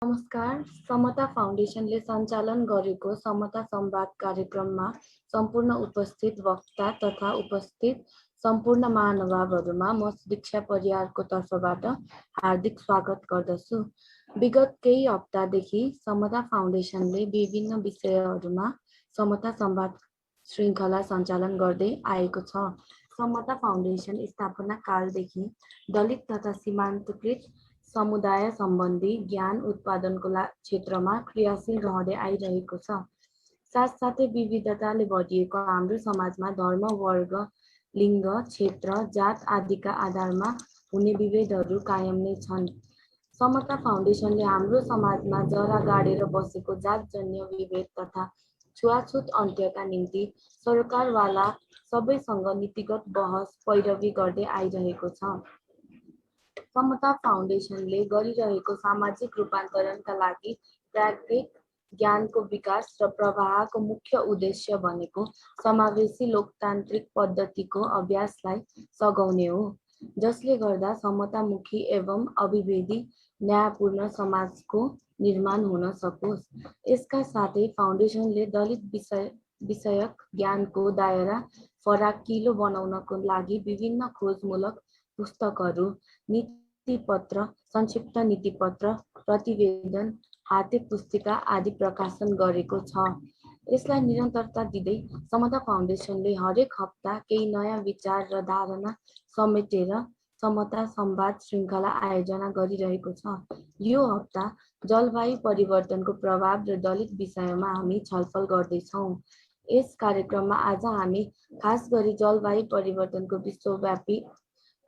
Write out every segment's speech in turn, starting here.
नमस्कार। समता फाउन्डेसनले सञ्चालन गरेको समता संवाद कार्यक्रममा सम्पूर्ण उपस्थित वक्ता तथा उपस्थित सम्पूर्ण महानुभावहरूमा म दीक्षा परियारको तर्फबाट हार्दिक स्वागत गर्दछु। विगत केही हप्तादेखि समता फाउन्डेसनले विभिन्न विषयहरूमा समता संवाद श्रृङ्खला सञ्चालन गर्दै आएको छ। समता फाउन्डेसन स्थापना कालदेखि दलित तथा सीमान्तकृत समुदाय सम्बन्धी ज्ञान उत्पादनको क्षेत्रमा क्रियाशील रहँदै आइरहेको छ। साथसाथै विविधताले भरिएको हाम्रो समाजमा धर्म, वर्ग, लिङ्ग, क्षेत्र, जात आदिका आधारमा हुने विभेदहरू कायम नै छन्। समता फाउन्डेसनले हाम्रो समाजमा जरा गाडेर बसेको जातजन्य विभेद तथा छुवाछुत अन्त्यका निम्ति सरकारवाला सबैसँग नीतिगत बहस पैरवी गर्दै आइरहेको छ। समता फाउन्डेसनले गरिरहेको सामाजिक रूपान्तरणका लागि प्राज्ञिक ज्ञानको विकास र प्रवाहको मुख्य उद्देश्य भनेको समावेशी लोकतान्त्रिक पद्धतिको अभ्यासलाई सघाउने हो, जसले गर्दा समतामुखी एवं अभिवेदी न्यायपूर्ण समाजको निर्माण हुन सकोस्। यसका साथै फाउन्डेसनले दलित विषयक ज्ञानको दायरा फराकिलो बनाउनको लागि विभिन्न खोजमूलक पुस्तकहरू, नीतिपत्र, संक्षिप्त नीतिपत्र, प्रतिवेदन, हाते पुस्तिका आदि प्रकाशन गरेको छ। यसलाई निरन्तरता दिँदै समता फाउन्डेसनले हरेक हप्ता केही नयाँ विचार र धारणा समेटेर समता संवाद श्रृङ्खला आयोजना गरिरहेको छ। यो हप्ता जलवायु परिवर्तनको प्रभाव र दलित विषयमा हामी छलफल गर्दैछौँ। यस कार्यक्रममा आज हामी खास गरी जलवायु परिवर्तनको विश्वव्यापी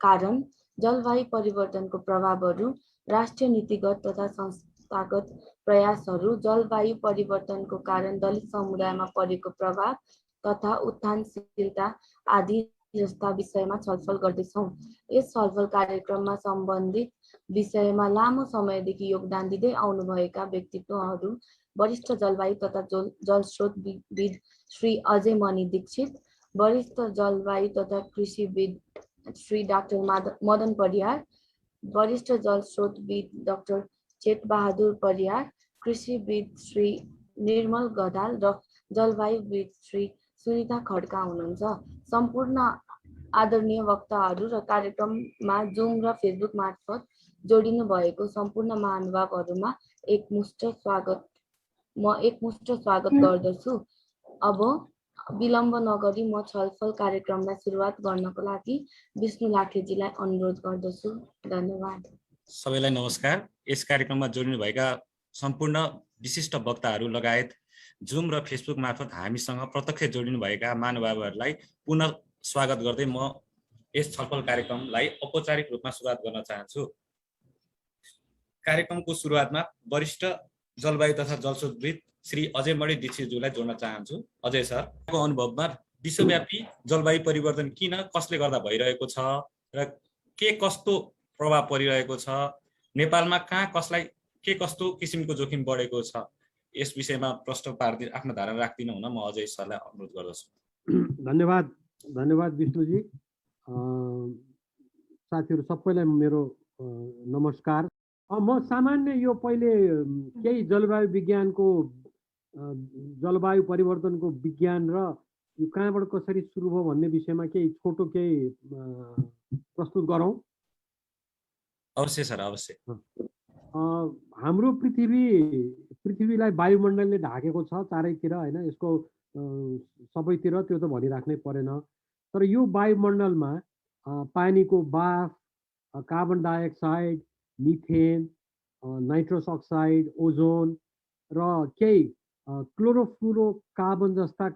कारण, जलवायु परिवर्तनको प्रभावहरू, राष्ट्रिय नीतिगत तथा संस्थागत प्रयासहरू, जलवायु परिवर्तनको कारण दलित समुदायमा परेको प्रभाव तथा उत्थानशीलता आदि जस्ता विषयमा छलफल गर्दैछौँ। यस छलफल कार्यक्रममा सम्बन्धित विषयमा लामो समयदेखि योगदान दिँदै आउनुभएका व्यक्तित्वहरू, वरिष्ठ जलवायु तथा जलस्रोतविद श्री अजय मणि दीक्षित, वरिष्ठ जलवायु तथा कृषिविद श्री डाक्टर मदन परियार, वरिष्ठ जलस्रोतविद डाक्टर चेतबहादुर परियार, कृषिविद श्री निर्मल गदाल र जलवायुविद श्री सुनिता खड्का हुनुहुन्छ। सम्पूर्ण आदरणीय वक्ताहरू र कार्यक्रममा जुम र फेसबुक मार्फत जोडिनु भएको सम्पूर्ण महानुभावहरूमा एकमुष्ट स्वागत गर्दछु। अब विलम्ब नगरी म छलफल कार्यक्रमलाई सुरुवात गर्नको लागि विष्णु लाखेजीलाई अनुरोध गर्दछु। धन्यवाद। सबैलाई नमस्कार। यस कार्यक्रममा जोडिनु भएका सम्पूर्ण विशिष्ट वक्ताहरू लगायत जुम र फेसबुक मार्फत हामीसँग प्रत्यक्ष जोडिनु भएका महानुभावहरूलाई पुनः स्वागत गर्दै म यस छलफल कार्यक्रमलाई औपचारिक रूपमा सुरुवात गर्न चाहन्छु। कार्यक्रमको सुरुवातमा वरिष्ठ जलवायु तथा जलस्रोतविद श्री अजय मणि दीक्षितज्यूलाई जोड्न चाहन्छु। अजय सरको अनुभवमा विश्वव्यापी जलवायु परिवर्तन किन, कसले गर्दा भइरहेको छ र के कस्तो प्रभाव परिरहेको छ, नेपालमा कहाँ कसलाई के कस्तो किसिमको जोखिम बढेको छ, यस विषयमा प्रश्न पार्दै आफ्नो धारणा राख्दिनु हुन म अजय सरलाई अनुरोध गर्दछु। धन्यवाद विष्णुजी। साथीहरू सबैलाई मेरो नमस्कार। म सामान्य यो पहिले केही जलवायु परिवर्तनको विज्ञान र यो कहाँबाट कसरी सुरु भयो भन्ने विषयमा केही छोटो केही प्रस्तुत गरौँ। अवश्य सर, अवश्य। हाम्रो पृथ्वीलाई वायुमण्डलले ढाकेको छ चारैतिर, होइन? यसको सबैतिर त्यो त भनिराख्नै परेन। तर यो वायुमण्डलमा पानीको बाफ, carbon dioxide, methane, nitrous oxide, ozone र केही क्लोरोफ्लोरोकार्बन जस्ता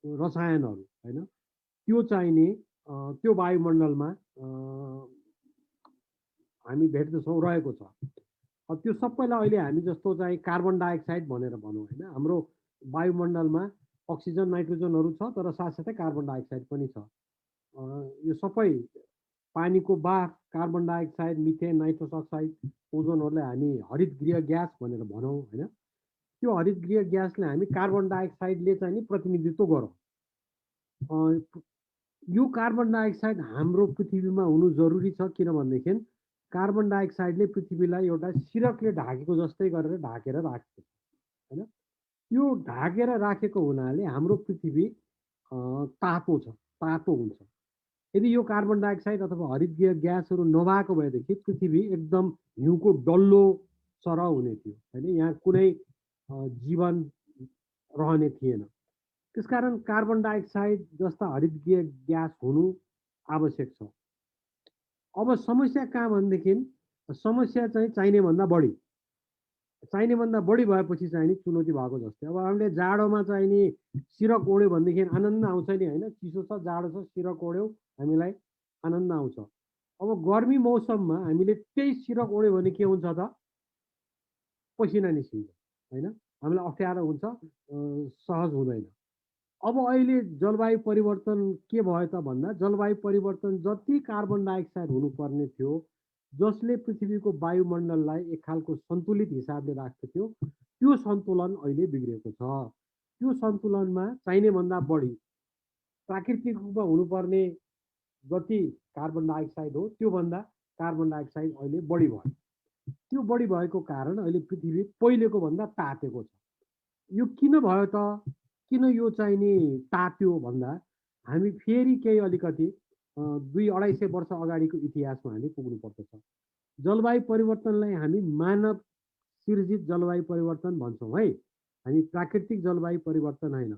रसायनहरू, होइन, त्यो चाहिने त्यो वायुमण्डलमा हामी भेट्दछौँ, रहेको छ। त्यो सबैलाई अहिले हामी जस्तो चाहिँ कार्बन डाइअक्साइड भनेर भनौँ, होइन? हाम्रो वायुमण्डलमा अक्सिजन, नाइट्रोजनहरू छ, तर साथसाथै कार्बन डाइअक्साइड पनि छ। यो सबै पानीको बाफ, carbon dioxide, methane, nitrous oxide, ओजोनहरूलाई हामी हरितगृह ग्यास भनेर भनौँ, होइन? त्यो हरितगृह ग्यासले हामी कार्बन डाइअक्साइडले चाहिँ नि प्रतिनिधित्व गरौँ। यो कार्बन डाइअक्साइड हाम्रो पृथ्वीमा हुनु जरुरी छ, किनभनेदेखि कार्बन डाइअक्साइडले पृथ्वीलाई एउटा सिरकले ढाकेको जस्तै गरेर ढाकेर राख्छ हैन। यो ढाकेर राखेको हुनाले हाम्रो पृथ्वी तातो छ, तातो हुन्छ। यदि यो कार्बन डाइअक्साइड अथवा हरितगृह ग्यासहरू नभएको भएदेखि पृथ्वी एकदम हिउँको डल्लो सरह हुने थियो हैन। यहाँ कुनै जीवन रहने थिएन। त्यसकारण कार्बन डाइअक्साइड जस्ता हरितगृह ग्यास हुनु आवश्यक छ। अब समस्या कहाँ भनेदेखि समस्या चाहिँ चाहिने भन्दा बढी भएपछि चाहिँ नि चुनौती भएको जस्तै। अब हामीले जाडोमा चाहिँ नि सिरक ओढ्यो भनेदेखि आनन्द आउँछ नि हैन। चिसो छ, जाडो छ, सिरक ओढ्यौ हामीलाई आनन्द आउँछ। अब गर्मी मौसममा हामीले त्यही सिरक ओढ्यो भने के हुन्छ त? पसिना निस्किन्छ हैन। हामीलाई अप्ठ्यारो हुन्छ, सहज हुँदैन। अब अहिले जलवायु परिवर्तन के भयो त भन्दा जलवायु परिवर्तन जति कार्बन डाइअक्साइड हुनुपर्ने थियो, जसले पृथ्वीको वायुमण्डललाई एक खालको सन्तुलित हिसाबले राख्थ्यो, त्यो सन्तुलन अहिले बिग्रेको छ। त्यो सन्तुलनमा चाहिने भन्दा बढी प्राकृतिक रूपमा हुनुपर्ने जति कार्बन डाइअक्साइड हो त्योभन्दा कार्बन डाइअक्साइड अहिले बढी भयो। त्यो बढी भएको कारण अहिले पृथ्वी पहिलेको भन्दा तातेको छ। यो किन भयो त? किन यो चाहिँ नि तात्यो भन्दा हामी फेरि केही अलिकति 200-250 वर्ष अगाडिको इतिहासमा हामी पुग्नु पर्दछ। जलवायु परिवर्तनलाई हामी मानव सिर्जित जलवायु परिवर्तन भन्छौँ है। हामी प्राकृतिक जलवायु परिवर्तन होइन,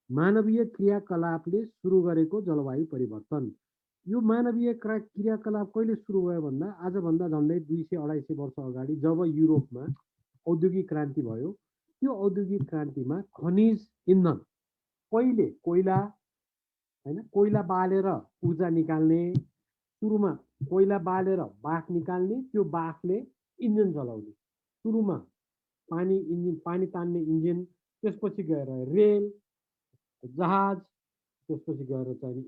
मानवीय क्रियाकलापले सुरु गरेको जलवायु परिवर्तन। यो मानवीय क्रियाकलाप कहिले सुरु भयो भन्दा आजभन्दा झन्डै 200-250 वर्ष अगाडि जब युरोपमा औद्योगिक क्रान्ति भयो। त्यो औद्योगिक क्रान्तिमा खनिज इन्धन, पहिले कोइला हैन, कोइला बालेर ऊर्जा निकाल्ने, सुरुमा कोइला बालेर बाफ निकाल्ने, त्यो बाफले इन्जिन चलाउने, सुरुमा पानी तान्ने इन्जिन, त्यसपछि गएर रेल, जहाज, त्यसपछि गएर चाहिँ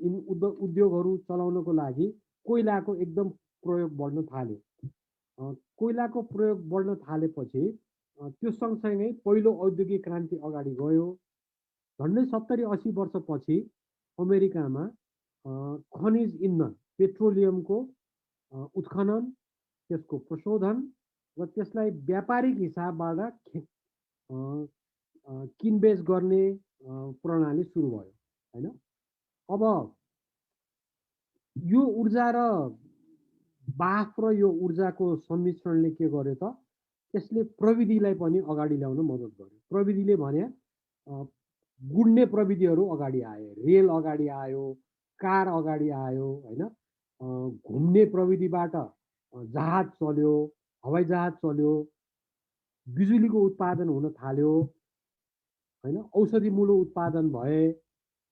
उद्योगहरू चलाउनको लागि कोइलाको एकदम प्रयोग बढ्न थाल्यो। कोइलाको प्रयोग बढ्न थालेपछि त्यो सँगसँगै पहिलो औद्योगिक क्रान्ति अगाडि गयो। झन्डै 70-80 वर्षपछि अमेरिकामा खनिज इन्धन, पेट्रोलियमको उत्खनन, त्यसको प्रशोधन र त्यसलाई व्यापारिक हिसाबबाट किनबेच गर्ने प्रणाली सुरु भयो हैन। अब यो ऊर्जा र बाफ र यो ऊर्जाको सम्मिश्रणले के गर्यो त? त्यसले प्रविधिलाई पनि अगाडि ल्याउन मद्दत गर्यो। प्रविधिले भने गुड्ने प्रविधिहरू अगाडि आए, रेल अगाडि आयो, कार अगाडि आयो हैन। घुम्ने प्रविधिबाट जहाज चल्यो, हवाई जहाज चल्यो, बिजुलीको उत्पादन हुन थाल्यो हैन। औषधिमूलक उत्पादन भए,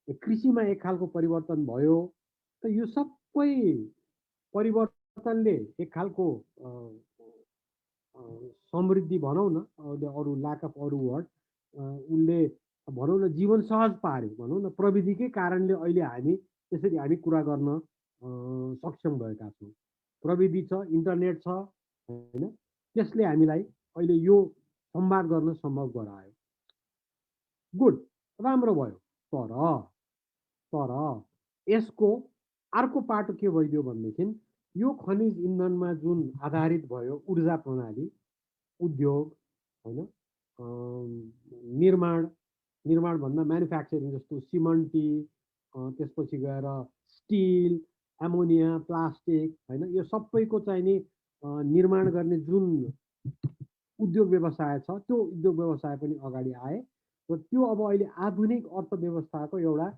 कृषिमा एक खालको परिवर्तन भयो। त यो सबै परिवर्तनले एक खालको समृद्धि भनौँ न, अरू ल्याक अफ अरू वर्ड, उसले भनौँ न जीवन सहज पार्यो भनौँ न। प्रविधिकै कारणले अहिले त्यसरी हामी कुरा गर्न सक्षम भएका छौँ। प्रविधि छ, इन्टरनेट छ हैन, त्यसले हामीलाई अहिले यो सम्वाद गर्न सम्भव गरायो। गुड, राम्रो भयो। तर यसको अर्को पाटो के भइदियो भनेदेखि यो खनिज इन्धनमा जुन आधारित भयो ऊर्जा प्रणाली, उद्योग हैन, निर्माण भन्दा म्यानुफ्याक्चरिङ जस्तो सिमेन्टी, त्यसपछि गएर स्टिल, एमोनिया, प्लास्टिक हैन, यो सबैको चाहिँ नि निर्माण गर्ने जुन उद्योग व्यवसाय छ, त्यो उद्योग व्यवसाय पनि अगाडि आए र त्यो अब अहिले आधुनिक अर्थव्यवस्थाको एउटा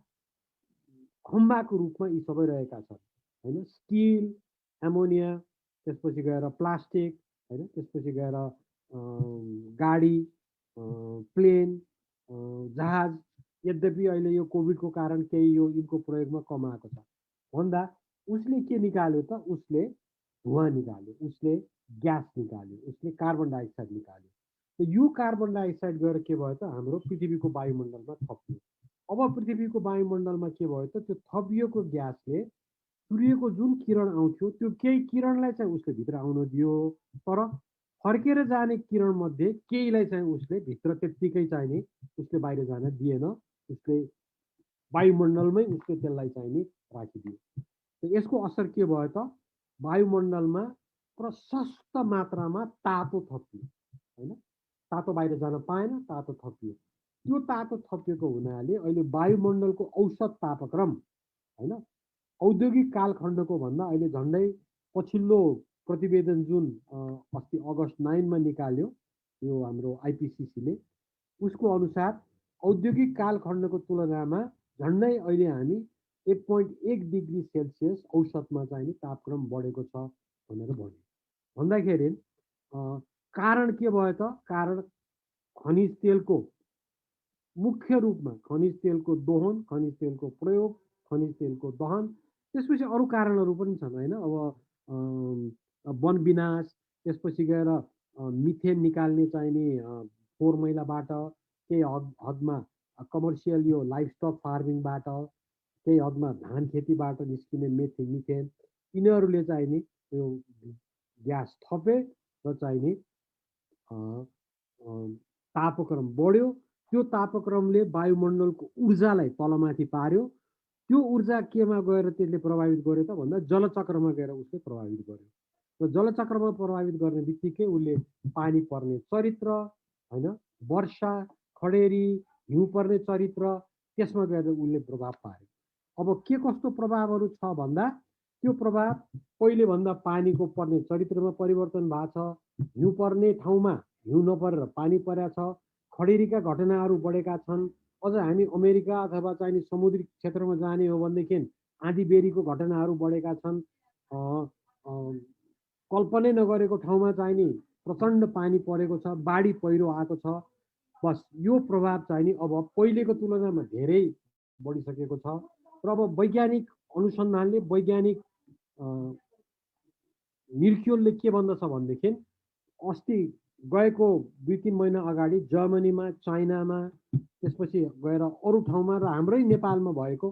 खम्बाको रूपमा यी सबै रहेका छन् हैन। स्टिल, एमोनिया, त्यसपछि गएर प्लास्टिक हैन, त्यसपछि गएर गाडी, प्लेन, जहाज। यद्यपि अहिले यो कोभिडको कारण केही यो यिनको प्रयोगमा कम आएको छ भन्दा उसले के निकाल्यो त? उसले धुवा निकाल्यो, उसले ग्यास निकाल्यो, उसले कार्बन डाइअक्साइड निकाल्यो। त यो कार्बन डाइअक्साइड गएर के भयो त? हाम्रो पृथ्वीको वायुमण्डलमा थपियो। अब पृथ्वीको वायुमण्डलमा के भयो त? त्यो थपिएको ग्यासले सूर्यको जुन किरण आउँथ्यो त्यो केही किरणलाई चाहिँ उसले भित्र आउन दियो, तर फर्केर जाने किरण मध्ये केहीलाई चाहिँ उसले भित्र त्यत्तिकै चाहिँ नि उसले बाहिर जान दिएन। उसले वायुमण्डलमै उसले त्यसलाई चाहिँ नि राखिदियो। त यसको असर के भयो त? वायुमण्डलमा प्रशस्त मात्रामा तातो थपियो होइन, तातो बाहिर जान पाएन, तातो थपियो। त्यो तातो थपिएको हुनाले अहिले वायुमण्डलको औसत तापक्रम होइन औद्योगिक कालखण्डको भन्दा अहिले झन्डै पछिल्लो प्रतिवेदन जुन अस्ति अगस्त 9 निकाल्यो यो हाम्रो आइपिसिसीले, उसको अनुसार औद्योगिक कालखण्डको तुलनामा झन्डै अहिले हामी 1.1 डिग्री सेल्सियस औसतमा चाहिँ नि तापक्रम बढेको छ भनेर भन्यो। भन्दाखेरि कारण के भयो त? कारण खनिज तेलको मुख्य रूपमा खनिज तेलको दोहन, खनिज तेलको प्रयोग, खनिज तेलको दहन, त्यसपछि अरू कारणहरू पनि छन् होइन। अब वन विनाश, त्यसपछि गएर मिथेन निकाल्ने चाहिने फोहोर मैलाबाट, केही हदमा कमर्सियल यो लाइफस्टक फार्मिङबाट, केही हदमा धान खेतीबाट निस्किने मिथेन, यिनीहरूले चाहिँ नि यो ग्यास थपे र चाहिँ नि तापक्रम बढ्यो। त्यो तापक्रमले वायुमण्डलको ऊर्जालाई तलमाथि पार्यो। त्यो ऊर्जा केमा गएर त्यसले प्रभावित गर्यो त भन्दा जलचक्रमा गएर उसले प्रभावित गर्यो। र जलचक्रमा प्रभावित गर्ने बित्तिकै उसले पानी पर्ने चरित्र होइन, वर्षा, खडेरी, हिउँ पर्ने चरित्र, त्यसमा गएर उसले प्रभाव पार्यो। अब के कस्तो प्रभावहरू छ भन्दा त्यो प्रभाव पहिले भन्दा पानीको पर्ने चरित्रमा परिवर्तन भएको छ। हिउँ पर्ने ठाउँमा हिउँ नपरेर पानी परेको छ। खडेरीका घटनाहरू बढेका छन्। अझ हामी अमेरिका अथवा चाहिँ समुद्री क्षेत्रमा जाने हो भनेदेखि आँधी बेरीको घटनाहरू बढेका छन्। कल्पनै नगरेको ठाउँमा चाहिँ नि प्रचण्ड पानी परेको छ, बाढी पहिरो आएको छ। बस यो प्रभाव चाहिँ नि अब पहिलेको तुलनामा धेरै बढिसकेको छ। र अब वैज्ञानिक अनुसन्धानले, वैज्ञानिक निर्क्योलले के भन्दछ भनेदेखि अस्ति गएको 2-3 महिना अगाडि जर्मनीमा, चाइनामा, त्यसपछि गएर अरू ठाउँमा र हाम्रै नेपालमा भएको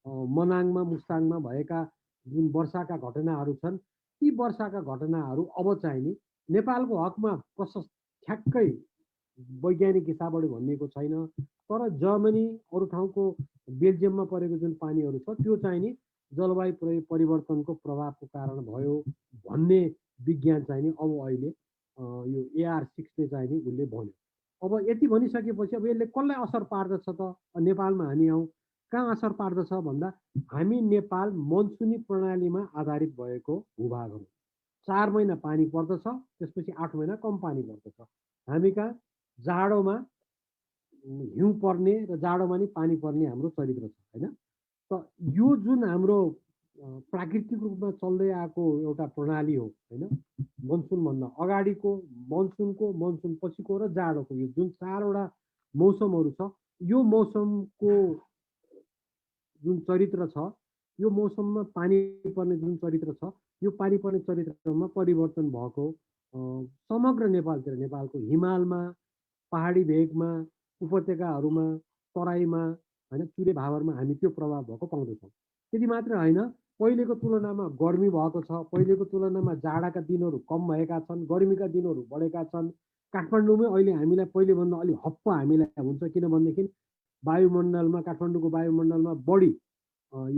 मनाङमा, मुस्ताङमा भएका जुन वर्षाका घटनाहरू छन्, ती वर्षाका घटनाहरू अब चाहिँ नि नेपालको हकमा प्रशस्त ठ्याक्कै वैज्ञानिक हिसाबबाट भनिएको छैन। तर जर्मनी, अरू ठाउँको बेल्जियममा परेको जुन पानीहरू छ त्यो चाहिँ नि जलवायु परिवर्तनको प्रभावको कारण भयो भन्ने विज्ञान चाहिँ नि अब अहिले यो AR6ले चाहिँ नि उसले भन्यो। अब यति भनिसकेपछि अब यसले कसलाई असर पार्दछ त? नेपालमा हामी आउँ। कहाँ असर पार्दछ भन्दा हामी नेपाल मनसुनी प्रणालीमा आधारित भएको भूभाग हो। 4 महिना पानी पर्दछ, त्यसपछि 8 महिना कम पानी पर्दछ। हामी कहाँ जाडोमा हिउँ पर्ने र जाडोमा नि पानी पर्ने हाम्रो चरित्र छ होइन। त यो जुन हाम्रो प्राकृतिक रूपमा चल्दै आएको एउटा प्रणाली हो होइन, मनसुनभन्दा अगाडिको, मनसुनको, मनसुन पछिको र जाडोको यो जुन 4वटा मौसमहरू छ, यो मौसमको जुन चरित्र छ, यो मौसममा पानी पर्ने जुन चरित्र छ, यो पानी पर्ने चरित्रमा परिवर्तन भएको समग्र नेपालतिर, नेपालको हिमालमा, पहाडी भेगमा, उपत्यकाहरूमा, तराईमा होइन, चुरे भावरमा हामी त्यो प्रभाव भएको पाउँदछौँ। त्यति मात्र होइन, पहिलेको तुलनामा गर्मी भएको छ, पहिलेको तुलनामा जाडाका दिनहरू कम भएका छन्, गर्मीका दिनहरू बढेका छन्। काठमाडौँमै अहिले हामीलाई पहिलेभन्दा अलि हप्प हामीलाई हुन्छ, किनभनेदेखि वायुमण्डलमा, काठमाडौँको वायुमण्डलमा बढी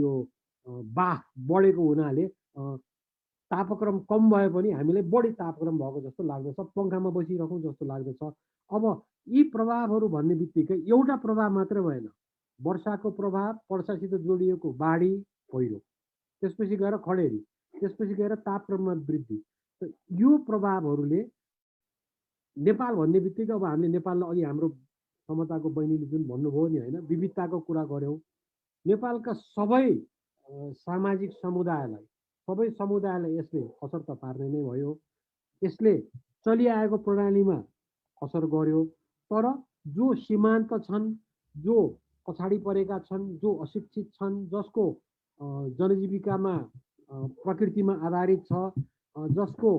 यो बाफ बढेको हुनाले तापक्रम कम भए पनि हामीलाई बढी तापक्रम भएको जस्तो लाग्दछ, पङ्खामा बसिरहँ जस्तो लाग्दछ। अब यी प्रभावहरू भन्ने बित्तिकै एउटा प्रभाव मात्र भएन, वर्षाको प्रभाव, वर्षासित जोडिएको बाढी पहिरो, त्यसपछि गएर खडेरी, त्यसपछि गएर तापक्रममा वृद्धि। त यो प्रभावहरूले नेपाल भन्ने बित्तिकै अब हामीले नेपाललाई अघि हाम्रो समताको बहिनीले जुन भन्नुभयो नि होइन, विविधताको कुरा गऱ्यौँ। नेपालका सबै सामाजिक समुदायलाई, सबै समुदायलाई यसले असर त पार्ने नै भयो। यसले चलिआएको प्रणालीमा असर गर्यो। तर जो सीमान्त छन्, जो पछाडि परेका छन्, जो अशिक्षित छन्, जसको जनजीविकामा प्रकृतिमा आधारित छ, जसको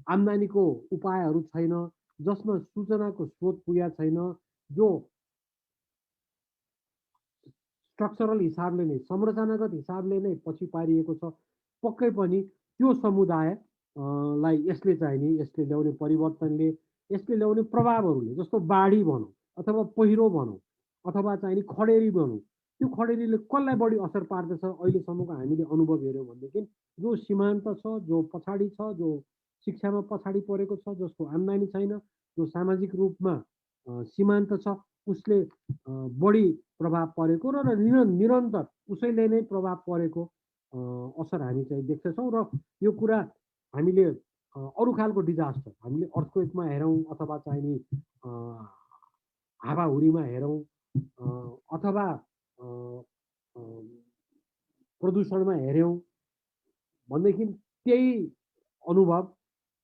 आम्दानीको उपायहरू छैन, जसमा सूचनाको स्रोत पुगेका छैन, जो स्ट्रक्चरल हिसाबले नै, संरचनागत हिसाबले नै पछि पारिएको छ, पक्कै पनि त्यो समुदायलाई यसले चाहिँ नि, यसले ल्याउने परिवर्तनले, यसले ल्याउने प्रभावहरूले, जस्तो बाढी भनौँ अथवा पहिरो भनौँ अथवा चाहिँ नि खडेरी भनौँ, त्यो खडेरीले कसलाई बढी असर पार्दछ अहिलेसम्मको हामीले अनुभव हेऱ्यौँ भनेदेखि जो सीमान्त छ, जो पछाडि छ, जो शिक्षामा पछाडि परेको छ, जसको आम्दानी छैन, जो सामाजिक रूपमा सीमान्त छ, उसले बढी प्रभाव परेको र निरन्तर उसैले नै प्रभाव परेको असर हामी चाहिँ देख्दछौँ। र यो कुरा हामीले अरू खालको डिजास्टर, हामीले अर्थक्वेकमा हेरौँ अथवा चाहिँ नि हावाहुरीमा हेरौँ अथवा प्रदूषणमा हेऱ्यौँ भनेदेखि त्यही अनुभव,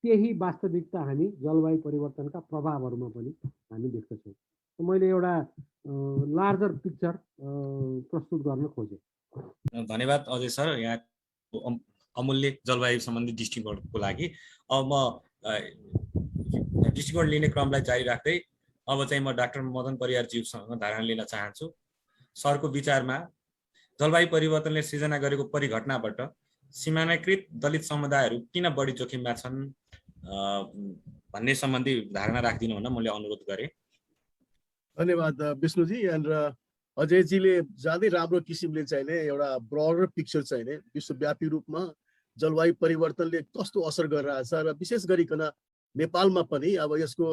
त्यही वास्तविकता हामी जलवायु परिवर्तनका प्रभावहरूमा पनि हामी देख्दछौँ। मैले एउटा लार्जर पिक्चर प्रस्तुत गर्न खोजेँ। धन्यवाद अजय सर यहाँको अमूल्य जलवायु सम्बन्धी दृष्टिकोणको लागि। अब म दृष्टिकोण लिने क्रमलाई जारी राख्दै अब चाहिँ म डाक्टर मदन परियारज्यूसँग धारणा लिन चाहन्छु। सरको विचारमा जलवायु परिवर्तनले सृजना गरेको परिघटनाबाट सीमानाकृत दलित समुदायहरू किन बढी जोखिममा छन् भन्ने सम्बन्धी धारणा राखिदिनु भनेर मैले अनुरोध गरेँ। धन्यवाद विष्णुजी। र अजयजीले ज्यादै राम्रो किसिमले चाहिँ नि एउटा ब्रडर पिक्चर चाहिँ नि विश्वव्यापी रूपमा जलवायु परिवर्तनले कस्तो असर गरिरहेछ र विशेष गरिकन नेपालमा पनि अब यसको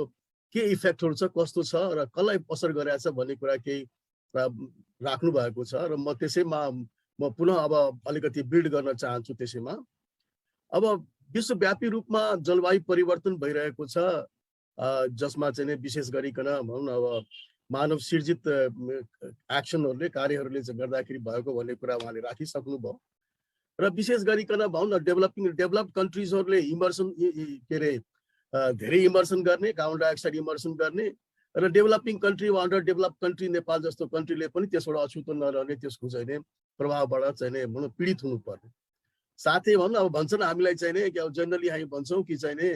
के इफेक्टहरू छ, कस्तो छ र कसलाई असर गरिरहेछ भन्ने कुरा केही राख्नु भएको छ र म त्यसैमा म पुनः अब अलिकति बिल्ड गर्न चाहन्छु। त्यसैमा अब विश्वव्यापी रूपमा जलवायु परिवर्तन भइरहेको छ जसमा चाहिँ नि विशेष गरिकन भनौँ न अब मानव सिर्जित एक्सनहरूले, कार्यहरूले गर्दाखेरि भएको भन्ने कुरा उहाँले राखिसक्नुभयो। र विशेष गरिकन भनौँ न डेभलप कन्ट्रिजहरूले इमर्सन के अरे धेरै इमर्सन गर्ने, कार्बन डाइअक्साइड इमर्सन गर्ने र डेभलपिङ कन्ट्री वा अन्डर डेभलप कन्ट्री नेपाल जस्तो कन्ट्रीले पनि त्यसबाट अछुतो नरहने, त्यसको चाहिँ नि प्रभावबाट चाहिँ नि भनौँ पीडित हुनुपर्ने। साथै भनौँ अब भन्छन् हामीलाई चाहिँ नि जेनरली हामी भन्छौँ कि चाहिँ नि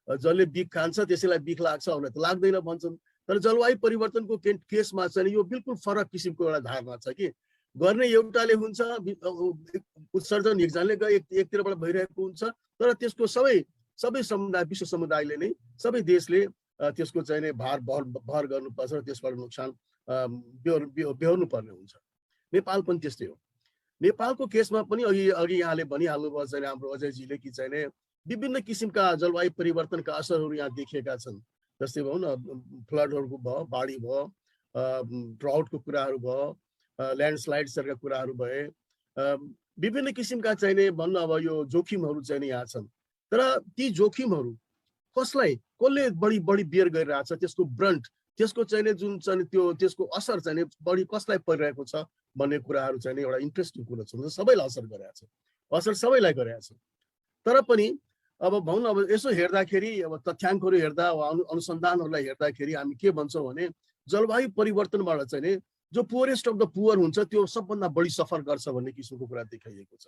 जसले बिख खान्छ त्यसैलाई बिख लाग्छ भनेर त लाग्दैन भन्छन्। तर जलवायु परिवर्तनको केसमा चाहिँ यो बिल्कुल फरक किसिमको एउटा धारणा छ कि गर्ने एउटाले हुन्छ, उत्सर्जन एकजनाले एकतिरबाट भइरहेको हुन्छ, तर त्यसको सबै समुदाय, विश्व समुदायले नै, सबै देशले त्यसको चाहिँ नि भर गर्नुपर्छ र त्यसबाट नोक्सान बेहोर्नु पर्ने हुन्छ। नेपाल पनि त्यस्तै हो। नेपालको केसमा पनि अघि यहाँले भनिहाल्नुभयो चाहिँ हाम्रो अजयजीले कि चाहिँ नि विभिन्न किसिमका जलवायु परिवर्तनका असरहरू यहाँ देखिएका छन्। जस्तै भनौँ न फ्लडहरूको भयो, बाढी भयो, ड्राउटको कुराहरू भयो, ल्यान्डस्लाइड्सहरूका कुराहरू भए, विभिन्न किसिमका चाहिँ नि भन्न अब यो जोखिमहरू चाहिँ नि यहाँ छन्। तर ती जोखिमहरू कसले बढी बियर गरिरहेछ, त्यसको ब्रन्ट, त्यसको चाहिँ नि जुन चाहिँ त्यसको असर चाहिँ नि बढी कसलाई परिरहेको छ भन्ने कुराहरू चाहिँ नि एउटा इन्ट्रेस्टिङ कुरा छ। सबैलाई असर गरिरहेछ, असर सबैलाई गरिरहेछ। तर पनि अब भनौँ न अब यसो हेर्दाखेरि, अब तथ्याङ्कहरू हेर्दा वा अनुसन्धानहरूलाई हेर्दाखेरि हामी के भन्छौँ भने जलवायु परिवर्तनबाट चाहिँ नि जो पुअरेस्ट अफ द पुअर हुन्छ त्यो सबभन्दा बढी सफर गर्छ भन्ने किसिमको कुरा देखाइएको छ।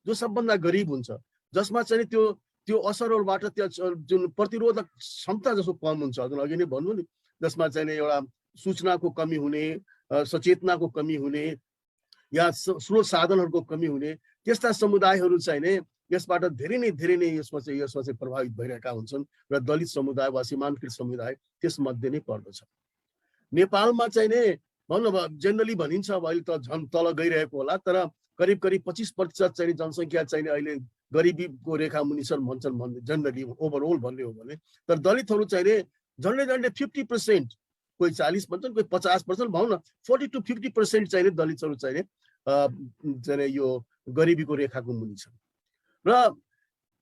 जो सबभन्दा गरिब हुन्छ, जसमा चाहिँ त्यो असरहरूबाट त्यो जुन प्रतिरोधक क्षमता जसो कम हुन्छ, जुन अघि नै भन्नु नि, जसमा चाहिँ नि एउटा सूचनाको कमी हुने, सचेतनाको कमी हुने या स्रोत साधनहरूको कमी हुने, त्यस्ता समुदायहरू चाहिँ नि यसबाट धेरै नै यसमा चाहिँ प्रभावित भइरहेका हुन्छन् र दलित समुदाय वा सीमान्तकृत समुदाय त्यसमध्ये नै पर्दछ। नेपालमा चाहिँ नि भनौँ न जेनरली भनिन्छ अब अहिले त झन् तल गइरहेको होला, तर करिब 25% चाहिँ जनसङ्ख्या चाहिँ अहिले गरिबीको रेखा मुनि छन् भन्छन् जेनरली ओभरअल भन्ने हो भने। तर दलितहरू चाहिँ नि झन्डै 50%, कोही 40 भन्छन्, कोही 50% भनौँ न 40 to 50% चाहिँ नि दलितहरू चाहिँ नि यो गरिबीको रेखाको मुनि छन् र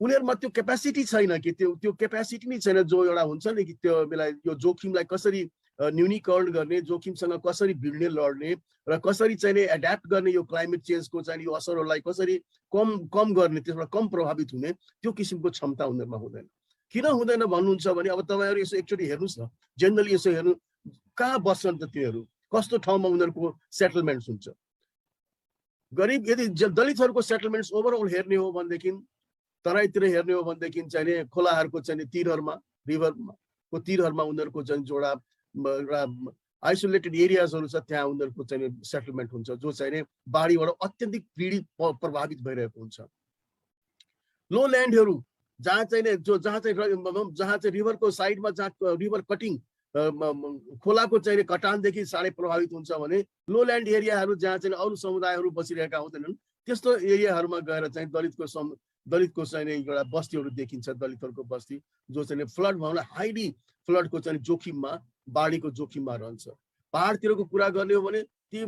उनीहरूमा त्यो क्यापेसिटी छैन कि त्यो क्यापेसिटी नै छैन जो एउटा हुन्छ नि कि त्यो बेला यो जोखिमलाई कसरी न्यूनीकरण गर्ने, जोखिमसँग कसरी भिड्ने, लड्ने र कसरी चाहिँ नि एड्याप्ट गर्ने, यो क्लाइमेट चेन्जको चाहिँ यो असरहरूलाई कसरी कम गर्ने, त्यसबाट कम प्रभावित हुने त्यो किसिमको क्षमता उनीहरूमा हुँदैन। किन हुँदैन भन्नुहुन्छ भने अब तपाईँहरू यसो एकचोटि हेर्नुहोस् न, जेनरली यसो हेर्नु कहाँ बस्छन् त तिनीहरू, कस्तो ठाउँमा उनीहरूको सेटलमेन्ट्स हुन्छ। गरिब यदि दलितहरूको सेटलमेन्ट्स ओभरअल हेर्ने हो भनेदेखि, तराईतिर हेर्ने हो भनेदेखि चाहिँ नि खोलाहरूको चाहिँ तीरहरूमा, रिभरको तीरहरूमा उनीहरूको चाहिँ एउटा आइसोलेटेड एरियाजहरू छ, त्यहाँ उनीहरूको चाहिँ सेटलमेन्ट हुन्छ जो चाहिँ नि बाढीबाट अत्यन्तिक पीडित प्रभावित भइरहेको हुन्छ। लो ल्यान्डहरू जहाँ चाहिँ रिभरको साइडमा, जहाँ रिभर कटिङ खोलाको चाहिँ कटानदेखि साह्रै प्रभावित हुन्छ भने लोल्यान्ड एरियाहरू जहाँ चाहिँ अरू समुदायहरू बसिरहेका हुँदैनन् त्यस्तो एरियाहरूमा गएर चाहिँ दलितको चाहिँ एउटा बस्तीहरू देखिन्छ, दलितहरूको बस्ती जो चाहिँ फ्लड भनौँ हाइली फ्लडको चाहिँ जोखिममा, बाढीको जोखिममा रहन्छ। पहाडतिरको कुरा गर्ने हो भने ती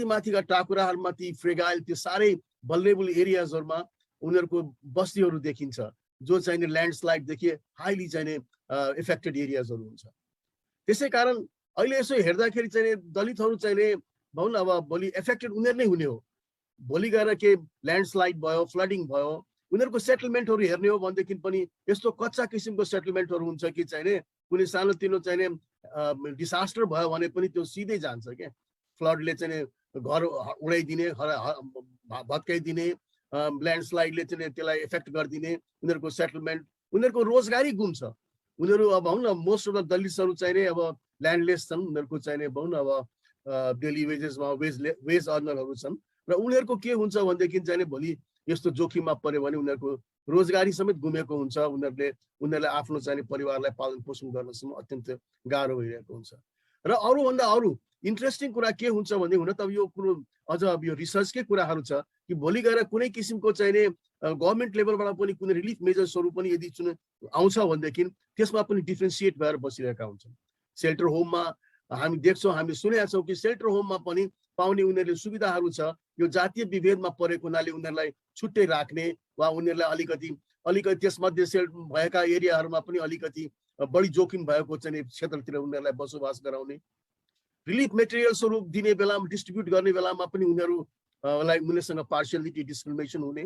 माथिका टाकुराहरूमा ती फ्रेगाइल त्यो साह्रै भल्नेबल एरियाजहरूमा उनीहरूको बस्तीहरू देखिन्छ जो चाहिँ ल्यान्डस्लाइडदेखि हाइली चाहिँ इफेक्टेड एरियाजहरू हुन्छ। त्यसै कारण अहिले यसो हेर्दाखेरि चाहिँ दलितहरू चाहिँ भनौँ न अब भोलि इफेक्टेड उनीहरू नै हुने हो। भोलि गएर के ल्यान्डस्लाइड भयो, फ्लडिङ भयो, उनीहरूको सेटलमेन्टहरू हेर्ने हो भनेदेखि पनि यस्तो कच्चा किसिमको सेटलमेन्टहरू हुन्छ कि चाहिँ कुनै सानोतिनो चाहिँ डिसास्टर भयो भने पनि त्यो सिधै जान्छ क्या। फ्लडले चाहिँ घर उडाइदिने, भत्काइदिने, ल्यान्डस्लाइडले चाहिँ त्यसलाई इफेक्ट गरिदिने, उनीहरूको सेटलमेन्ट, उनीहरूको रोजगारी गुम्छ। उनीहरू अब भनौँ न मोस्ट अफ द दलितहरू चाहिँ अब ल्यान्डलेस छन्, उनीहरूको चाहिँ भनौँ न अब डेली वेजेसमा वेज अर्नरहरू छन् र उनीहरूको के हुन्छ भनेदेखि चाहिँ भोलि यस्तो जोखिममा पर्यो भने उनीहरूको रोजगारी समेत गुमेको हुन्छ। उनीहरूले आफ्नो चाहिँ परिवारलाई पालन पोषण गर्नसम्म अत्यन्त गाह्रो भइरहेको हुन्छ। र अरूभन्दा अरू इन्ट्रेस्टिङ कुरा के हुन्छ भने हुन त अब यो कुरो अझ अब यो रिसर्चकै कुराहरू छ कि भोलि गएर कुनै किसिमको चाहिँ गभर्मेन्ट लेभलबाट पनि कुनै रिलिफ मेजर्सहरू पनि यदि आउँछ भनेदेखि त्यसमा पनि डिफ्रेन्सिएट भएर बसिरहेका हुन्छन्। सेल्टर होममा हामी देख्छौँ, हामी सुनेका छौँ कि सेल्टर होममा पनि पाउने उनीहरूले सुविधाहरू छ। यो जातीय विभेदमा परेको हुनाले उनीहरूलाई छुट्टै राख्ने वा उनीहरूलाई अलिकति त्यसमध्ये सेल्ट भएका एरियाहरूमा पनि अलिकति बढी जोखिम भएको चाहिँ क्षेत्रतिर उनीहरूलाई बसोबास गराउने, रिलिफ मेटेरियल्सहरू दिने बेलामा, डिस्ट्रिब्युट गर्ने बेलामा पनि उनीहरूसँग पार्सियलिटी डिस्क्रिमिनेसन हुने,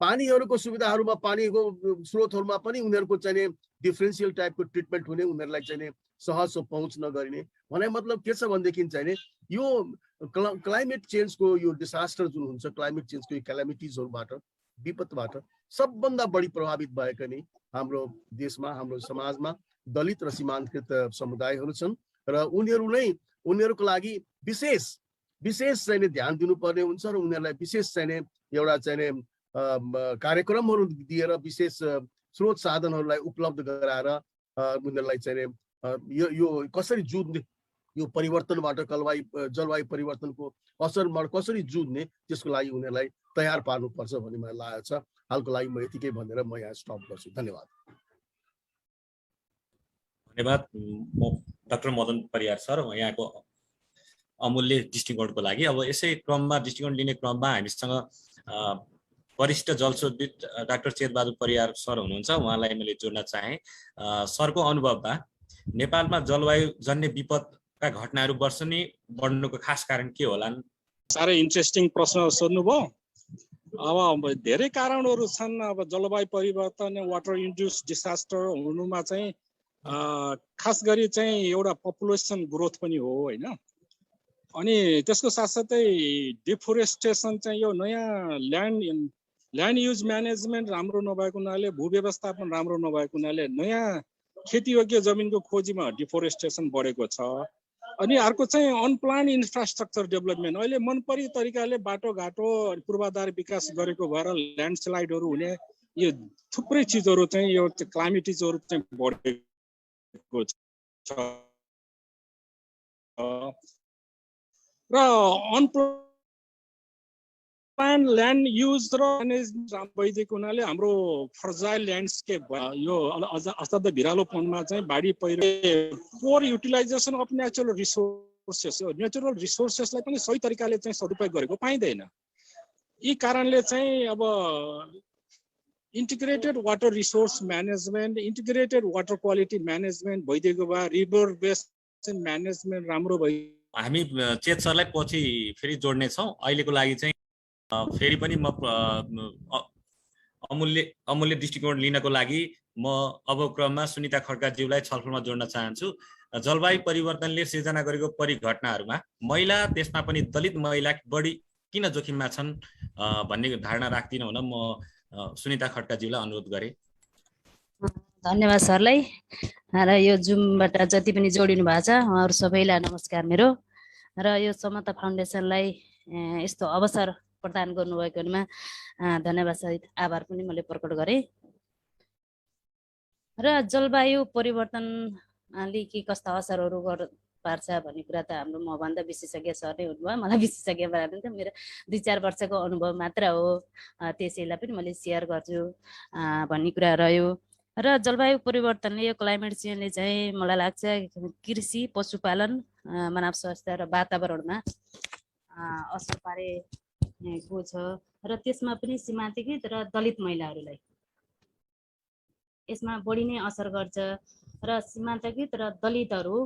पानीहरूको सुविधाहरूमा, पानीको स्रोतहरूमा पनि उनीहरूको चाहिँ डिफरेन्सियल टाइपको ट्रिटमेन्ट हुने, उनीहरूलाई चाहिँ सहज पहुँच नगरिने। भने मतलब के छ भनेदेखि चाहिँ यो क्लाइमेट चेन्जको यो डिसास्टर जुन हुन्छ, क्लाइमेट चेन्जको यो क्यालामिटिजहरूबाट, विपदबाट सबभन्दा बढी प्रभावित भएका नै हाम्रो देशमा, हाम्रो समाजमा दलित र सीमान्तकृत समुदायहरू छन् र उनीहरूको लागि विशेष चाहिँ ध्यान दिनुपर्ने हुन्छ र उनीहरूलाई विशेष चाहिँ एउटा चाहिँ कार्यक्रमहरू दिएर विशेष स्रोत साधनहरूलाई उपलब्ध गराएर उनीहरूलाई चाहिँ यो कसरी जुझ्ने, यो परिवर्तनबाट जलवायु परिवर्तनको असरबाट कसरी जुझ्ने त्यसको लागि उनीहरूलाई तयार पार्नुपर्छ भन्ने मलाई लागेको छ। हालको लागि म यतिकै भनेर म यहाँ स्टप गर्छु। धन्यवाद। धन्यवाद डाक्टर मदन परियार सर, यहाँको अमूल्य दृष्टिकोणको लागि। अब यसै क्रममा दृष्टिकोण लिने क्रममा हामीसँग वरिष्ठ जलस्रोतविद डाक्टर चेतबहादुर परियार सर हुनुहुन्छ, उहाँलाई मैले जोड्न चाहेँ। सरको अनुभवमा नेपालमा जलवायुजन्य विपदका घटनाहरू वर्षनी बढ्नुको खास कारण के होलान्? साह्रै इन्ट्रेस्टिङ प्रश्न सोध्नुभयो। अब धेरै कारणहरू छन्। अब जलवायु परिवर्तन, वाटर इन्ड्युस डिसास्टर हुनुमा चाहिँ खास गरी चाहिँ एउटा पपुलेसन ग्रोथ पनि हो होइन। अनि त्यसको साथसाथै डिफोरेस्टेसन चाहिँ यो नयाँ ल्यान्ड युज म्यानेजमेन्ट राम्रो नभएको हुनाले, भूव्यवस्थापन राम्रो नभएको हुनाले नयाँ खेतीयोग्य जमिनको खोजीमा डिफोरेस्टेसन बढेको छ। अनि अर्को चाहिँ अनप्लान इन्फ्रास्ट्रक्चर डेभलपमेन्ट, अहिले मनपरी तरिकाले बाटोघाटो पूर्वाधार विकास गरेको भएर ल्यान्डस्लाइडहरू हुने, यो थुप्रै चिजहरू चाहिँ यो क्लाइमेटिजहरू चाहिँ बढेको छ। र अनप्लान ल्यान्ड युज र म्यानेजमेन्ट भइदिएको हुनाले हाम्रो फर्जाइल ल्यान्डस्केप यो असाध्य भिरालोपनमा चाहिँ बाढी पहिरो, poor utilization of natural resources, natural रिसोर्सेसलाई पनि सही तरिकाले चाहिँ सदुपयोग गरेको पाइँदैन। यी कारणले चाहिँ अब integrated water resource management, integrated water quality management भइदिएको भए, रिभर बेसिन म्यानेजमेन्ट राम्रो भइ। हामी चेत सरलाई पछि फेरि जोड्ने छौँ। अहिलेको लागि चाहिँ फेरि पनि म अमूल्य दृष्टिकोण लिनको लागि म अब क्रममा सुनिता खड्काज्यूलाई छलफलमा जोड्न चाहन्छु। जलवायु परिवर्तनले सिर्जना गरेको परिघटनाहरूमा महिला, त्यसमा पनि दलित महिला बढी किन जोखिममा छन् भन्ने धारणा राख्दिन हुन म सुनिता खड्काज्यूलाई अनुरोध गरेँ। धन्यवाद सरलाई। र यो जुमबाट जति पनि जोडिनु भएको छ उहाँहरू सबैलाई नमस्कार मेरो। र यो समता फाउन्डेसनलाई यस्तो अवसर प्रदान गर्नुभएकोमा धन्यवाद सहित आभार पनि मैले प्रकट गरेँ। र जलवायु परिवर्तन के कस्ता असरहरू पार्छ भन्ने कुरा त हाम्रो मभन्दा विशेषज्ञ सर नै हुनुभयो, मलाई विशेषज्ञ बनाएर त मेरो 2-4 वर्षको अनुभव मात्र हो, त्यसैलाई पनि मैले सेयर गर्छु भन्ने कुरा रह्यो। र जलवायु परिवर्तनले यो क्लाइमेट चेन्जले चाहिँ मलाई लाग्छ कृषि, पशुपालन, मानव स्वास्थ्य र वातावरणमा असर पारेको छ र त्यसमा पनि सीमान्तकृत र दलित महिलाहरूलाई यसमा बढी नै असर गर्छ। र सीमान्तकृत र दलितहरू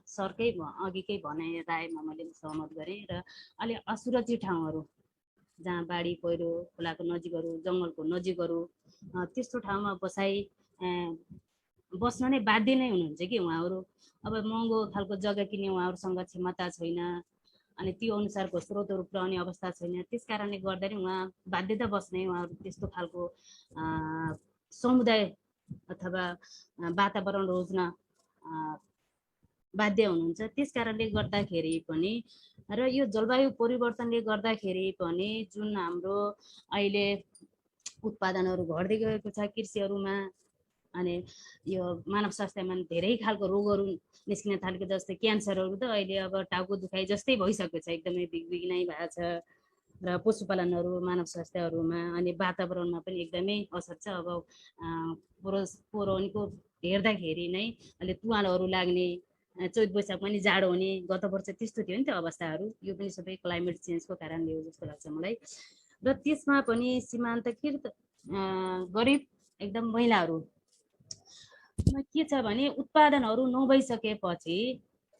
सरकै अघिकै भनाइ रायमा मैले सहमत गरेँ। र अलि असुरक्षित ठाउँहरू जहाँ बाढी पहिरो खोलाको नजिकहरू, जङ्गलको नजिकहरू, त्यस्तो ठाउँमा बस्न नै बाध्य नै हुनुहुन्छ कि उहाँहरू। अब महँगो खालको जग्गा किन्ने उहाँहरूसँग क्षमता छैन, अनि त्यो अनुसारको स्रोतहरू पुर्याउने अवस्था छैन। त्यस कारणले गर्दा नि उहाँ बाध्यता बस्ने, उहाँहरू त्यस्तो खालको समुदाय अथवा वातावरण रोज्न बाध्य हुनुहुन्छ। त्यस कारणले गर्दाखेरि पनि र यो जलवायु परिवर्तनले गर्दाखेरि पनि जुन हाम्रो अहिले उत्पादनहरू घट्दै गएको छ कृषिहरूमा, अनि यो मानव स्वास्थ्यमा धेरै खालको रोगहरू निस्किन थालेको, जस्तै क्यान्सरहरू त अहिले अब टाउको दुखाइ जस्तै भइसकेको छ, एकदमै बिग नै भएको छ। र पशुपालनहरू, मानव स्वास्थ्यहरूमा, अनि वातावरणमा पनि एकदमै असर छ। अब पौराणिको हेर्दाखेरि नै अहिले तुवालहरू लाग्ने, चैत वैशाखमा पनि जाडो हुने, गत वर्ष त्यस्तो थियो नि त अवस्थाहरू। यो पनि सबै क्लाइमेट चेन्जको कारणले हो जस्तो लाग्छ मलाई। र त्यसमा पनि सीमान्तकृत गरिब एकदम महिलाहरू के छ भने उत्पादनहरू नभइसकेपछि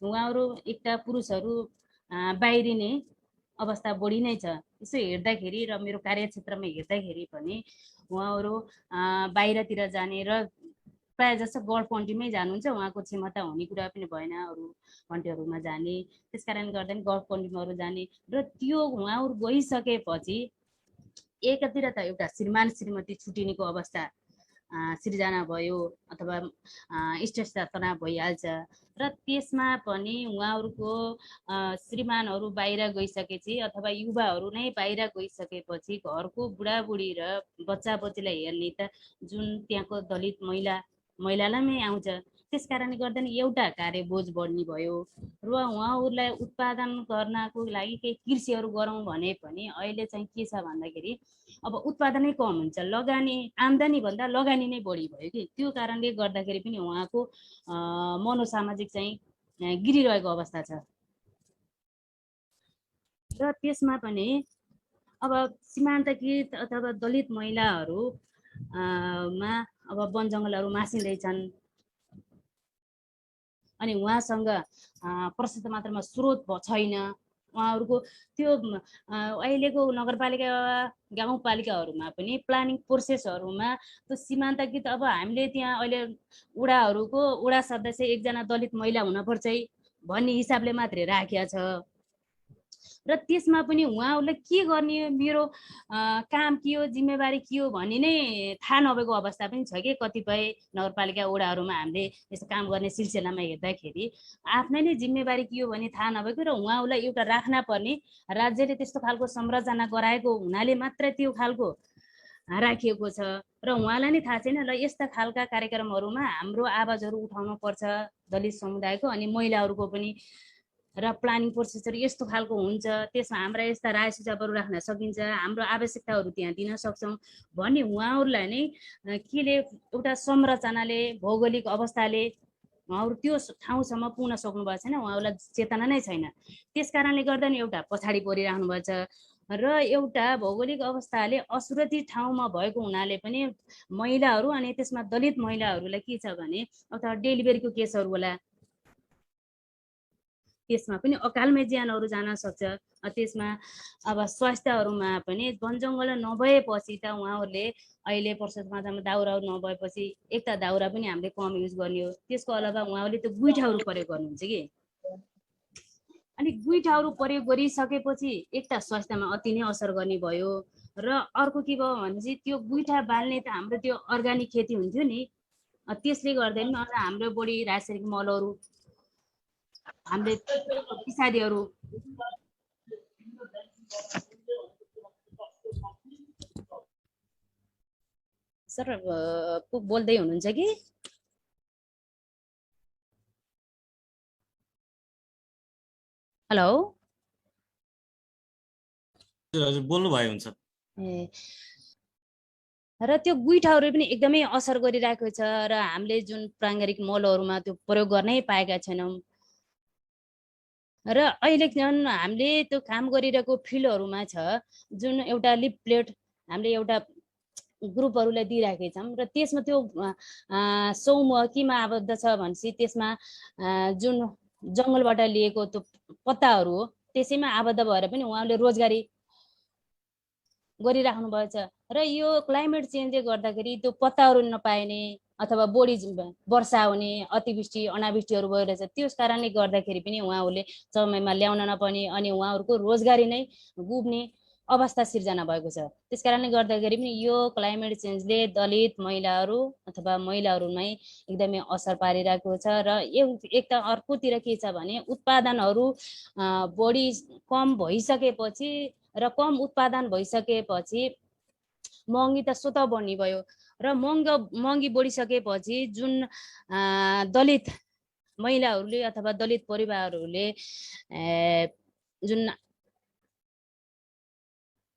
उहाँहरू एकटा पुरुषहरू बाहिरिने अवस्था बढी नै छ। यसो हेर्दाखेरि र मेरो कार्यक्षेत्रमा हेर्दाखेरि पनि उहाँहरू बाहिरतिर जाने र प्रायः जस्तो गल्फ कन्ट्रीमै जानुहुन्छ, उहाँको क्षमता हुने कुरा पनि भएन अरू कन्ट्रीहरूमा जाने। त्यस कारणले गर्दा नि गल्फ कन्ट्रीमाहरू जाने, र त्यो उहाँहरू गइसकेपछि एकातिर त एउटा श्रीमान श्रीमती छुटिनेको अवस्था सिर्जना भयो, अथवा स्ट्रेस तनाव भइहाल्छ। र त्यसमा पनि उहाँहरूको श्रीमानहरू बाहिर गइसकेपछि अथवा युवाहरू नै बाहिर गइसकेपछि घरको बुढाबुढी र बच्चा बच्चीलाई हेर्ने त जुन त्यहाँको दलित महिलालाई नै आउँछ। त्यस कारणले गर्दा नि एउटा कार्यबोझ बढ्ने भयो। र उहाँहरूलाई उत्पादन गर्नको लागि केही कृषिहरू गरौँ भने पनि अहिले चाहिँ के छ भन्दाखेरि अब उत्पादनै कम हुन्छ, लगानी आम्दानी भन्दा लगानी नै बढी भयो कि। त्यो कारणले गर्दाखेरि पनि उहाँको मनोसामाजिक चाहिँ गिरिरहेको अवस्था छ। र त्यसमा पनि अब सीमान्तकृत अथवा दलित महिलाहरूमा अब वन जङ्गलहरू मासिँदैछन्, अनि उहाँसँग प्रशस्त मात्रामा स्रोत छैन। उहाँहरूको त्यो अहिलेको नगरपालिका गाउँपालिकाहरूमा पनि प्लानिङ प्रोसेसहरूमा त्यो सीमान्तकृत अब हामीले त्यहाँ अहिले वडा सदस्य एकजना दलित महिला हुनुपर्छ भन्ने हिसाबले मात्रै राखिया छ। र त्यसमा पनि उहाँहरूलाई के गर्ने, मेरो काम के हो, जिम्मेवारी के हो भन्ने नै थाहा नभएको अवस्था पनि छ कि कतिपय नगरपालिका वडाहरूमा हामीले यस्तो काम गर्ने सिलसिलामा हेर्दाखेरि आफ्नै नै जिम्मेवारी के हो भन्ने थाहा नभएको, र उहाँहरूलाई एउटा राख्न पर्ने राज्यले त्यस्तो खालको संरचना गराएको हुनाले मात्रै त्यो खालको राखिएको छ। र उहाँलाई नै थाहा छैन। र यस्ता खालका कार्यक्रमहरूमा हाम्रो आवाजहरू उठाउनु पर्छ दलित समुदायको, अनि महिलाहरूको पनि। र प्लानिङ प्रोसेसहरू यस्तो खालको हुन्छ, त्यसमा हाम्रा यस्ता राय सुझावहरू राख्न सकिन्छ, हाम्रो आवश्यकताहरू त्यहाँ दिन सक्छौँ भन्ने उहाँहरूलाई नै केले एउटा संरचनाले, भौगोलिक अवस्थाले उहाँहरू त्यो ठाउँसम्म पुग्न सक्नु भएको छैन, उहाँहरूलाई चेतना नै छैन। त्यस कारणले गर्दा नि एउटा पछाडि परिराख्नु भएको छ। र एउटा भौगोलिक अवस्थाले असुरक्षित ठाउँमा भएको हुनाले पनि महिलाहरू, अनि त्यसमा दलित महिलाहरूलाई के छ भने अथवा डेलिभरीको केसहरू होला, त्यसमा पनि अकालमै ज्यानहरू जान सक्छ। त्यसमा अब स्वास्थ्यहरूमा पनि वन जङ्गल नभएपछि त उहाँहरूले अहिले प्रशस्त मात्रामा दाउराहरू नभएपछि एक त दाउरा पनि हामीले कम युज गर्ने हो। त्यसको अलावा उहाँहरूले त गुइठाहरू प्रयोग गर्नुहुन्छ कि, अनि गुइठाहरू प्रयोग गरिसकेपछि एक त स्वास्थ्यमा अति नै असर गर्ने भयो। र अर्को के भयो भनेपछि त्यो गुइठा बाल्ने त हाम्रो त्यो अर्ग्यानिक खेती हुन्थ्यो नि, त्यसले गर्दा पनि अझ हाम्रो बढी रासायनिक मलहरू, हामीले पिसादीहरू सर बोल्दै हुनुहुन्छ कि? हेलो हजुर बोल्नुभयो हुन्छ। ए र त्यो गुइठाहरू पनि एकदमै असर गरिरहेको छ र हामीले जुन प्राङ्गारिक मलहरूमा त्यो प्रयोग गर्नै पाएका छैनौँ र अहिले झन् हामीले त्यो काम गरिरहेको फिल्डहरूमा छ जुन एउटा लिफलेट हामीले एउटा ग्रुपहरूलाई दिइराखेका छौँ र त्यसमा त्यो समूह केमा आबद्ध छ भनेपछि त्यसमा जुन जङ्गलबाट लिएको त्यो पत्ताहरू हो त्यसैमा आबद्ध भएर पनि उहाँले रोजगारी गरिराख्नु भएको छ र यो क्लाइमेट चेन्जले गर्दाखेरि त्यो पत्ताहरू नपाइने अथवा बढी वर्षा हुने अतिवृष्टि अनावृष्टिहरू भइरहेछ त्यस कारणले गर्दाखेरि पनि उहाँहरूले समयमा ल्याउन नपाउने अनि उहाँहरूको रोजगारी नै गुम्ने अवस्था सिर्जना भएको छ। त्यस कारणले गर्दाखेरि पनि यो क्लाइमेट चेन्जले दलित महिलाहरू अथवा महिलाहरूमै एकदमै असर पारिरहेको छ र एक त अर्कोतिर के छ भने उत्पादनहरू बढी कम भइसकेपछि र कम उत्पादन भइसकेपछि महँगी त स्वत बढ्ने भयो र महँगी बढिसकेपछि जुन दलित महिलाहरूले अथवा दलित परिवारहरूले जुन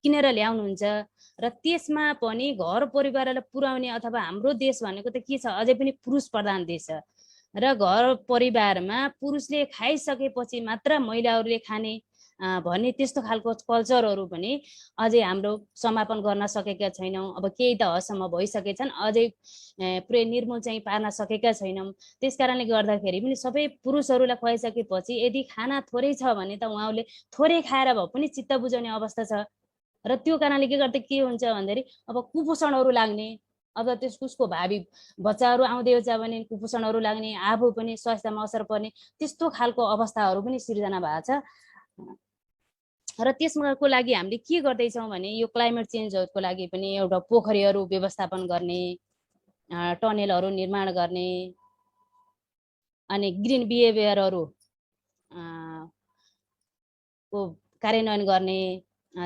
किनेर ल्याउनुहुन्छ र त्यसमा पनि घर परिवारलाई पुर्याउने अथवा हाम्रो देश भनेको त के छ अझै पनि पुरुष प्रधान देश छ र घर परिवारमा पुरुषले खाइसकेपछि मात्र महिलाहरूले खाने भन्ने त्यस्तो खालको कल्चरहरू पनि अझै हाम्रो समापन गर्न सकेका छैनौँ। अब केही त हदसम्म भइसकेछन् अझै पुरै निर्मूल चाहिँ पार्न सकेका छैनौँ। त्यस कारणले गर्दाखेरि पनि सबै पुरुषहरूलाई खुवाइसकेपछि यदि खाना थोरै छ भने त उहाँहरूले थोरै खाएर भए पनि चित्त बुझाउने अवस्था छ र त्यो कारणले के गर्दा के हुन्छ भन्दाखेरि अब कुपोषणहरू लाग्ने अब उसको भावी बच्चाहरू आउँदै छ भने कुपोषणहरू लाग्ने आफू पनि स्वास्थ्यमा असर पर्ने त्यस्तो खालको अवस्थाहरू पनि सिर्जना भएको छ र त्यसको लागि हामीले के गर्दैछौँ भने यो क्लाइमेट चेन्जहरूको लागि पनि एउटा पोखरीहरू व्यवस्थापन गर्ने टनेलहरू निर्माण गर्ने अनि ग्रिन बिहेभियरहरू को कार्यान्वयन गर्ने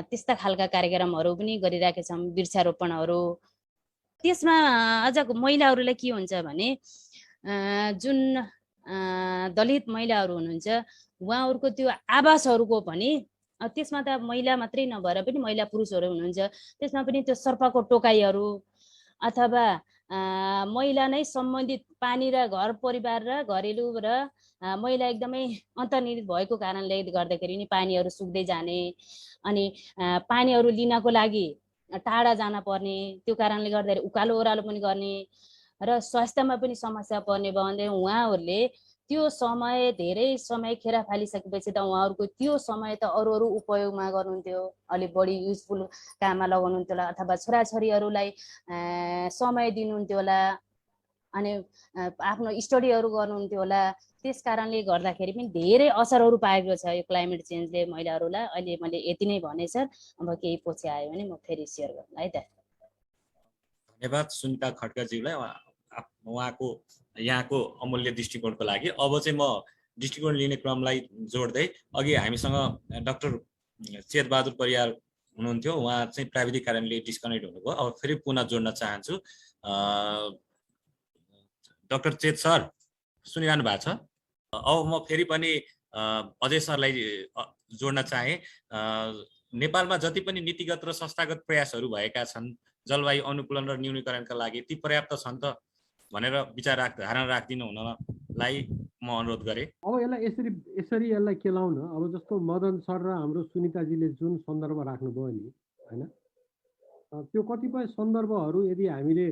त्यस्ता खालका कार्यक्रमहरू पनि गरिरहेका छौँ वृक्षारोपणहरू। त्यसमा अझ महिलाहरूलाई के हुन्छ भने जुन दलित महिलाहरू हुनुहुन्छ उहाँहरूको त्यो आवासहरूको पनि त्यसमा त महिला मात्रै नभएर पनि महिला पुरुषहरू हुनुहुन्छ त्यसमा पनि त्यो सर्पको टोकाइहरू अथवा महिला नै सम्बन्धित पानी र घर परिवार र घरेलु र महिला एकदमै अन्तर्निहित भएको कारणले गर्दाखेरि नि पानीहरू सुक्दै जाने अनि पानीहरू लिनको लागि टाढा जान पर्ने त्यो कारणले गर्दाखेरि उकालो ओह्रालो पनि गर्ने र स्वास्थ्यमा पनि समस्या पर्ने भन्दै उहाँहरूले त्यो समय धेरै समय खेर फालिसकेपछि त उहाँहरूको त्यो समय त अरू उपयोगमा गर्नुहुन्थ्यो अलि बढी युजफुल काममा लगाउनुहुन्थ्यो होला अथवा छोराछोरीहरूलाई समय दिनुहुन्थ्यो होला अनि आफ्नो स्टडीहरू गर्नुहुन्थ्यो होला। त्यस कारणले गर्दाखेरि पनि धेरै असरहरू पाएको छ यो क्लाइमेट चेन्जले महिलाहरूलाई। अहिले मैले यति नै भने सर अब केही पछि आयो भने म फेरि सेयर गर्छु है त। धन्यवाद सुनिता खड्काज्यूलाई उहाँको यहाँको अमूल्य दृष्टिकोणको लागि। अब चाहिँ म दृष्टिकोण लिने क्रमलाई जोड्दै अघि हामीसँग डाक्टर चेतबहादुर परियार हुनुहुन्थ्यो उहाँ चाहिँ प्राविधिक कारणले डिस्कनेक्ट हुनुभयो। अब फेरि पुनः जोड्न चाहन्छु। डाक्टर चेत सर सुनिरहनु भएको छ? अब म फेरि पनि अजय सरलाई जोड्न चाहे। नेपालमा जति पनि नीतिगत र संस्थागत प्रयासहरू भएका छन् जलवायु अनुकूलन र न्यूनीकरणका लागि ती पर्याप्त छन् त भनेर धारणा राख्दिनु हुनलाई म अनुरोध गरेँ। अब यसलाई यसरी यसलाई केलाउन अब जस्तो मदन सर र हाम्रो सुनिताजीले जुन सन्दर्भ राख्नुभयो नि होइन त्यो कतिपय सन्दर्भहरू यदि हामीले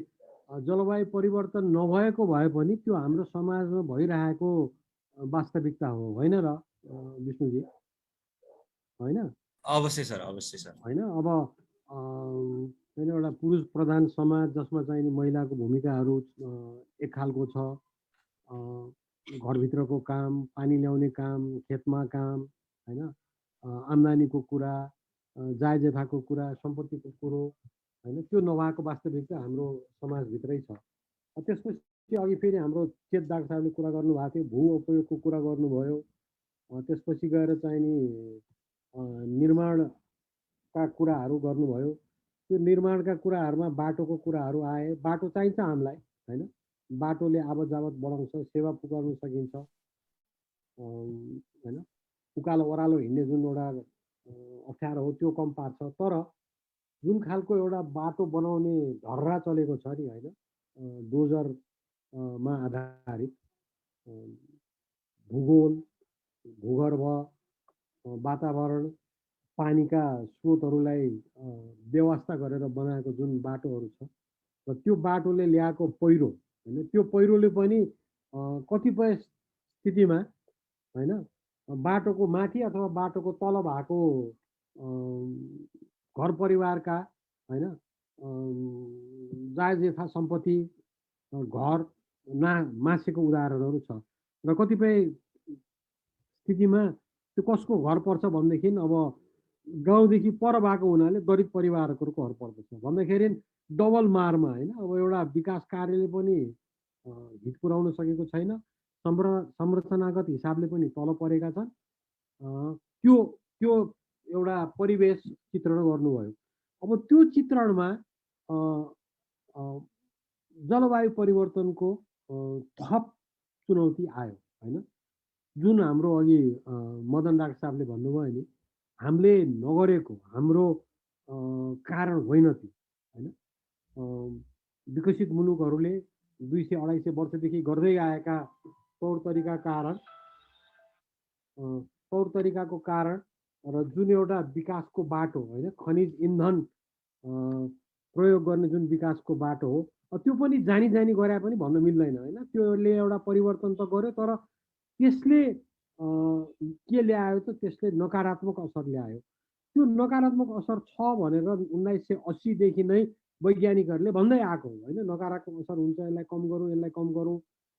जलवायु परिवर्तन नभएको भए पनि त्यो हाम्रो समाजमा भइरहेको वास्तविकता हो होइन र विष्णुजी होइन? अवश्य सर अवश्य सर होइन। अब एउटा पुरुष प्रधान समाज जसमा चाहिँ नि महिलाको भूमिकाहरू एक खालको छ। घरभित्रको काम पानी ल्याउने काम खेतमा काम होइन आम्दानीको कुरा जायजेफाको कुरा सम्पत्तिको कुरो होइन त्यो नभएको वास्तविकता हाम्रो समाजभित्रै छ। त्यसपछि अघि फेरि हाम्रो चेत डाक्टर साहबले कुरा गर्नुभएको थियो भू उपयोगको कुरा गर्नुभयो। त्यसपछि गएर चाहिँ नि निर्माणका कुराहरू गर्नुभयो। त्यो निर्माणका कुराहरूमा बाटोको कुराहरू आए। बाटो चाहिन्छ हामीलाई होइन बाटोले आवत जावत बढाउँछ सेवा पुर्याउन सकिन्छ होइन उकालो ओह्रालो हिँड्ने जुन एउटा अप्ठ्यारो हो त्यो कम पार्छ। तर जुन खालको एउटा बाटो बनाउने धर्रा चलेको छ नि होइन, डोजरमा आधारित भूगोल, भूगर्भ, वातावरण, पानीका स्रोतहरूलाई व्यवस्था गरेर बनाएको जुन बाटोहरू छ र त्यो बाटोले ल्याएको पहिरो होइन, त्यो पहिरोले पनि कतिपय स्थितिमा होइन बाटोको माथि अथवा बाटोको तल भएको घर परिवारका होइन जायज यथा सम्पत्ति घर मासेको उदाहरणहरू छ। र कतिपय स्थितिमा त्यो कसको घर पर्छ भनेदेखि अब गाउँदेखि पर भएको हुनाले गरिब परिवारको घर पर्दछ भन्दाखेरि डबल मारमा होइन। अब एउटा विकास कार्यले पनि हित पुर्याउन सकेको छैन, संरचनागत हिसाबले पनि तल परेका छन्। त्यो त्यो एउटा परिवेश चित्रण गर्नुभयो। अब त्यो चित्रणमा जलवायु परिवर्तनको थप चुनौती आयो होइन। जुन हाम्रो अघि मदन डाक्टर साहबले भन्नुभयो नि, हामीले नगरेको हाम्रो कारण होइन त्यो होइन। विकसित मुलुकहरूले 200-250 वर्षदेखि गर्दै आएका तौर तरिकाको कारण र जुन एउटा विकासको बाटो होइन, खनिज इन्धन प्रयोग गर्ने जुन विकासको बाटो हो, त्यो पनि जानी जानी गरे पनि भन्न मिल्दैन होइन। त्यसले एउटा परिवर्तन त गर्यो, तर त्यसले के ल्यायो त, त्यसले नकारात्मक असर ल्यायो। त्यो नकारात्मक असर छ भनेर 1980 देखि नै वैज्ञानिकहरूले भन्दै आएको होइन। नकारात्मक असर हुन्छ, यसलाई कम गरौँ, यसलाई कम गरौँ,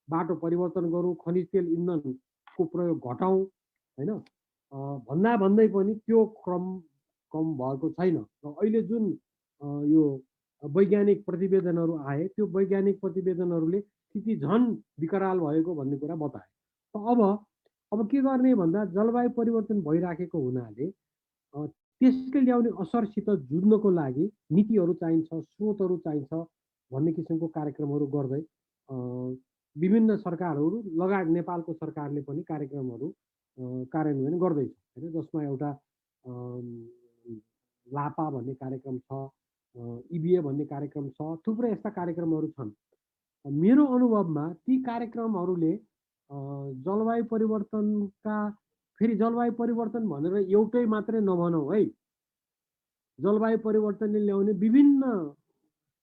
बाटो परिवर्तन गरौँ, खनिज तेल इन्धनको प्रयोग घटाउँ होइन भन्दै पनि त्यो क्रम कम भएको छैन। र अहिले जुन यो वैज्ञानिक प्रतिवेदनहरू आए, त्यो वैज्ञानिक प्रतिवेदनहरूले स्थिति झन् विकराल भएको भन्ने कुरा बताए। अब के गर्ने भन्दा जलवायु परिवर्तन भइराखेको हुनाले त्यसले ल्याउने असरसित जुझ्नको लागि नीतिहरू चाहिन्छ, स्रोतहरू चाहिन्छ भन्ने किसिमको कार्यक्रमहरू गर्दै विभिन्न सरकारहरू लगायत नेपालको सरकारले पनि कार्यक्रमहरू कार्यान्वयन गर्दैछ होइन। जसमा एउटा लापा भन्ने कार्यक्रम छ, इबिए भन्ने कार्यक्रम छ, थुप्रै यस्ता कार्यक्रमहरू छन्। मेरो अनुभवमा ती कार्यक्रमहरूले जलवायु परिवर्तनका फेरि जलवायु परिवर्तन भनेर एउटै मात्रै नभनौँ है, जलवायु परिवर्तनले ल्याउने विभिन्न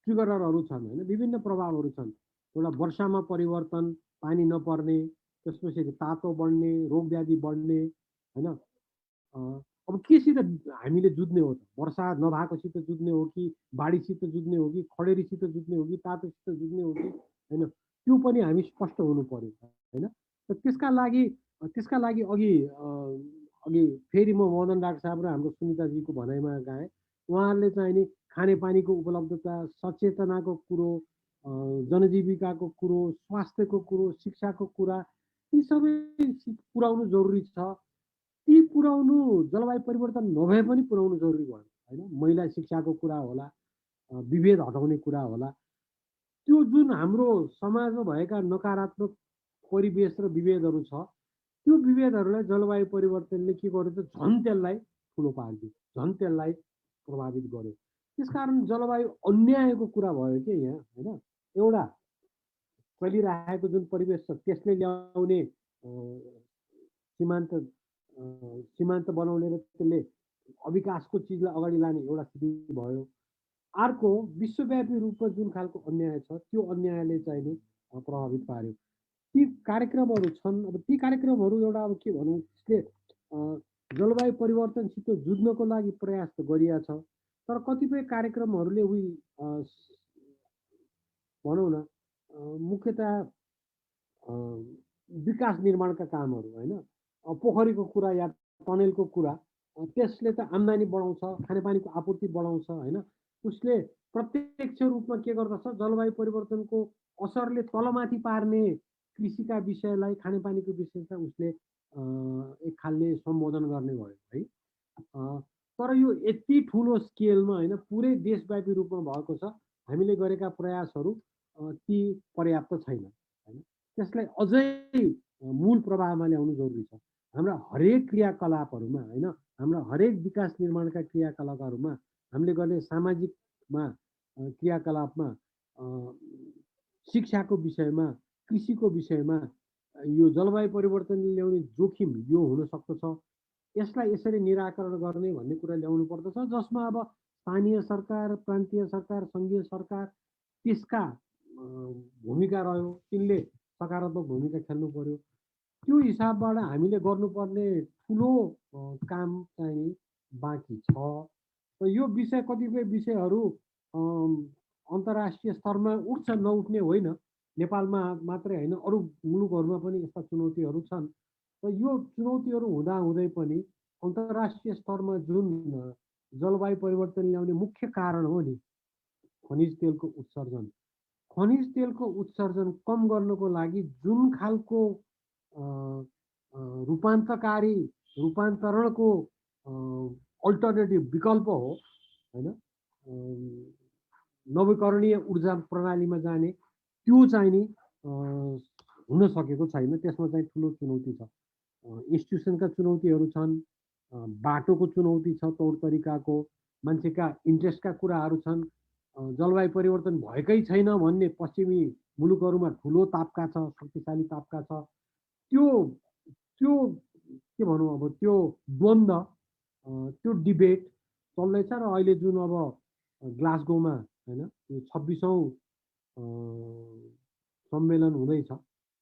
ट्रिगरहरू छन् होइन, विभिन्न प्रभावहरू छन्। एउटा वर्षामा परिवर्तन, पानी नपर्ने, त्यसपछि तातो बढ्ने, रोग व्याधि बढ्ने होइन। अब केसित हामीले जुझ्ने हो त? वर्षा नभएकोसित जुझ्ने हो कि बाढीसित जुझ्ने हो कि खडेरीसित जुझ्ने हो कि तातोसित जुझ्ने हो कि होइन, त्यो पनि हामी स्पष्ट हुनु पर्यो होइन। त्यसका लागि अघि फेरि म मदन डाक्टर साहब र हाम्रो सुनिताजीको भनाइमा गएँ। उहाँहरूले चाहिँ नि खानेपानीको उपलब्धता, सचेतनाको कुरो, जनजीविकाको कुरो, स्वास्थ्यको कुरो, शिक्षाको कुरा, यी सबै पुर्याउनु जरुरी छ। ती पुर्याउनु जलवायु परिवर्तन नभए पनि पुर्याउनु जरुरी भयो होइन। महिला शिक्षाको कुरा होला, विभेद हटाउने कुरा होला। त्यो जुन हाम्रो समाजमा भएका नकारात्मक परिवेश र विभेदहरू छ, त्यो विभेदहरूलाई जलवायु परिवर्तनले के गर्यो त, झन् त्यसलाई ठुलो पारिदियो, झन् त्यसलाई प्रभावित गर्यो। त्यसकारण जलवायु अन्यायको कुरा भयो कि यहाँ होइन। एउटा चलिरहेको जुन परिवेश छ त्यसले ल्याउने सीमान्त बनाउने र त्यसले अविकासको चिजलाई अगाडि लाने एउटा स्थिति भयो। अर्को विश्वव्यापी रूपमा जुन खालको अन्याय छ, त्यो अन्यायले चाहिँ नि प्रभावित पार्यो। ती कार्यक्रमहरू छन्। अब ती कार्यक्रमहरू एउटा अब के भनौँ, त्यसले जलवायु परिवर्तनसित जुझ्नको लागि प्रयास त गरिया छ, तर कतिपय कार्यक्रमहरूले भनौँ न मुख्यतः विकास निर्माणका कामहरू होइन, पोखरीको कुरा या टनेलको कुरा, त्यसले त आम्दानी बढाउँछ, खानेपानीको आपूर्ति बढाउँछ होइन। उसले प्रत्यक्ष रूपमा के गर्दछ, जलवायु परिवर्तनको असरले तलमाथि पार्ने कृषिका विषयलाई, खानेपानीको विषयलाई उसले एक खालले सम्बोधन गर्ने भयो है। तर यो यति ठुलो स्केलमा होइन, पुरै देशव्यापी रूपमा भएको छ। हामीले गरेका प्रयासहरू ती पर्याप्त छैन होइन। त्यसलाई अझै मूल प्रवाहमा ल्याउनु जरुरी छ। हाम्रा हरेक क्रियाकलापहरूमा होइन, हाम्रा हरेक विकास निर्माणका क्रियाकलापहरूमा हामीले गर्ने सामाजिकमा क्रियाकलापमा शिक्षाको विषयमा, कृषिको विषयमा यो जलवायु परिवर्तनले ल्याउने जोखिम यो हुन सक्दछ। यसलाई यसरी निराकरण गर्ने भन्ने कुरा ल्याउनु पर्दछ, जसमा अब स्थानीय सरकार, प्रान्तीय सरकार, सङ्घीय सरकार त्यसका भूमिका रह्यो, तिनले सकारात्मक भूमिका खेल्नु पर्यो। त्यो हिसाबबाट हामीले गर्नुपर्ने ठुलो काम चाहिँ बाँकी छ। र यो विषय, कतिपय विषयहरू अन्तर्राष्ट्रिय स्तरमा उठ्छ, नउठ्ने होइन। नेपालमा मात्रै होइन, अरू मुलुकहरूमा पनि यस्ता चुनौतीहरू छन्। र यो चुनौतीहरू हुँदाहुँदै पनि अन्तर्राष्ट्रिय स्तरमा जुन जलवायु परिवर्तन ल्याउने मुख्य कारण हो नि, खनिज तेलको उत्सर्जन, खनिज तेलको उत्सर्जन कम गर्नको लागि जुन खालको रूपान्तरणको अल्टरनेटिभ विकल्प हो होइन, नवीकरणीय ऊर्जा प्रणालीमा जाने, त्यो चाहिँ नि हुन सकेको छैन। त्यसमा चाहिँ ठुलो चुनौती छ। इन्स्टिट्युसनका चुनौतीहरू छन्, बाटोको चुनौती छ, तौर तरिकाको, मान्छेका इन्ट्रेस्टका कुराहरू छन्। जलवायु परिवर्तन भएकै छैन भन्ने पश्चिमी मुलुकहरूमा ठुलो तापका छ, शक्तिशाली तापका छ। त्यो त्यो के भनौँ, अब त्यो द्वन्द, त्यो डिबेट चल्दैछ। र अहिले जुन अब ग्लासगोमा होइन यो 26औं सम्मेलन हुँदैछ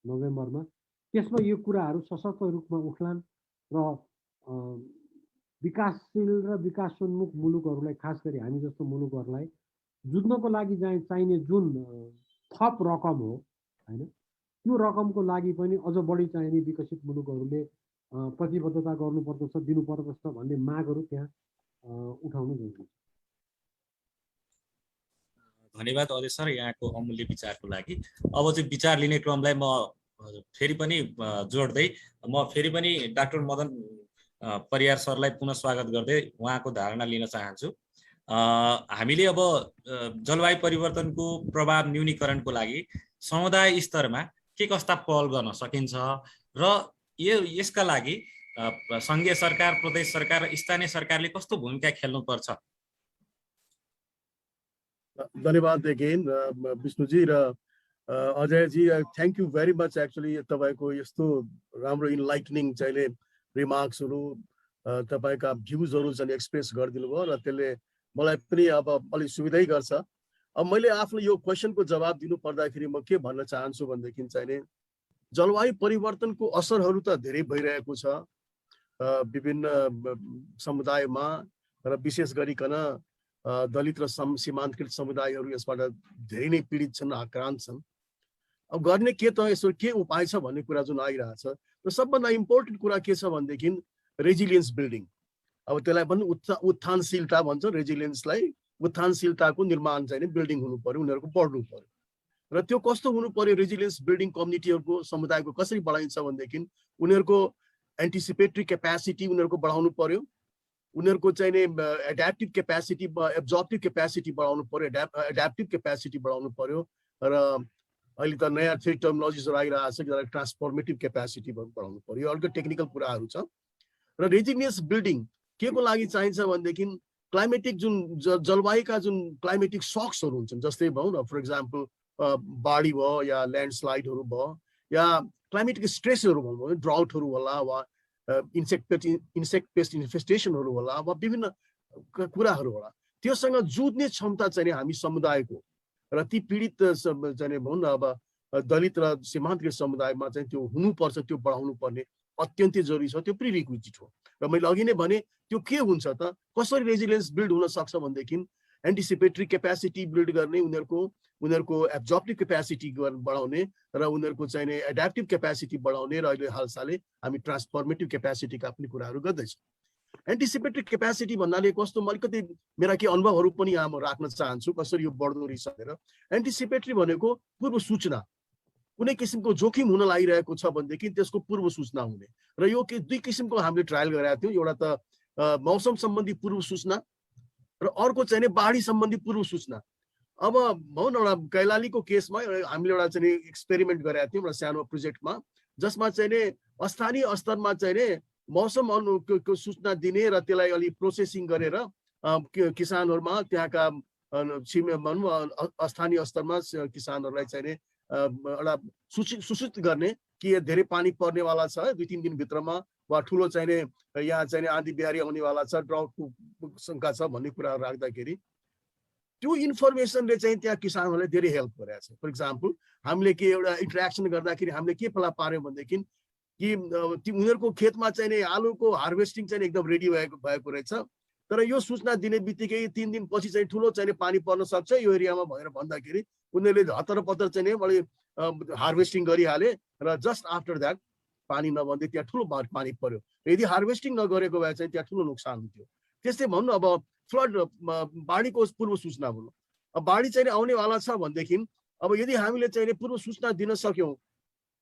नोभेम्बरमा, त्यसमा यो कुराहरू सशक्त रूपमा उठ्लान् र विकासशील र विकासोन्मुख मुलुकहरूलाई, खास गरी हामी जस्तो मुलुकहरूलाई जुझ्नको लागि चाहिने जुन थप रकम हो होइन, त्यो रकमको लागि पनि अझ बढी चाहिने विकसित मुलुकहरूले प्रतिबद्धता गर्नुपर्दछ, दिनुपर्दछ भन्ने मागहरू त्यहाँ उठाउनु जरुरी छ। धन्यवाद अजय सर यहाँको अमूल्य विचारको लागि। अब चाहिँ विचार लिने क्रमलाई म फेरि पनि जोड्दै म फेरि पनि डाक्टर मदन परियार सरलाई पुनः स्वागत गर्दै उहाँको धारणा लिन चाहन्छु। हामीले अब जलवायु परिवर्तनको प्रभाव न्यूनीकरणको लागि समुदाय स्तरमा के कस्ता पहल गर्न सकिन्छ र यसका लागि सङ्घीय सरकार, प्रदेश सरकार र स्थानीय सरकारले कस्तो भूमिका खेल्नुपर्छ? धन्यवाद अगेन विष्णुजी र अजयजी, thank you very much. Actually तपाईँको यस्तो राम्रो इन्लाइटनिङ चाहिँ रिमार्क्सहरू, तपाईँका भ्युजहरू चाहिँ एक्सप्रेस गरिदिनु भयो र त्यसले मलाई पनि अब अलिक सुविधै गर्छ। अब मैले आफ्नो यो क्वेसनको जवाब दिनु पर्दाखेरि म के भन्न चाहन्छु भनेदेखि चाहिँ जलवायु परिवर्तनको असरहरू त धेरै भइरहेको छ विभिन्न समुदायमा, र विशेष गरिकन दलित र सीमान्तकृत समुदायहरू यसबाट धेरै नै पीडित छन्, आक्रान्त छन्। अब गर्ने के त, यसो के उपाय छ भन्ने कुरा जुन आइरहेछ, र सबभन्दा इम्पोर्टेन्ट कुरा के छ भनेदेखि रेजिलियन्स बिल्डिङ। अब त्यसलाई पनि उत्थानशीलता भन्छ, रेजिलियन्सलाई उत्थानशीलताको निर्माण चाहिँ बिल्डिङ हुनु पर्यो, उनीहरूको बढ्नु पर्यो। र त्यो कस्तो हुनु पर्यो, रेजिलियन्स बिल्डिङ कम्युनिटीहरूको, समुदायको कसरी बढाइन्छ भनेदेखि उनीहरूको एन्टिसिपेटरी क्यापेसिटी उनीहरूको बढाउनु पर्यो, उनीहरूको चाहिँ एड्याप्टिभ क्यापेसिटी, एब्जर्प्टिभ क्यापेसिटी बढाउनु पर्यो, एड्याप्टिभ क्यापेसिटी बढाउनु पर्यो। र अहिले त नयाँ फेरि टर्मिनोलोजिसहरू आइरहेको छ, जसलाई ट्रान्सफर्मेटिभ क्यापेसिटी बढाउनु पर्यो। यो अर्को टेक्निकल कुराहरू छ। र रेजिलियन्स बिल्डिङ के को लागि चाहिन्छ भनेदेखि क्लाइमेटिक जुन जलवायुका जुन क्लाइमेटिक सक्सहरू हुन्छन्, जस्तै भनौँ न फर इक्जाम्पल बाढी भयो या ल्यान्डस्लाइडहरू भयो या क्लाइमेटिक स्ट्रेसहरू भनौँ, ड्राउटहरू होला वा इन्सेक्ट पेस्ट इन्फेस्टेसनहरू होला वा विभिन्न कुराहरू होला, त्योसँग जुझ्ने क्षमता चाहिँ हामी समुदायको र ती पीडित चाहिँ भनौँ न अब दलित र सीमान्तकृत समुदायमा चाहिँ त्यो हुनुपर्छ, त्यो बढाउनु पर्ने अत्यन्तै जरुरी छ। त्यो प्रिरिक्विजिट हो। र मैले अघि नै भने त्यो के हुन्छ त, कसरी रेजिलियन्स बिल्ड हुन सक्छ भनेदेखि एन्टिसिपेटरी क्यापेसिटी बिल्ड गर्ने, उनीहरूको एब्जर्प्टिभ क्यापेसिटी बढाउने र उनीहरूको चाहिँ एड्याप्टिभ क्यापेसिटी बढाउने, र अहिले हालसालै हामी ट्रान्सफर्मेटिभ क्यापेसिटीका पनि कुराहरू गर्दैछौँ। एन्टिसिपेटरी क्यापेसिटी भन्नाले कस्तो, म अलिकति मेरा केही अनुभवहरू पनि यहाँ म राख्न चाहन्छु कसरी यो बढ्दो रहेछ भनेर। एन्टिसिपेटरी भनेको पूर्व सूचना, कुनै किसिमको जोखिम हुन लागिरहेको छ भनेदेखि त्यसको पूर्व सूचना हुने। र यो दुई किसिमको हामीले ट्रायल गरेका थियौँ। एउटा त मौसम सम्बन्धी पूर्व सूचना र अर्को चाहिँ बाढी सम्बन्धी पूर्व सूचना। अब भनौँ न एउटा कैलालीको केसमा हामीले एउटा चाहिँ एक्सपेरिमेन्ट गरेका थियौँ एउटा सानो प्रोजेक्टमा, जसमा चाहिँ नि स्थानीय स्तरमा चाहिँ नि मौसम अनुको सूचना दिने र त्यसलाई अलि प्रोसेसिङ गरेर किसानहरूमा त्यहाँका स्थानीय स्तरमा किसानहरूलाई चाहिँ नि एउटा सूचित गर्ने कि धेरै पानी पर्नेवाला छ 2-3 दिनभित्रमा वा ठुलो चाहिँ नि यहाँ चाहिँ आँधी बिहारी आउनेवाला छ, ड्राउटको शङ्का छ भन्ने कुरा राख्दाखेरि त्यो इन्फर्मेसनले चाहिँ त्यहाँ किसानहरूलाई धेरै हेल्प गरेको छ। फर इक्जाम्पल हामीले के एउटा इन्टरेक्सन गर्दाखेरि हामीले के फेला पार्यौँ भनेदेखि कि उनीहरूको खेतमा चाहिँ नि आलुको हार्भेस्टिङ चाहिँ एकदम रेडी भएको रहेछ, तर यो सूचना दिने बित्तिकै 3 दिनपछि चाहिँ ठुलो चाहिँ पानी पर्न सक्छ यो एरियामा भनेर भन्दाखेरि उनीहरूले हतार पत्तर चाहिँ बढी हार्भेस्टिङ गरिहाले र जस्ट आफ्टर द्याट पानी नभन्दै त्यहाँ ठुलो पानी पर्यो। यदि हार्भेस्टिङ नगरेको भए चाहिँ त्यहाँ ठुलो नोक्सान हुन्थ्यो। त्यस्तै भन्नु अब फ्लड बाढीको पूर्व सूचना भनौँ, अब बाढी चाहिँ आउनेवाला छ भनेदेखि अब यदि हामीले चाहिँ पूर्व सूचना दिन सक्यौँ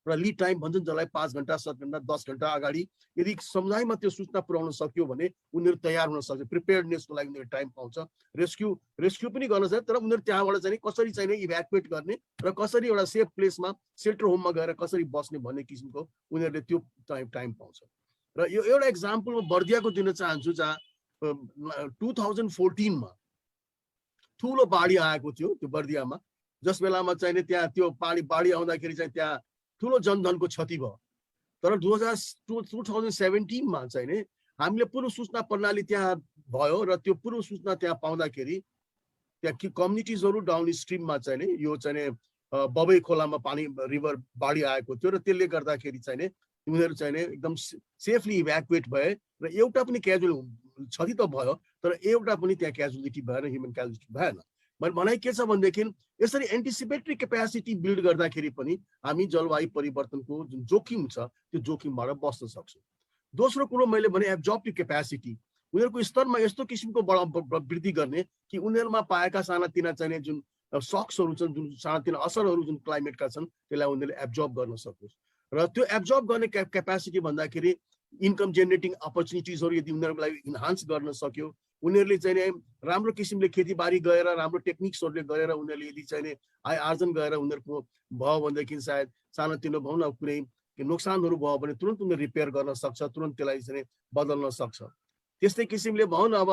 र लिड टाइम भन्छन् जसलाई 5 घन्टा 7 घन्टा 10 घन्टा अगाडि यदि समुदायमा त्यो सूचना पुर्याउन सक्यो भने उनीहरू तयार हुन सक्छ, प्रिपेयर्डनेसको लागि उनीहरू टाइम पाउँछ, रेस्क्यु पनि गर्न सक्छ। तर उनीहरू त्यहाँबाट चाहिँ कसरी चाहिँ इभ्याकुएट गर्ने र कसरी एउटा सेफ प्लेसमा सेल्टर होममा गएर कसरी बस्ने भन्ने किसिमको उनीहरूले त्यो टाइम पाउँछ। र यो एउटा इक्जाम्पल म बर्दियाको दिन चाहन्छु जहाँ 2014 मा ठुलो बाढी आएको थियो त्यो बर्दियामा, जस बेलामा चाहिँ त्यहाँ त्यो बाढी आउँदाखेरि चाहिँ त्यहाँ ठुलो जनधनको क्षति भयो। तर 2017 मा चाहिँ नि हामीले पूर्व सूचना प्रणाली त्यहाँ भयो र त्यो पूर्व सूचना त्यहाँ पाउँदाखेरि त्यहाँ कम्युनिटिजहरू डाउन स्ट्रिममा चाहिँ नि यो चाहिँ नि बबई खोलामा पानी रिभर बाढी आएको थियो र त्यसले गर्दाखेरि चाहिँ नि उनीहरू चाहिँ नि एकदम सेफली इभ्याकुएट भए र एउटा पनि क्याजुअल क्षति त भयो तर एउटा पनि त्यहाँ क्याजुअलिटी भएन, ह्युमन क्याजुअलिटी भएन। मैले भनाइ के छ भनेदेखि यसरी एन्टिसिपेटरी क्यापेसिटी बिल्ड गर्दाखेरि पनि हामी जलवायु परिवर्तनको जुन जोखिम छ त्यो जोखिमबाट बस्न सक्छौँ। दोस्रो कुरो मैले भने एब्जर्प्टिभ क्यापेसिटी, उनीहरूको स्तरमा यस्तो किसिमको वृद्धि गर्ने कि उनीहरूमा पाएका सानातिना चाहिँ जुन सक्सहरू छन्, जुन सानातिना असरहरू जुन क्लाइमेटका छन् त्यसलाई उनीहरूले एब्जर्ब गर्न सकोस्। र त्यो एब्जर्ब गर्ने क्यापेसिटी भन्दाखेरि इन्कम जेनेरेटिङ अपर्च्युनिटिजहरू यदि उनीहरूलाई इन्हान्स गर्न सक्यो, उनीहरूले चाहिँ राम्रो किसिमले खेतीबारी गरेर राम्रो टेक्निक्सहरूले गरेर उनीहरूले यदि चाहिँ आय आर्जन गरेर उनीहरूको भयो भनेदेखि सायद सानोतिनो भनौँ न कुनै नोक्सानहरू भयो भने तुरन्त उनीहरू रिपेयर गर्न सक्छ, तुरन्त त्यसलाई चाहिँ बदल्न सक्छ। त्यस्तै किसिमले भनौँ न अब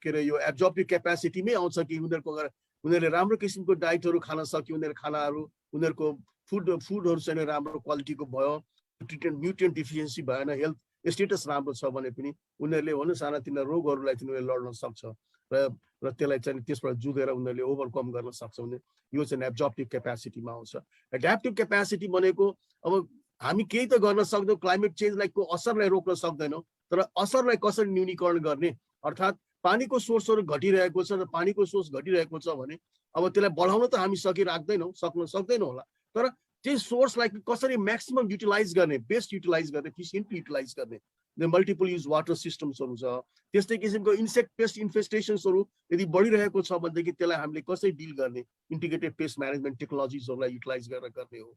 के अरे यो एब्जर्प्टिभ क्यापेसिटीमै आउँछ कि उनीहरूले राम्रो किसिमको डाइटहरू खान सक्यो, उनीहरूको फुडहरू चाहिँ राम्रो क्वालिटीको भयो, न्युट्रिएन्ट डिफिसियन्सी भएन, हेल्थ स्टेटस राम्रो छ भने पनि उनीहरूले भनौँ सानातिना रोगहरूलाई चाहिँ उनीहरूले लड्न सक्छ र त्यसलाई चाहिँ त्यसबाट जुधेर उनीहरूले ओभरकम गर्न सक्छ भने यो चाहिँ एब्जर्प्टिभ क्यापेसिटीमा आउँछ। एड्याप्टिभ क्यापेसिटी भनेको अब हामी केही त गर्न सक्दैनौँ, क्लाइमेट चेन्जलाई को असरलाई रोक्न सक्दैनौँ, तर असरलाई कसरी न्यूनीकरण गर्ने, अर्थात् पानीको सोर्सहरू घटिरहेको छ र पानीको सोर्स घटिरहेको छ भने अब त्यसलाई बढाउन त हामी सक्न सक्दैनौँ होला, तर त्यो सोर्सलाई कसरी म्याक्सिमम युटिलाइज गर्ने, बेस्ट युटिलाइज गर्ने, एफिसिएन्टली युटिलाइज गर्ने, मल्टिपल युज वाटर सिस्टम्सहरू छ। त्यस्तै किसिमको इन्सेक्ट पेस्ट इन्फेस्टेसन्सहरू यदि बढिरहेको छ भनेदेखि त्यसलाई हामीले कसरी डिल गर्ने, इन्टिग्रेटेड पेस्ट म्यानेजमेन्ट टेक्नोलोजिजहरूलाई युटिलाइज गरेर गर्ने हो।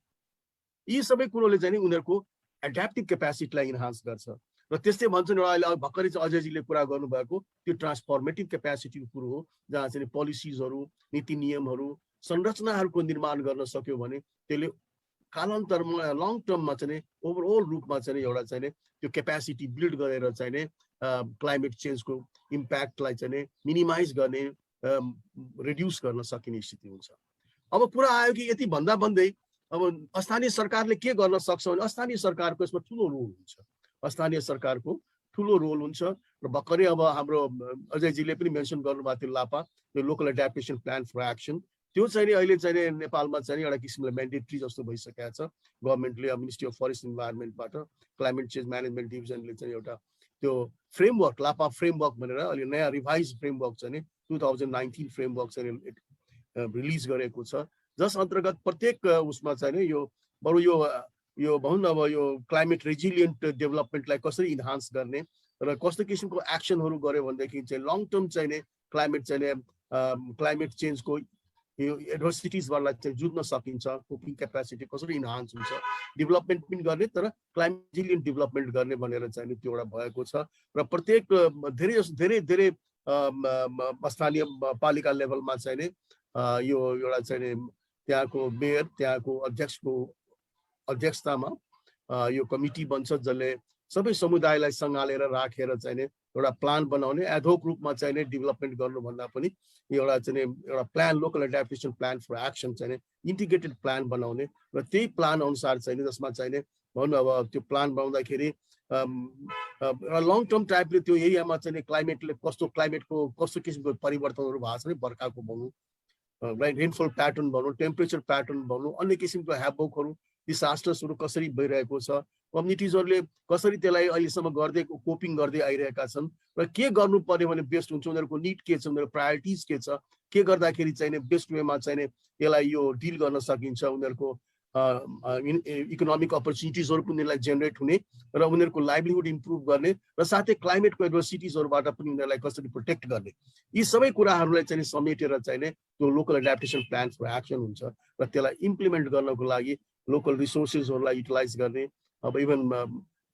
यी सबै कुरोले चाहिँ उनीहरूको एड्याप्टिभ क्यापेसिटीलाई इन्हान्स गर्छ। र त्यस्तै भन्छन् अहिले भर्खरै चाहिँ अजयजीले कुरा गर्नुभएको त्यो ट्रान्सफर्मेटिभ क्यापेसिटीको कुरो हो, जहाँ चाहिँ पोलिसिजहरू, नीति नियमहरू, संरचनाहरूको निर्माण गर्न सक्यो भने त्यसले कालान्तरमा लङ टर्ममा चाहिँ ओभरअल रूपमा चाहिँ एउटा चाहिँ त्यो क्यापेसिटी बिल्ड गरेर चाहिँ क्लाइमेट चेन्जको इम्प्याक्टलाई चाहिँ मिनिमाइज गर्ने, रिड्युस गर्न सकिने स्थिति हुन्छ। अब कुरा आयो कि यति भन्दा भन्दै अब स्थानीय सरकारले के गर्न सक्छ भने स्थानीय सरकारको यसमा ठुलो रोल हुन्छ। स्थानीय सरकारको ठुलो रोल हुन्छ र भर्खरै अब हाम्रो अजयजीले पनि मेन्सन गर्नुभएको थियो लापा यो local adaptation plan for action, त्यो चाहिँ अहिले चाहिँ नेपालमा चाहिँ एउटा किसिमले म्यान्डेटरी जस्तो भइसकेको छ। गभर्मेन्टले मिनिस्ट्री अफ फरेस्ट इन्भाइरोमेन्टबाट क्लाइमेट चेन्ज म्यानेजमेन्ट डिभिजनले चाहिँ एउटा त्यो फ्रेमवर्क लापा फ्रेमवर्क भनेर अहिले नयाँ रिभाइज फ्रेमवर्क चाहिँ 2019 फ्रेमवर्क चाहिँ रिलिज गरेको छ, जस अन्तर्गत प्रत्येक उसमा चाहिँ यो बरु यो भनौँ न अब यो क्लाइमेट रेजिलियन्ट डेभलपमेन्टलाई कसरी इन्हान्स गर्ने र कस्तो किसिमको एक्सनहरू गर्यो भनेदेखि चाहिँ लङ टर्म चाहिँ क्लाइमेट चेन्जको यो एडभर्सिटिजबाट चाहिँ जुझ्न सकिन्छ, कोपिङ क्यापेसिटी कसरी इन्हान्स हुन्छ, डेभलपमेन्ट पनि गर्ने तर क्लाइमेट रेजिलियन्ट डेभलपमेन्ट गर्ने भनेर चाहिँ त्यो एउटा भएको छ। र प्रत्येक धेरै स्थानीय पालिका लेभलमा चाहिँ यो एउटा चाहिँ त्यहाँको मेयर, त्यहाँको अध्यक्षको अध्यक्षतामा यो कमिटी बन्छ जसले सबै समुदायलाई सँगालेर राखेर चाहिँ एउटा प्लान बनाउने एडहोक रूपमा चाहिँ डेभलपमेन्ट गर्नुभन्दा पनि एउटा plan local adaptation plan for action चाहिँ इन्टिग्रेटेड प्लान बनाउने र त्यही प्लान अनुसार चाहिँ जसमा चाहिँ भनौँ अब त्यो प्लान बनाउँदाखेरि लङ टर्म टाइपले त्यो एरियामा चाहिँ क्लाइमेटको कस्तो किसिमको परिवर्तनहरू भएको छ नि बर्खाको भनौँ रेनफल प्याटर्न भनौँ टेम्परेचर प्याटर्न भनौँ अन्य किसिमको ह्याभोकहरू डिसास्टर्सहरू कसरी भइरहेको छ कम्युनिटिजहरूले कसरी त्यसलाई अहिलेसम्म कोपिङ गर्दै आइरहेका छन् र के गर्नु पर्यो भने बेस्ट हुन्छ उनीहरूको निड के छ उनीहरूको प्रायोरिटिज के गर्दाखेरि चाहिँ बेस्ट वेमा चाहिँ यसलाई यो डिल गर्न सकिन्छ उनीहरूको इकोनोमिक अपर्च्युनिटिजहरू पनि उनीहरूलाई जेनेरेट हुने र उनीहरूको लाइभलीहुड इम्प्रुभ गर्ने र साथै क्लाइमेटको एडभर्सिटिजहरूबाट पनि उनीहरूलाई कसरी प्रोटेक्ट गर्ने यी सबै कुराहरूलाई चाहिँ समेटेर चाहिँ त्यो local adaptation plan for action हुन्छ र त्यसलाई इम्प्लिमेन्ट गर्नको लागि लोकल रिसोर्सेसहरूलाई युटिलाइज गर्ने अब इभन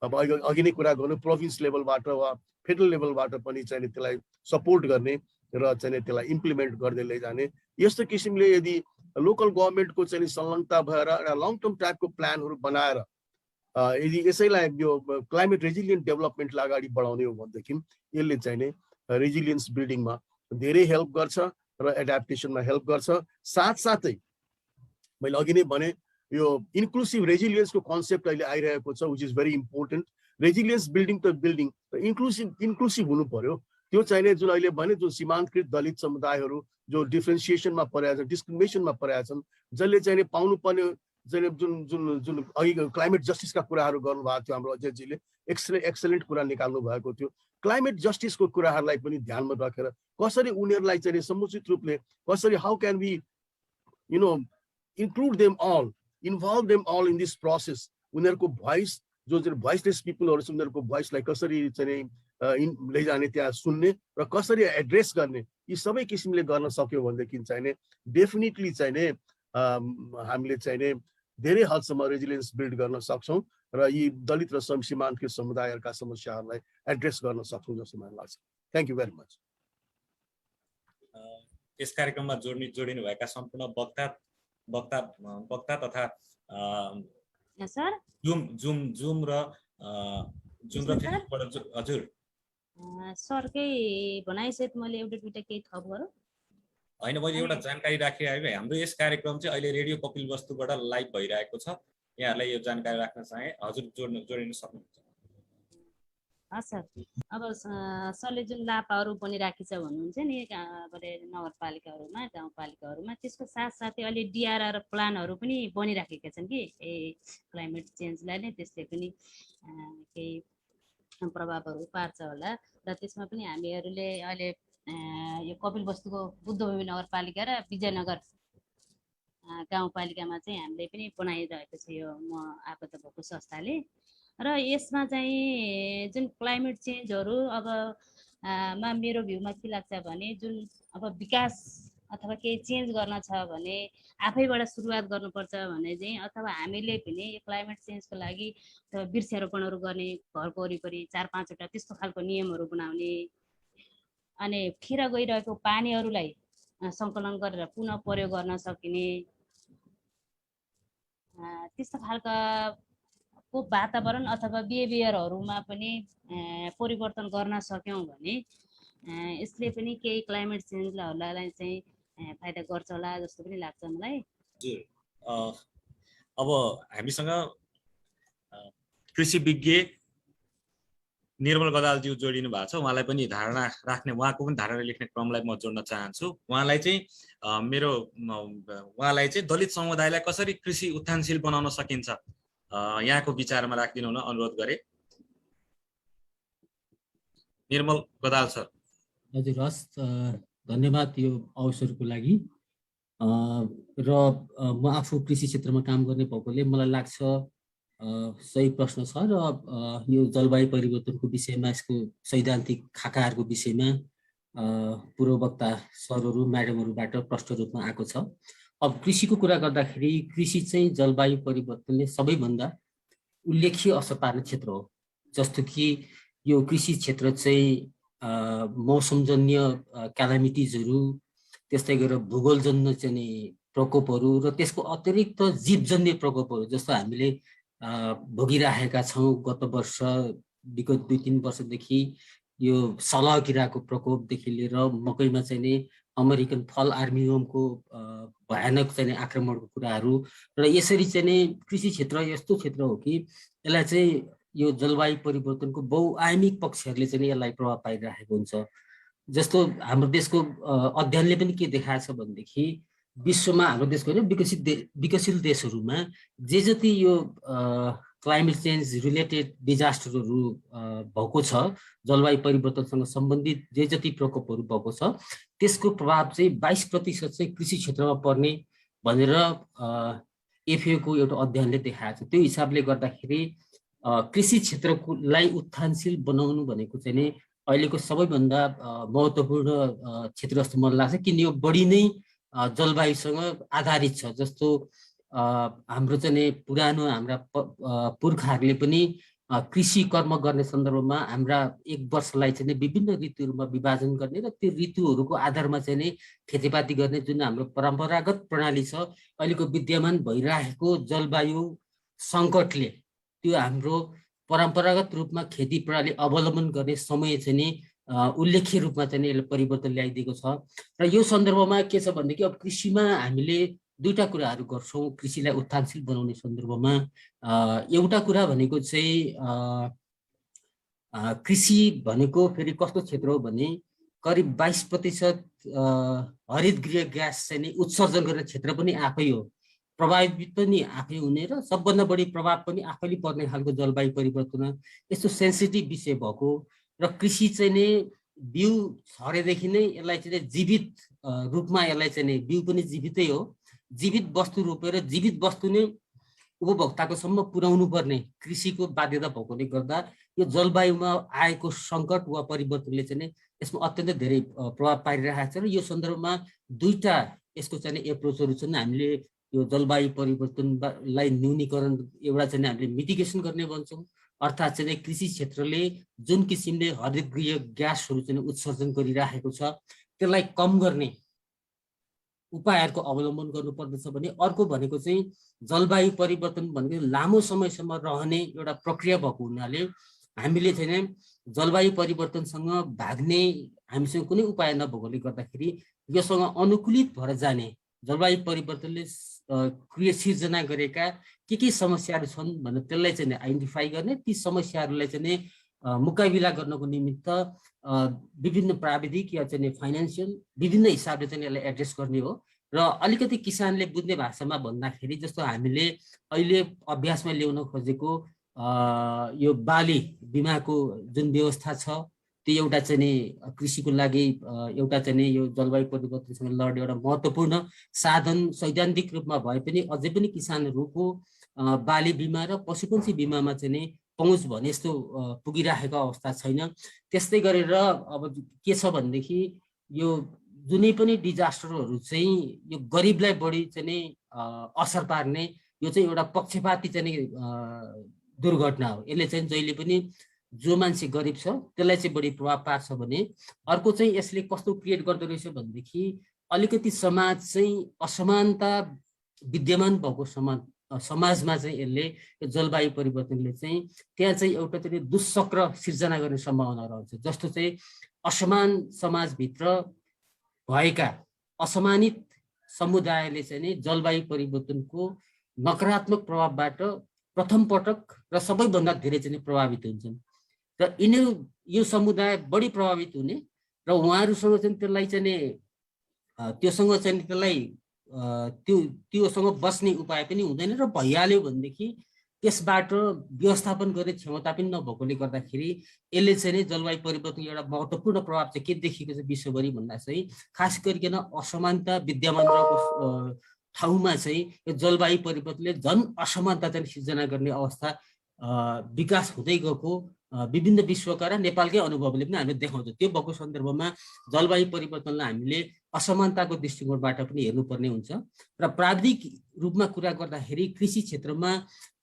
अब अघि नै कुरा गर्नु प्रोभिन्स लेभलबाट वा फेडरल लेभलबाट पनि चाहिँ त्यसलाई सपोर्ट गर्ने र चाहिँ त्यसलाई इम्प्लिमेन्ट गर्दै लैजाने यस्तो किसिमले यदि लोकल गभर्मेन्टको चाहिँ संलग्नता भएर एउटा लङ टर्म टाइपको प्लानहरू बनाएर यदि यसैलाई यो क्लाइमेट रेजिलियन्ट डेभलपमेन्टलाई अगाडि बढाउने हो भनेदेखि यसले चाहिँ रेजिलियन्स बिल्डिङमा धेरै हेल्प गर्छ र एडाप्टेसनमा हेल्प गर्छ साथसाथै मैले अघि नै भने यो इन्क्लुसिभ रेजिलियन्सको कन्सेप्ट अहिले आइरहेको छ which is very important resilience building त इन्क्लुसिभ हुनु पर्यो त्यो चाहिने जुन अहिले भने जुन सीमान्तकृत दलित समुदायहरू जो डिफ्रेन्सिएसनमा परेका छन् डिस्क्रिमिनेसनमा परेका छन् जसले चाहिँ पाउनुपर्ने चाहिँ जुन अघि क्लाइमेट जस्टिसका कुराहरू गर्नुभएको थियो हाम्रो अध्यक्षजीले एक्सलेन्ट कुरा निकाल्नु भएको थियो क्लाइमेट जस्टिसको कुराहरूलाई पनि ध्यानमा राखेर कसरी उनीहरूलाई चाहिँ समुचित रूपले कसरी how can we include them all involve them all in this process उनीहरूको भोइस जो भोइसलेस पिपलहरू छ उनीहरूको भोइसलाई कसरी चाहिँ लैजाने त्यहाँ सुन्ने र कसरी एड्रेस गर्ने यी सबै किसिमले गर्न सक्यो भनेदेखि चाहिँ डेफिनेटली चाहिँ हामीले चाहिँ धेरै हदसम्म रेजिलियन्स बिल्ड गर्न सक्छौँ र यी दलित र सीमान्तकृत समुदायहरूका समस्याहरूलाई एड्रेस गर्न सक्छौँ जस्तो मलाई लाग्छ थ्याङ्क यू भेरी मच यस कार्यक्रममा जोडिनु भएका सम्पूर्ण वक्ता तथा जुम र हजुर सरकै भनाइसहित मैले एउटा दुईटा केही थप गरौँ होइन मैले एउटा जानकारी राखिरहेको हाम्रो यस कार्यक्रम चाहिँ अहिले रेडियो कपिलवस्तुबाट लाइभ भइरहेको छ यहाँहरूलाई यो जानकारी राख्न चाहे हजुर जोडिन सक्नुहुन्छ सर अब सरले जुन लापाहरू पनि राखिन्छ भन्नुहुन्छ नि नगरपालिकाहरूमा गाउँपालिकाहरूमा त्यसको साथसाथै अहिले डिआरआर प्लानहरू पनि बनिराखेका छन् कि क्लाइमेट चेन्जलाई नै त्यसले पनि केही प्रभावहरू पार्छ होला र त्यसमा पनि हामीहरूले अहिले यो कपिलवस्तुको बुद्धभूमि नगरपालिका र विजयनगर गाउँपालिकामा चाहिँ हामीले पनि बनाइरहेको छ यो म आबद्ध भएको संस्थाले र यसमा चाहिँ जुन क्लाइमेट चेन्जहरू अब मेरो भ्यूमा के लाग्छ भने जुन अब विकास अथवा केही चेन्ज गर्न छ भने आफैबाट सुरुवात गर्नुपर्छ भने चाहिँ अथवा हामीले पनि यो क्लाइमेट चेन्जको लागि वृक्षारोपणहरू गर्ने घरको वरिपरि 4-5वटा त्यस्तो खालको नियमहरू बनाउने अनि खेर गइरहेको पानीहरूलाई सङ्कलन गरेर पुनः प्रयोग गर्न सकिने त्यस्तो खालका वातावरण अथवा बिहेभियरहरूमा पनि परिवर्तन गर्न सक्यौँ भने यसले पनि केही क्लाइमेट चेन्जलाई चाहिँ फाइदा गर्छ होला जस्तो पनि लाग्छ मलाई हजुर अब हामीसँग कृषि विज्ञ निर्मल गदालज्यू जोडिनु भएको छ उहाँलाई पनि धारणा राख्ने उहाँको पनि धारणा लेख्ने क्रमलाई म जोड्न चाहन्छु उहाँलाई चाहिँ दलित समुदायलाई कसरी कृषि उत्थानशील बनाउन सकिन्छ यहाँको विचारमा राखिदिनु हुन अनुरोध गरे निर्मल गदाल सर हजुर हस् धन्यवाद यो अवसरको लागि र म आफू कृषि क्षेत्रमा काम गर्ने भएकोले मलाई लाग्छ सही प्रश्न छ र यो जलवायु परिवर्तनको विषयमा यसको सैद्धान्तिक खाकाहरूको विषयमा पूर्व वक्ता सरहरू म्याडमहरूबाट प्रष्ट रूपमा आएको छ अब कृषिको कुरा गर्दाखेरि कृषि चाहिँ जलवायु परिवर्तनले सबैभन्दा उल्लेख्य असर पार्ने क्षेत्र हो जस्तो कि यो कृषि क्षेत्र चाहिँ मौसमजन्य क्यालामिटिजहरू त्यस्तै गरेर भूगोलजन्य चाहिँ प्रकोपहरू र त्यसको अतिरिक्त जीवजन्य प्रकोपहरू जस्तो हामीले भोगिरहेका छौँ। गत वर्ष विगत 2-3 वर्षदेखि यो सलह किराको प्रकोपदेखि लिएर मकैमा चाहिँ नि अमेरिकन फल आर्मीवमको भयानक चाहिँ आक्रमणको कुराहरू र यसरी चाहिँ नि कृषि क्षेत्र यस्तो क्षेत्र हो कि यसलाई चाहिँ यो जलवायु परिवर्तनको बहुआयामिक पक्षहरूले चाहिँ यसलाई प्रभाव पारिरहेको हुन्छ। जस्तो हाम्रो देशको अध्ययनले पनि के देखाएको छ भनेदेखि विश्वमा हाम्रो देशको होइन विकसित देशहरूमा जे जति यो क्लाइमेट चेन्ज रिलेटेड डिजास्टरहरू भएको छ, जलवायु परिवर्तनसँग सम्बन्धित जे जति प्रकोपहरू भएको छ त्यसको प्रभाव चाहिँ 22% चाहिँ कृषि क्षेत्रमा पर्ने भनेर एफएओको एउटा अध्ययनले देखाएको छ। त्यो हिसाबले गर्दाखेरि कृषि क्षेत्रलाई उत्थानशील बनाउनु भनेको चाहिँ नि अहिलेको सबैभन्दा महत्त्वपूर्ण क्षेत्र जस्तो मलाई लाग्छ, किन यो बढी नै जलवायुसँग आधारित छ। जस्तो हाम्रो चाहिँ पुरानो हाम्रा पुर्खाहरूले पनि कृषि कर्म गर्ने सन्दर्भमा हाम्रा एक वर्षलाई चाहिँ विभिन्न ऋतुहरूमा विभाजन गर्ने र त्यो ऋतुहरूको आधारमा चाहिँ नि खेतीपाती गर्ने जुन हाम्रो परम्परागत प्रणाली छ, अहिलेको विद्यमान भइरहेको जलवायु सङ्कटले त्यो हाम्रो परम्परागत रूपमा खेती प्रणाली अवलम्बन गर्ने समय चाहिँ नि उल्लेख्य रूपमा चाहिँ यसले परिवर्तन ल्याइदिएको छ। र यो सन्दर्भमा के छ भनेदेखि अब कृषिमा हामीले दुईटा कुराहरू गर्छौँ कृषिलाई उत्थानशील बनाउने सन्दर्भमा। एउटा कुरा भनेको चाहिँ कृषि भनेको फेरि कस्तो क्षेत्र हो भने करिब 22% हरित गृह ग्यास चाहिँ नि उत्सर्जन गर्ने क्षेत्र पनि आफै हो, प्रभावित पनि आफै हुने र सबभन्दा बढी प्रभाव पनि आफैले पर्ने खालको जलवायु परिवर्तन यस्तो सेन्सिटिभ विषय भएको र कृषि चाहिँ नि बिउ छरेदेखि नै यसलाई चाहिँ जीवित रूपमा यसलाई चाहिँ बिउ पनि जीवितै हो, जीवित वस्तु रोपेर जीवित वस्तु नै उपभोक्ताकोसम्म पुर्याउनु पर्ने कृषिको बाध्यता भएकोले गर्दा यो जलवायुमा आएको सङ्कट वा परिवर्तनले चाहिँ यसमा अत्यन्तै धेरै प्रभाव पारिरहेको छ। र यो सन्दर्भमा दुईटा यसको चाहिँ एप्रोचहरू छन्। हामीले यो जलवायु परिवर्तनलाई न्यूनीकरण एउटा चाहिँ हामीले मिटिगेसन गर्ने भन्छौँ, अर्थात् चाहिँ कृषि क्षेत्रले जुन किसिमले हरित गृह ग्यासहरू चाहिँ उत्सर्जन गरिरहेको छ त्यसलाई कम गर्ने उपायहरूको अवलम्बन गर्नुपर्दछ भने अर्को भनेको चाहिँ जलवायु परिवर्तन भनेको लामो समयसम्म रहने एउटा प्रक्रिया भएको हुनाले हामीले चाहिँ जलवायु परिवर्तनसँग भाग्ने हामीसँग कुनै उपाय नभएकोले गर्दाखेरि योसँग अनुकूलित भएर जाने जलवायु परिवर्तनले सिर्जना गरेका के समस्याहरू छन् भनेर त्यसलाई चाहिँ आइडेन्टिफाई गर्ने, ती समस्याहरूलाई चाहिँ मुकाबिला गर्नको निमित्त विभिन्न प्राविधिक या चाहिँ फाइनेन्सियल विभिन्न हिसाबले चाहिँ यसलाई एड्रेस गर्ने हो। र अलिकति किसानले बुझ्ने भाषामा भन्दाखेरि जस्तो हामीले अहिले अभ्यासमा ल्याउन खोजेको यो बाली बिमाको जुन व्यवस्था छ त्यो एउटा चाहिँ कृषिको लागि एउटा चाहिँ यो जलवायु परिवर्तनसँग लड्ने एउटा महत्त्वपूर्ण साधन सैद्धान्तिक रूपमा भए पनि अझै पनि किसानहरूको बाली बिमा र पशुपक्षी बिमामा चाहिँ पहुँच भने जस्तो पुगिरहेको अवस्था छैन। त्यस्तै गरेर अब के छ भनेदेखि यो जुनै पनि डिजास्टरहरू चाहिँ यो गरिबलाई बढी चाहिँ असर पार्ने यो चाहिँ एउटा पक्षपाती चाहिँ दुर्घटना हो। यसले चाहिँ जहिले पनि जो मान्छे गरिब छ त्यसलाई चाहिँ बढी प्रभाव पार्छ भने अर्को चाहिँ यसले कस्तो क्रिएट गर्दो रहेछ भनेदेखि अलिकति समाज चाहिँ असमानता विद्यमान भएको समाजमा चाहिँ यसले जलवायु परिवर्तनले चाहिँ त्यहाँ चाहिँ एउटा चाहिँ दुष्चक्र सिर्जना गर्ने सम्भावना रहन्छ। जस्तो चाहिँ असमान समाजभित्र भएका असमानित समुदायले चाहिँ नि जलवायु परिवर्तनको नकारात्मक प्रभावबाट प्रथम पटक र सबैभन्दा धेरै चाहिँ प्रभावित हुन्छन् र यो समुदाय बढी प्रभावित हुने र उहाँहरूसँग चाहिँ त्यसलाई चाहिँ त्योसँग चाहिँ त्यसलाई त्योसँग बस्ने उपाय पनि हुँदैन र भइहाल्यो भनेदेखि त्यसबाट व्यवस्थापन गर्ने क्षमता पनि नभएकोले गर्दाखेरि यसले चाहिँ जलवायु परिवर्तनको एउटा महत्त्वपूर्ण प्रभाव चाहिँ के देखिएको छ विश्वभरि भन्दा चाहिँ खास गरिकन असमानता विद्यमान रहेको ठाउँमा चाहिँ यो जलवायु परिवर्तनले झन् असमानता चाहिँ सिर्जना गर्ने अवस्था विकास हुँदै गएको विभिन्न विश्वका र नेपालकै अनुभवले पनि हामीले देखाउँछ। त्यो भएको सन्दर्भमा जलवायु परिवर्तनलाई हामीले असमानताको दृष्टिकोणबाट पनि हेर्नुपर्ने हुन्छ र प्राविधिक रूपमा कुरा गर्दाखेरि कृषि क्षेत्रमा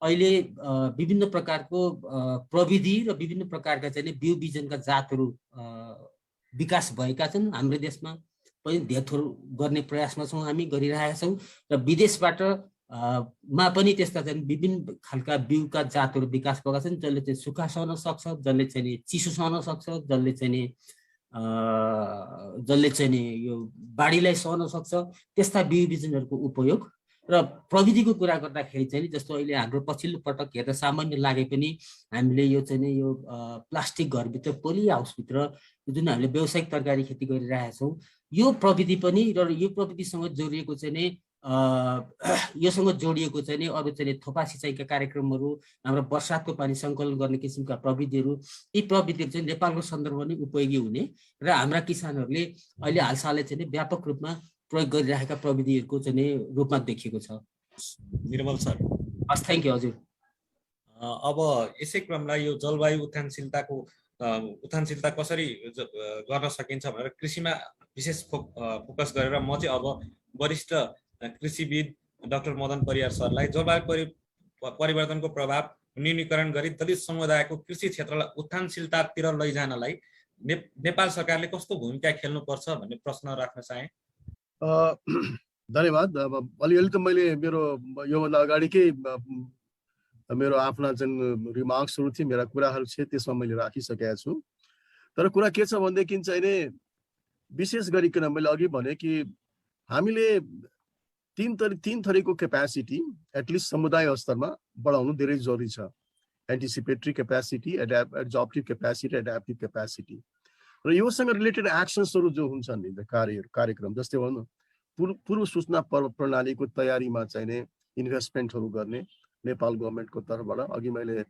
अहिले विभिन्न प्रकारको प्रविधि र विभिन्न प्रकारका चाहिँ बिउ बिजनका जातहरू विकास भएका छन् हाम्रो देशमा। पनि धेर थोर गर्ने प्रयासमा छौँ, हामी गरिरहेका छौँ। र विदेशबाट मा पनि त्यस्ता चाहिँ विभिन्न खालका बिउका जातहरू विकास भएका छन्, जसले चाहिँ सुक्खा सहन सक्छ, जसले चाहिँ चिसो सहन सक्छ, जसले चाहिँ नि यो बाढीलाई सहन सक्छ। त्यस्ता बिउ बिजनहरूको उपयोग र प्रविधिको कुरा गर्दाखेरि चाहिँ जस्तो अहिले हाम्रो पछिल्लो पटक हेर्दा सामान्य लागे पनि हामीले यो चाहिँ नि यो प्लास्टिक घरभित्र पोली हाउसभित्र जुन हामीले व्यावसायिक तरकारी खेती गरिरहेका छौँ, यो प्रविधि पनि र यो प्रविधिसँग जोडिएको चाहिँ नि योसँग जोडिएको चाहिँ नि अरू चाहिँ थोपा सिँचाइका कार्यक्रमहरू, हाम्रो वर्षातको पानी सङ्कलन गर्ने किसिमका प्रविधिहरू, यी प्रविधिहरू चाहिँ नेपालको सन्दर्भमा पनि उपयोगी हुने र हाम्रा किसानहरूले अहिले हालसालै चाहिँ व्यापक रूपमा प्रयोग गरिरहेका प्रविधिहरूको चाहिँ रूपमा देखिएको छ। निर्मल सर, हस्, थ्याङ्क यू हजुर। अब यसै क्रमलाई यो जलवायु उत्थानशीलता कसरी गर्न सकिन्छ भनेर कृषिमा विशेष फोकस गरेर म चाहिँ अब वरिष्ठ कृषिविद डाक्टर मदन परियार सरलाई जलवायु परिवर्तनको प्रभाव न्यूनीकरण गरी दलित समुदायको कृषि क्षेत्रलाई उत्थानशीलतातिर लैजानलाई नेपाल सरकारले कस्तो भूमिका खेल्नुपर्छ भन्ने प्रश्न राख्न चाहे। धन्यवाद। अब अलिअलि त मैले मेरो योभन्दा अगाडिकै मेरो आफ्ना जुन रिमार्क्सहरू थिए, मेरा कुराहरू थिए, त्यसमा मैले राखिसकेका छु। तर कुरा के छ भनेदेखि चाहिँ नि विशेष गरिकन मैले अघि भने कि हामीले तीन थरीको क्यापेसिटी एटलिस्ट समुदाय स्तरमा बढाउनु धेरै जरुरी छ। Anticipatory capacity, adaptive capacity, एड्याप्टिभ capacity र योसँग रिलेटेड एक्सन्सहरू जो हुन्छन् नि कार्यक्रम, जस्तै भनौँ पूर्व सूचना प्रणालीको तयारीमा चाहिँ नि इन्भेस्टमेन्टहरू गर्ने नेपाल गभर्मेन्टको तर्फबाट। अघि मैले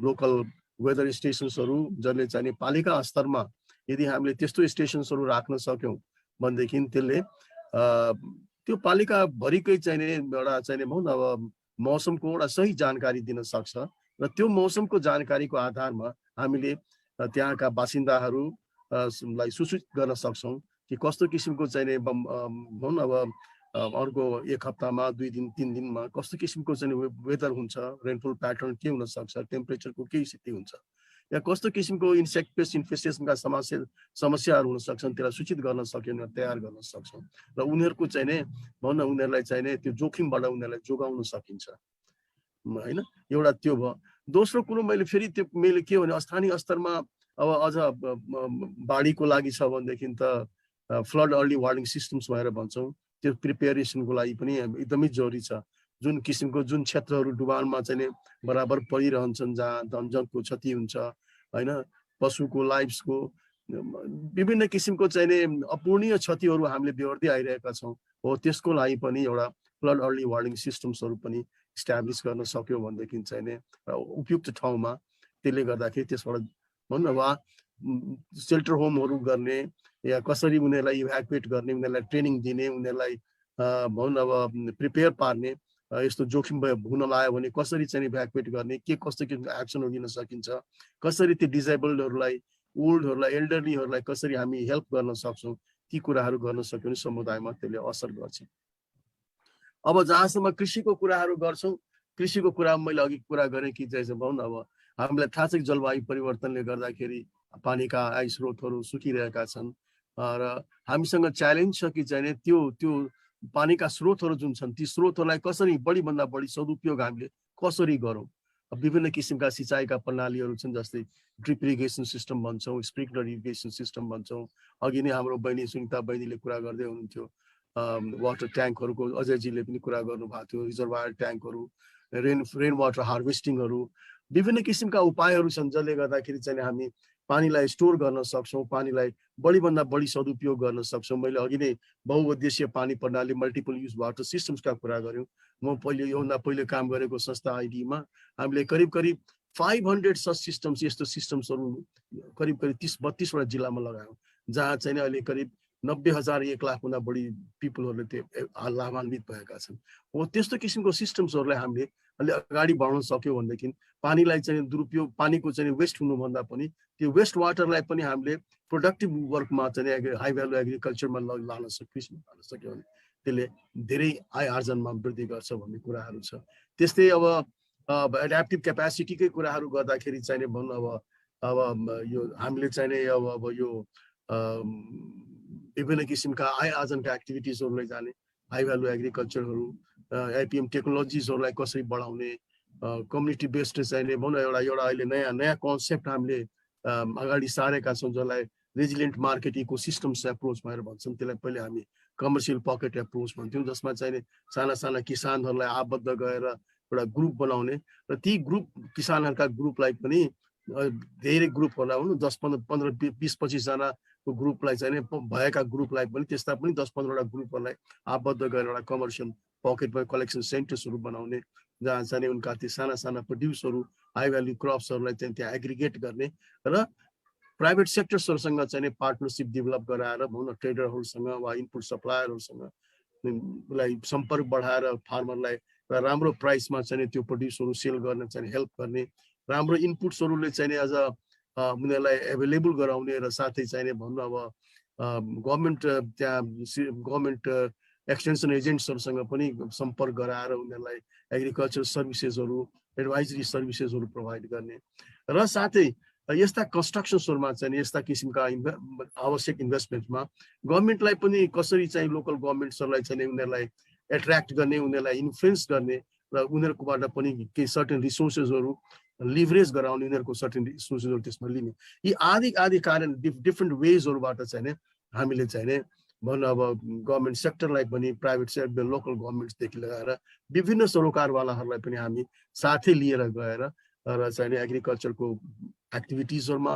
लोकल वेदर स्टेसन्सहरू जसले चाहिँ पालिका स्तरमा यदि हामीले त्यस्तो स्टेसन्सहरू राख्न सक्यौँ भनेदेखि त्यसले त्यो पालिकाभरिकै चाहिँ नि एउटा चाहिँ नि भनौँ अब मौसमको एउटा सही जानकारी दिन सक्छ र त्यो मौसमको जानकारीको आधारमा हामीले त्यहाँका बासिन्दाहरूलाई सूचित गर्न सक्छौँ कि कस्तो किसिमको चाहिँ नि भनौँ अब अर्को एक हप्तामा 2 दिन 3 दिनमा कस्तो किसिमको चाहिँ वेदर हुन्छ, रेनफल प्याटर्न के हुन सक्छ, टेम्परेचरको के स्थिति हुन्छ, या कस्तो किसिमको इन्सेक्ट पेस्ट इन्फेस्टेसनका समस्याहरू हुन सक्छन्, त्यसलाई सूचित गर्न सक्यौँ, तयार गर्न सक्छौँ र उनीहरूको चाहिँ नि भनौँ न उनीहरूलाई चाहिँ नि त्यो जोखिमबाट उनीहरूलाई जोगाउन सकिन्छ होइन। एउटा त्यो भयो। दोस्रो कुरो मैले के भने स्थानीय स्तरमा अब अझ बाढीको लागि छ भनेदेखि त फ्लड अर्ली वार्निङ सिस्टम्स भनेर भन्छौँ, त्यो प्रिपेरेसनको लागि पनि एकदमै जरुरी छ। जुन किसिमको जुन क्षेत्रहरू डुबानमा चाहिँ नि बराबर परिरहन्छन्, जहाँ धनजनको क्षति हुन्छ होइन, पशुको लाइफ्सको विभिन्न किसिमको चाहिँ नि अपूर्णीय क्षतिहरू हामीले बेहोर्दै आइरहेका छौँ। हो त्यसको लागि पनि एउटा फ्लड अर्ली वार्निङ सिस्टम्सहरू पनि इस्टाब्लिस गर्न सक्यो भनेदेखि चाहिँ नि उपयुक्त ठाउँमा त्यसले गर्दाखेरि त्यसबाट भनौँ न सेल्टर होमहरू गर्ने या कसरी उनीहरूलाई इभ्याकुएट गर्ने, उनीहरूलाई ट्रेनिङ दिने, उनीहरूलाई भनौँ न अब प्रिपेयर पार्ने, यस्तो जोखिम हुन लाग्यो भने कसरी चाहिँ इभ्याकुएट गर्ने, के कस्तो किसिमको एक्सनहरू लिन सकिन्छ, कसरी त्यो डिजेबल्डहरूलाई, ओल्डहरूलाई, एल्डरलीहरूलाई कसरी हामी हेल्प गर्न सक्छौँ, ती कुराहरू गर्न सक्यो भने समुदायमा त्यसले असर गर्छ। अब जहाँसम्म कृषिको कुराहरू गर्छौँ, कृषिको कुरा मैले अघि कुरा गरेँ कि चाहिँ भनौँ न अब हामीलाई थाहा छ कि जलवायु परिवर्तनले गर्दाखेरि पानीका आय स्रोतहरू सुकिरहेका छन् र हामीसँग च्यालेन्ज छ कि चाहिँ त्यो पानीका स्रोतहरू जुन छन् ती स्रोतहरूलाई कसरी बढीभन्दा बढी सदुपयोग हामीले कसरी गरौँ। विभिन्न किसिमका सिँचाइका प्रणालीहरू छन्, जस्तै ड्रिप इरिगेसन सिस्टम भन्छौँ, स्प्रिङ्कलर इरिगेसन सिस्टम भन्छौँ। अघि नै हाम्रो बहिनी सुनिता बहिनीले कुरा गर्दै हुनुहुन्थ्यो, वाटर ट्याङ्कहरूको अजयजीले पनि कुरा गर्नुभएको थियो, रिजर्भायर ट्याङ्कहरू, रेन वाटर हार्भेस्टिङहरू, विभिन्न किसिमका उपायहरू छन् जसले गर्दाखेरि चाहिँ हामी पानीलाई स्टोर गर्न सक्छौँ, पानीलाई बढीभन्दा बढी सदुपयोग गर्न सक्छौँ। मैले अघि नै बहुउद्देश्य पानी प्रणाली मल्टिपल युज वाटर सिस्टम्सका कुरा गऱ्यौँ। म योभन्दा पहिले काम गरेको संस्था आइडीमा हामीले करिब 500 सच सिस्टम्स, यस्तो सिस्टम्सहरू करिब 30-32वटा जिल्लामा लगायौँ, जहाँ चाहिँ अहिले करिब 90,000 1 लाखभन्दा बढी पिपलहरूले त्यो लाभान्वित भएका छन्। हो त्यस्तो किसिमको सिस्टम्सहरूलाई हामीले अलि अगाडि बढाउन सक्यो भनेदेखि पानीलाई चाहिँ दुरुपयोग, पानीको चाहिँ वेस्ट हुनुभन्दा पनि त्यो वेस्ट वाटरलाई पनि हामीले प्रोडक्टिभ वर्कमा चाहिँ हाई भ्यालु एग्रिकल्चरमा लान सक्यो भने त्यसले धेरै आय आर्जनमा वृद्धि गर्छ भन्ने कुराहरू छ। त्यस्तै अब एड्याप्टिभ क्यापेसिटीकै कुराहरू गर्दाखेरि चाहिँ भनौँ अब यो हामीले चाहिँ अब यो विभिन्न किसिमका आय आर्जनका एक्टिभिटिजहरूलाई जाने, हाई भ्यालु एग्रिकल्चरहरू, आइपिएम टेक्नोलोजिजहरूलाई कसरी बढाउने, कम्युनिटी बेस्ड चाहिने भनौँ न एउटा अहिले नयाँ कन्सेप्ट हामीले अगाडि सारेका छौँ, जसलाई रेजिलियन्ट मार्केट इकोसिस्टम्स एप्रोच भनेर भन्छौँ। त्यसलाई पहिले हामी कमर्सियल पकेट एप्रोच भन्थ्यौँ, जसमा चाहिँ साना किसानहरूलाई आबद्ध गरेर एउटा ग्रुप बनाउने र ती किसानहरूका ग्रुपलाई पनि धेरै ग्रुपहरूलाई भनौँ 10-15-20-25 जनाको ग्रुपलाई चाहिँ भएका ग्रुपलाई पनि त्यस्ता पनि 10-15वटा ग्रुपहरूलाई आबद्ध गरेर एउटा कमर्सियल पकेट कलेक्सन सेन्टर्सहरू बनाउने, जहाँ चाहिँ उनका ती साना प्रड्युसहरू हाई भ्याल्यु क्रप्सहरूलाई चाहिँ त्यहाँ एग्रिगेट गर्ने र प्राइभेट सेक्टर्सहरूसँग चाहिँ पार्टनरसिप डेभलप गराएर भनौँ न ट्रेडरहरूसँग वा इनपुट सप्लायरहरूसँग सम्पर्क बढाएर फार्मरलाई राम्रो प्राइसमा चाहिँ त्यो प्रड्युसहरू सेल गर्न चाहिँ हेल्प गर्ने, राम्रो इनपुट्सहरूले चाहिँ अझ उनीहरूलाई एभाइलेबल गराउने र साथै चाहिँ भनौँ अब गभर्मेन्ट त्यहाँ गभर्मेन्ट एक्सटेन्सन एजेन्ट्सहरूसँग पनि सम्पर्क गराएर उनीहरूलाई एग्रिकल्चर सर्भिसेसहरू, एडभाइजरी सर्भिसेसहरू प्रोभाइड गर्ने र साथै यस्ता कन्स्ट्रक्सन्सहरूमा चाहिँ यस्ता किसिमका आवश्यक इन्भेस्टमेन्टमा गभर्मेन्टलाई पनि कसरी चाहिँ लोकल गभर्मेन्ट्सहरूलाई चाहिँ उनीहरूलाई एट्र्याक्ट गर्ने, उनीहरूलाई इन्फ्लुएन्स गर्ने र उनीहरूकोबाट पनि केही सर्टेन रिसोर्सेसहरू लिभरेज गराउने, उनीहरूको सर्टेन रिसोर्सेसहरू त्यसमा लिने, यी आदि कारण डिफ्रेन्ट वेजहरूबाट चाहिँ हामीले चाहिँ भनौँ अब गभर्मेन्ट सेक्टरलाई पनि, प्राइभेट सेक्टर, लोकल गभर्मेन्ट्सदेखि लगाएर विभिन्न सरोकारवालाहरूलाई पनि हामी साथै लिएर गएर र चाहिँ एग्रिकल्चरको एक्टिभिटिजहरूमा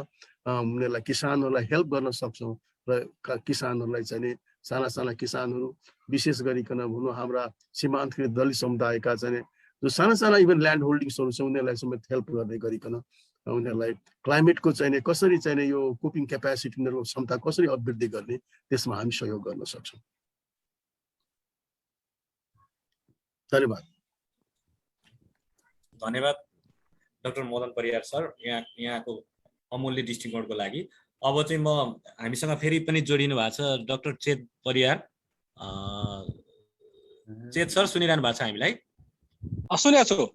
उनीहरूलाई किसानहरूलाई हेल्प गर्न सक्छौँ र किसानहरूलाई चाहिँ साना किसानहरू विशेष गरिकन भनौँ हाम्रा सीमान्तकृत दलित समुदायका चाहिँ जो साना इभन ल्यान्ड होल्डिङ्सहरू छ उनीहरूलाई समेत हेल्प गर्दै गरिकन उनीहरूलाई क्लाइमेटको चाहिँ कसरी चाहिँ यो कोपिङ क्यापेसिटी, उनीहरूको क्षमता कसरी अभिवृद्धि गर्ने, त्यसमा हामी सहयोग गर्न सक्छौँ। धन्यवाद डाक्टर मदन परियार सर, यहाँको अमूल्य दृष्टिकोणको लागि। अब चाहिँ हामीसँग फेरि पनि जोडिनु भएको छ डाक्टर चेत परियार। चेत सर सुनिरहनु भएको छ हामीलाई? सुनेको छु।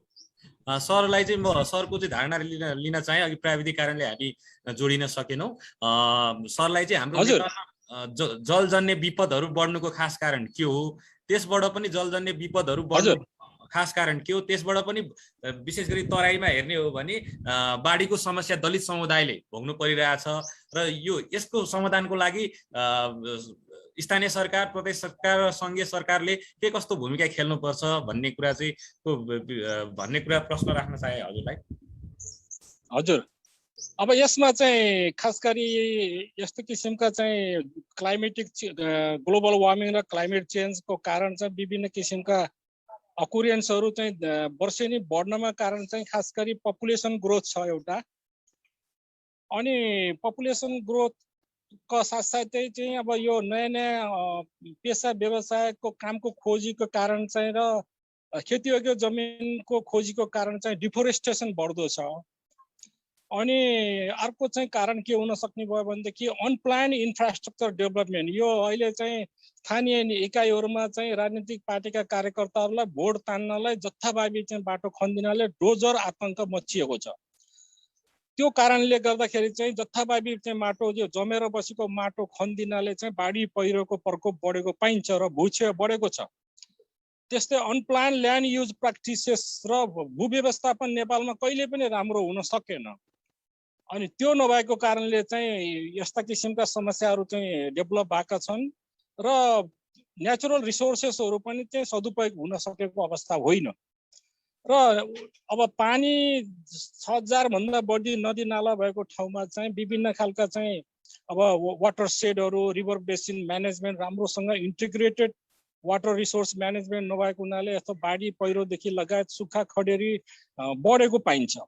सरलाई चाहिँ म सरको चाहिँ धारणा लिन चाहे, अघि प्राविधिक कारणले हामी जोडिन सकेनौँ। सरलाई चाहिँ हाम्रो जलजन्य विपदहरू बढ्नुको खास कारण के हो, त्यसबाट पनि जलजन्य विपदहरू बढ्नु खास कारण के हो, त्यसबाट पनि विशेष गरी तराईमा हेर्ने हो भने बाढीको समस्या दलित समुदायले भोग्नु परिरहेछ र यसको समाधानको लागि स्थानीय सरकार, प्रदेश सरकार र सङ्घीय सरकारले के कस्तो भूमिका खेल्नुपर्छ भन्ने कुरा प्रश्न राख्न चाहे हजुरलाई। हजुर, अब यसमा चाहिँ खास गरी यस्तो किसिमका चाहिँ क्लाइमेटिक ग्लोबल वार्मिङ र क्लाइमेट चेन्जको कारण चाहिँ विभिन्न किसिमका अकुरेन्सहरू चाहिँ वर्षेनी बढ्नमा कारण चाहिँ खास गरी पपुलेसन ग्रोथ छ एउटा, अनि पपुलेसन ग्रोथको साथसाथै चाहिँ अब यो नयाँ पेसा व्यवसायको कामको खोजीको कारण चाहिँ र खेतीयोग्य जमिनको खोजीको कारण चाहिँ डिफोरेस्टेसन बढ्दो छ। अनि अर्को चाहिँ कारण के हुन सक्ने भयो भनेदेखि अनप्लान इन्फ्रास्ट्रक्चर डेभलपमेन्ट। यो अहिले चाहिँ स्थानीय इकाइहरूमा चाहिँ राजनीतिक पार्टीका कार्यकर्ताहरूलाई भोट तान्नलाई जथाभावी चाहिँ बाटो खनिदिनाले डोजर आतंक मचिएको छ। त्यो कारणले गर्दाखेरि चाहिँ जथाभावी चाहिँ माटो जो जमेर बसेको माटो खनिदिनाले चाहिँ बाढी पहिरोको प्रकोप बढेको पाइन्छ र भूक्षय बढेको छ। त्यस्तै अनप्लान ल्यान्ड युज प्र्याक्टिसेस र भूव्यवस्थापन नेपालमा कहिले पनि राम्रो हुन सकेन। अनि त्यो नभएको कारणले चाहिँ यस्ता किसिमका समस्याहरू चाहिँ डेभलप भएका छन् र नेचुरल रिसोर्सेसहरू पनि चाहिँ सदुपयोग हुन सकेको अवस्था होइन। र अब पानी 6000 भन्दा बढी नदी नाला भएको ठाउँमा चाहिँ विभिन्न खालका चाहिँ अब वाटर सेडहरू, रिभर बेसिन म्यानेजमेन्ट राम्रोसँग इन्टिग्रेटेड वाटर रिसोर्स म्यानेजमेन्ट नभएको हुनाले यस्तो बाढी पहिरोदेखि लगायत सुक्खा खडेरी बढेको पाइन्छ।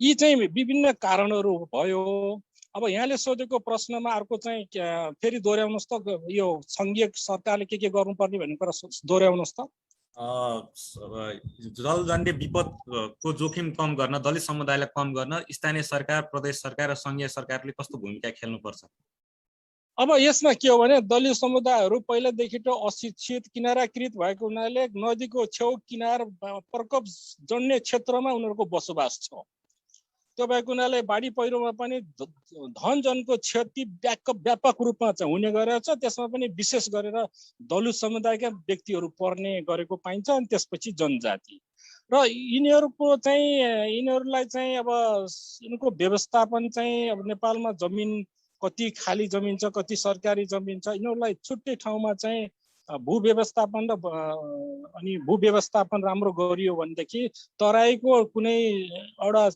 यी चाहिँ विभिन्न कारणहरू भयो। अब यहाँले सोधेको प्रश्नमा अर्को चाहिँ फेरि दोहोऱ्याउनुहोस् त, यो सङ्घीय सरकारले के गर्नुपर्ने भन्ने कुरा दोहोऱ्याउनुहोस् त। जलजन्य विपदको जोखिम कम गर्न, दलित समुदायलाई कम गर्न स्थानीय सरकार, प्रदेश सरकार र सङ्घीय सरकारले कस्तो भूमिका खेल्नुपर्छ? अब यसमा के हो भने दलित समुदायहरू पहिलादेखि त अशिक्षित किनाराकृत भएको हुनाले नदीको छेउ किनार प्रकोप जन्य क्षेत्रमा उनीहरूको बसोबास छ। त्यो भएको हुनाले बाढी पहिरोमा पनि धन जनको क्षति व्यापक रूपमा चाहिँ हुने गरेको छ। त्यसमा पनि विशेष गरेर दलित समुदायका व्यक्तिहरू पर्ने गरेको पाइन्छ अनि त्यसपछि जनजाति र यिनीहरूलाई चाहिँ अब यिनको व्यवस्थापन चाहिँ अब नेपालमा जमिन कति खाली जमिन छ कति सरकारी जमिन छ यिनीहरूलाई छुट्टै ठाउँमा चाहिँ भू व्यवस्थापन र अनि भू व्यवस्थापन राम्रो गरियो भनेदेखि तराईको कुनै एउटा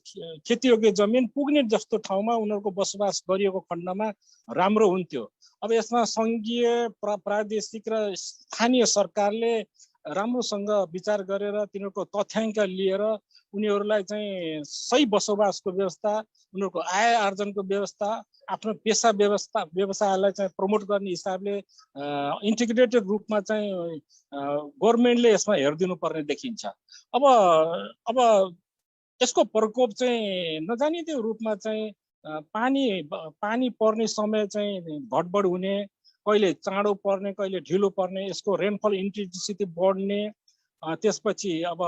खेतीयोग्य जमिन पुग्ने जस्तो ठाउँमा उनीहरूको बसोबास गरिएको खण्डमा राम्रो हुन्थ्यो। अब यसमा सङ्घीय प्रादेशिक र स्थानीय सरकारले राम्रोसँग विचार गरेर तिनीहरूको तथ्याङ्क लिएर उनीहरूलाई चाहिँ सही बसोबासको व्यवस्था उनीहरूको आय आर्जनको व्यवस्था आफ्नो पेसा व्यवसायलाई चाहिँ प्रमोट गर्ने हिसाबले इन्टिग्रेटेड रूपमा चाहिँ गभर्मेन्टले यसमा हेरिदिनु पर्ने देखिन्छ। अब यसको प्रकोप चाहिँ नजानिने रूपमा चाहिँ पानी पर्ने समय चाहिँ घटबड हुने कहिले चाँडो पर्ने कहिले ढिलो पर्ने यसको रेनफल इन्टेन्सिटी बढ्ने त्यसपछि अब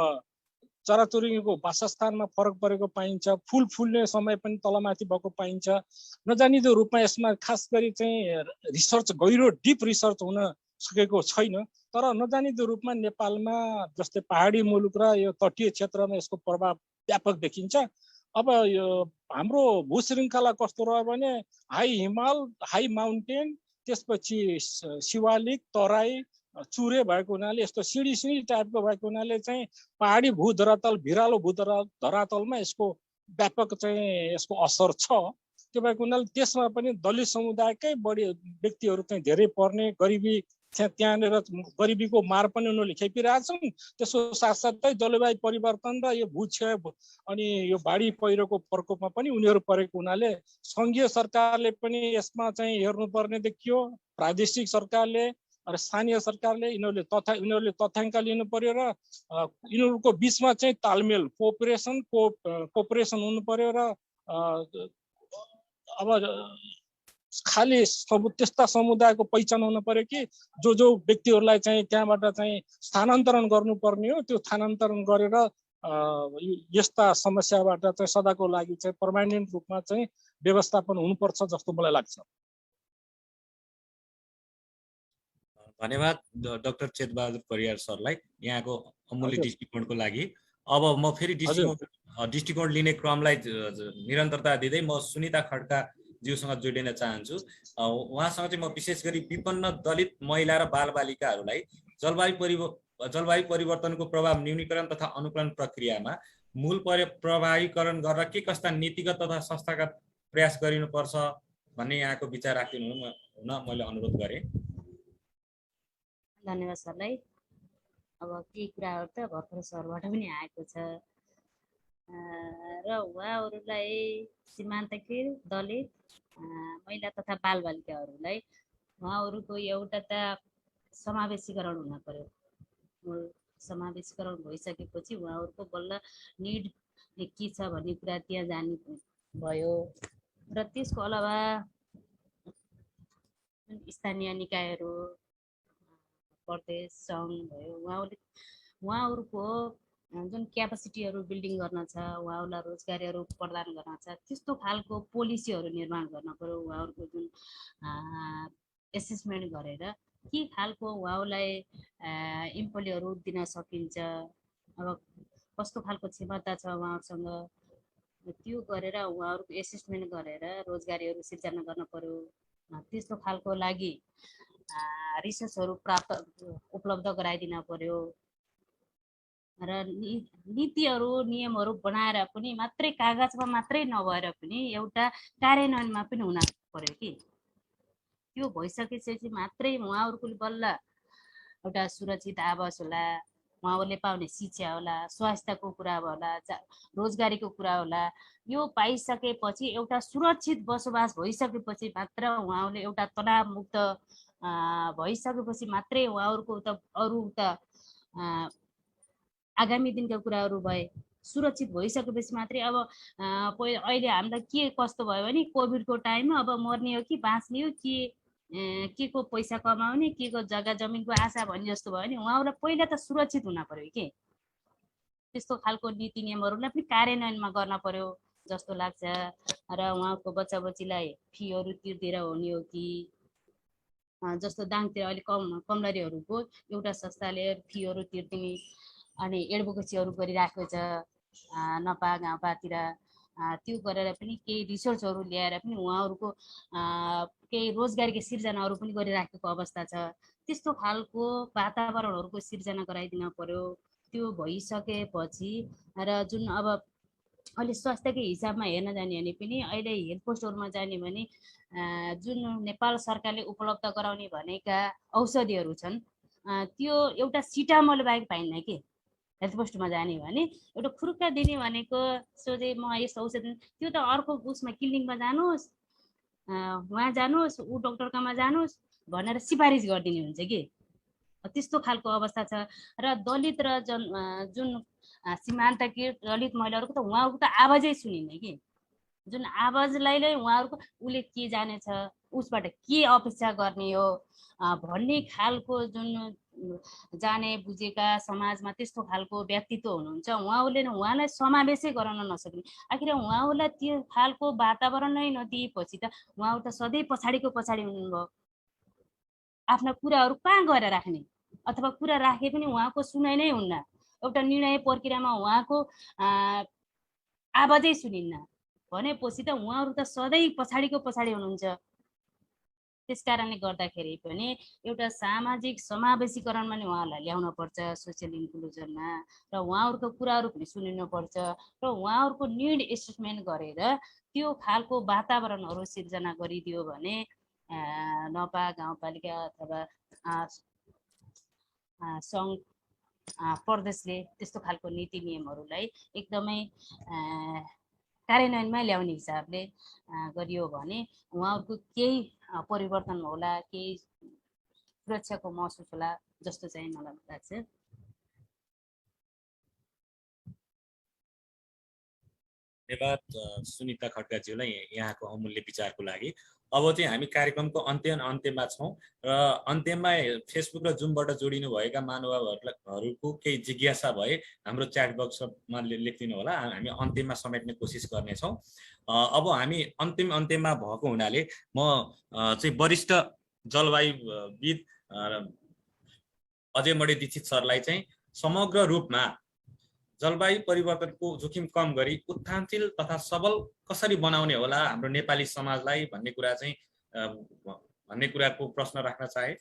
चराचुरुङ्गीको वासस्थानमा फरक परेको पाइन्छ। फुल फुल्ने समय पनि तलमाथि भएको पाइन्छ। नजानिदो रूपमा यसमा खास गरी चाहिँ रिसर्च गहिरो डिप रिसर्च हुन सकेको छैन। तर नजानिदो रूपमा नेपालमा जस्तै पहाडी मुलुक र यो तटीय क्षेत्रमा यसको प्रभाव व्यापक देखिन्छ। अब यो हाम्रो भूश्रृङ्खला कस्तो रह्यो भने हाई हिमाल हाई माउन्टेन त्यसपछि शिवालिक तराई चुरे भएको हुनाले यस्तो सिडी टाइपको भएको हुनाले चाहिँ पहाडी भूधरातल भिरालो भूधरातलमा यसको व्यापक चाहिँ यसको असर छ। त्यो भएको हुनाले त्यसमा पनि दलित समुदायकै बढी व्यक्तिहरू चाहिँ धेरै पर्ने गरिबी त्यहाँनिर गरिबीको मार पनि उनीहरूले खेपिरहेछन्। त्यसको साथसाथै जलवायु परिवर्तन र यो भूक्षय अनि यो बाढी पहिरोको प्रकोपमा पनि उनीहरू परेको हुनाले सङ्घीय सरकारले पनि यसमा चाहिँ हेर्नुपर्ने देखियो। प्रादेशिक सरकारले र स्थानीय सरकारले यिनीहरूले तथ्याङ्क लिनु पर्यो र यिनीहरूको बिचमा चाहिँ तालमेल कोअपरेसन हुनु पर्यो र अब खालि त्यस्ता समुदायको पहिचान हुनु पर्यो कि जो व्यक्तिहरूलाई चाहिँ त्यहाँबाट चाहिँ स्थानान्तरण गर्नुपर्ने हो त्यो स्थानान्तरण गरेर यस्ता समस्याबाट चाहिँ सदाको लागि चाहिँ पर्मानेन्ट रूपमा चाहिँ व्यवस्थापन हुनुपर्छ जस्तो मलाई लाग्छ। धन्यवाद डाक्टर चेतबहादुर परियार सरलाई यहाँको अमूल्य दृष्टिकोणको लागि। अब म फेरि दृष्टिकोण लिने क्रमलाई निरन्तरता दिँदै म सुनिता खड्का ज्यूसँग जोडिन चाहन्छु। उहाँसँग चाहिँ म विशेष गरी विपन्न दलित महिला र बालबालिकाहरूलाई जलवायु परिवर्तनको प्रभाव न्यूनीकरण तथा अनुकूलन प्रक्रियामा मूल प्रभावीकरण गरेर के कस्ता नीतिगत तथा संस्थागत प्रयास गरिनुपर्छ भन्ने यहाँको विचार राखिदिनु हुन मैले अनुरोध गरेँ। धन्यवाद सरलाई। अब केही कुराहरू त भर्खर सरबाट पनि आएको छ र उहाँहरूलाई सीमान्तकृत दलित महिला तथा बालबालिकाहरूलाई उहाँहरूको एउटा त समावेशीकरण हुन पर्यो। समावेशीकरण भइसकेपछि उहाँहरूको बल्ल निड के छ भन्ने कुरा त्यहाँ जान्नु भयो र त्यसको अलावा स्थानीय निकायहरू प्रदेश सङ्घ भयो उहाँहरूको जुन क्यापासिटीहरू बिल्डिङ गर्न छ उहाँहरूलाई रोजगारीहरू प्रदान गर्न छ त्यस्तो खालको पोलिसीहरू निर्माण गर्न पर्यो। उहाँहरूको जुन एसेसमेन्ट गरेर के खालको उहाँलाई इम्प्लोयहरू दिन सकिन्छ अब कस्तो खालको क्षमता छ उहाँहरूसँग त्यो गरेर उहाँहरूको एसेसमेन्ट गरेर रोजगारीहरू सिर्जना गर्न पर्यो। त्यस्तो खालको लागि रिसोर्सहरू उपलब्ध गराइदिन पर्यो र नीतिहरू नियमहरू बनाएर पनि मात्रै कागजमा मात्रै नभएर पनि एउटा कार्यान्वयनमा पनि हुन पर्यो कि त्यो भइसकेपछि मात्रै उहाँहरूको बल्ल एउटा सुरक्षित आवास होला उहाँहरूले पाउने शिक्षा होला स्वास्थ्यको कुरा होला रोजगारीको कुरा होला यो पाइसकेपछि एउटा सुरक्षित बसोबास भइसकेपछि मात्र उहाँहरूले एउटा तनावमुक्त भइसकेपछि मात्रै उहाँहरूको त अरू त आगामी दिनका कुराहरू भए सुरक्षित भइसकेपछि मात्रै अब अहिले हामीलाई के कस्तो भयो भने कोभिडको टाइममा अब मर्ने हो कि बाँच्ने हो के को पैसा कमाउने के को जग्गा जमिनको आशा भन्ने जस्तो भयो भने उहाँहरूलाई पहिला त सुरक्षित हुन पर्यो कि त्यस्तो खालको नीति नियमहरूलाई पनि कार्यान्वयनमा गर्न पर्यो। जस्तो लाग्छ र उहाँको बच्चा बच्चीलाई फीहरू तिर्दिएर हुने हो कि जस्तो दाङतिर अलिक कमलरीहरूको एउटा संस्थाले फीहरू तिर्दिने अनि एडभोकेसीहरू गरिराखेको छ नपा गाउँपातिर त्यो गरेर पनि केही रिसर्चहरू ल्याएर पनि उहाँहरूको केही रोजगारीको सिर्जनाहरू पनि गरिराखेको अवस्था छ। त्यस्तो खालको वातावरणहरूको सिर्जना गराइदिन पर्यो। त्यो भइसकेपछि र जुन अब अहिले स्वास्थ्यकै हिसाबमा हेर्न जाने भने पनि अहिले हेल्थ पोस्टहरूमा जाने भने जुन नेपाल सरकारले उपलब्ध गराउने भनेका औषधिहरू छन् त्यो एउटा सिटामोल बाहेक पाइन्न कि हेल्थ पोस्टमा जाने भने एउटा खुर्का दिने भनेको सोझै म यस्तो औषधि त्यो त अर्को उसमा क्लिनिकमा जानुहोस् उहाँ जानुहोस् ऊ डक्टरकोमा जानुहोस् भनेर सिफारिस गरिदिने हुन्छ कि त्यस्तो खालको अवस्था छ। र दलित र जुन सीमान्तकृत दलित महिलाहरूको त उहाँहरूको त आवाजै सुनिन्न कि जुन आवाजलाई नै उहाँहरूको उसले के जानेछ उसबाट के अपेक्षा गर्ने हो भन्ने खालको जुन जाने बुझेका समाजमा त्यस्तो खालको व्यक्तित्व हुनुहुन्छ उहाँलाई समावेशै गराउन नसक्ने। आखिर उहाँहरूलाई त्यो खालको वातावरण नै नदिएपछि त उहाँहरू त सधैँ पछाडि हुनुभयो। आफ्ना कुराहरू कहाँ गएर राख्ने अथवा कुरा राखे पनि उहाँको सुनाइ नै हुन्न। एउटा निर्णय प्रक्रियामा उहाँको आवाजै सुनिन्न भनेपछि त उहाँहरू त सधैँ पछाडि हुनुहुन्छ। त्यस कारणले गर्दाखेरि पनि एउटा सामाजिक समावेशीकरणमा नि उहाँहरूलाई ल्याउन पर्छ सोसियल इन्क्लुजनमा र उहाँहरूको कुराहरू पनि सुनिनुपर्छ र उहाँहरूको निड एसेसमेन्ट गरेर त्यो खालको वातावरणहरू सिर्जना गरिदियो भने नपा गाउँपालिका अथवा सङ्घ प्रदेशले त्यस्तो खालको नीति नियमहरूलाई एकदमै कार्यान्वयनमा ल्याउने हिसाबले गरियो भने उहाँहरूको केही परिवर्तन होला, केही सुरक्षाको महसुस होला जस्तो चाहिँ मलाई लाग्छ। धन्यवाद सुनिता खड्काज्यूलाई यहाँको अमूल्य विचारको लागि। अब चाहिँ हामी कार्यक्रमको अन्त्यमा छौँ र अन्त्यमा फेसबुक र जुमबाट जोडिनु भएका महानुभावहरूको केही जिज्ञासा भए हाम्रो च्याट बक्समा लेखिदिनु होला, हामी अन्त्यमा समेट्ने कोसिस गर्नेछौँ। अब हामी अन्त्यमा भएको हुनाले म चाहिँ वरिष्ठ जलवायुविद अजय मणि दीक्षित सरलाई चाहिँ समग्र रूपमा जलवायु परिवर्तनको जोखिम कम गरी उत्थानशील तथा सबल कसरी बनाउने होला हाम्रो नेपाली समाजलाई भन्ने कुराको प्रश्न राख्न चाहे।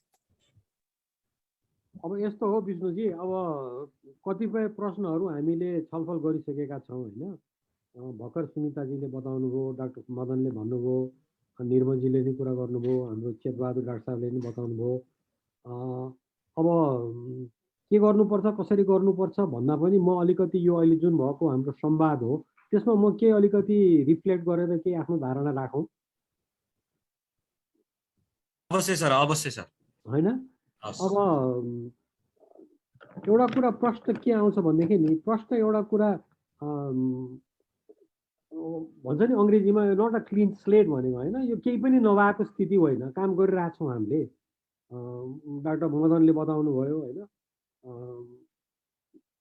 अब यस्तो हो विष्णुजी, अब कतिपय प्रश्नहरू हामीले छलफल गरिसकेका छौँ होइन। भर्खर सुनिताजीले बताउनु भयो, डाक्टर मदनले भन्नुभयो, निर्मलजीले नि कुरा गर्नुभयो, हाम्रो चेतबहादुर डाक्टर साहबले नि बताउनु भयो। अब के गर्नुपर्छ कसरी गर्नुपर्छ भन्दा पनि म अलिकति यो अहिले जुन भएको हाम्रो संवाद हो त्यसमा म के अलिकति रिफ्लेक्ट गरेर केही आफ्नो धारणा राखौँ। अवश्य सर होइन। अब एउटा कुरा प्रश्न के आउँछ भनेदेखि नि प्रश्न एउटा कुरा भन्छ नि अङ्ग्रेजीमा नट अ क्लिन स्लेट भनेको होइन, यो केही पनि नभएको स्थिति होइन, काम गरिरहेको छौँ हामीले। डाक्टर मदनले बताउनु भयो होइन,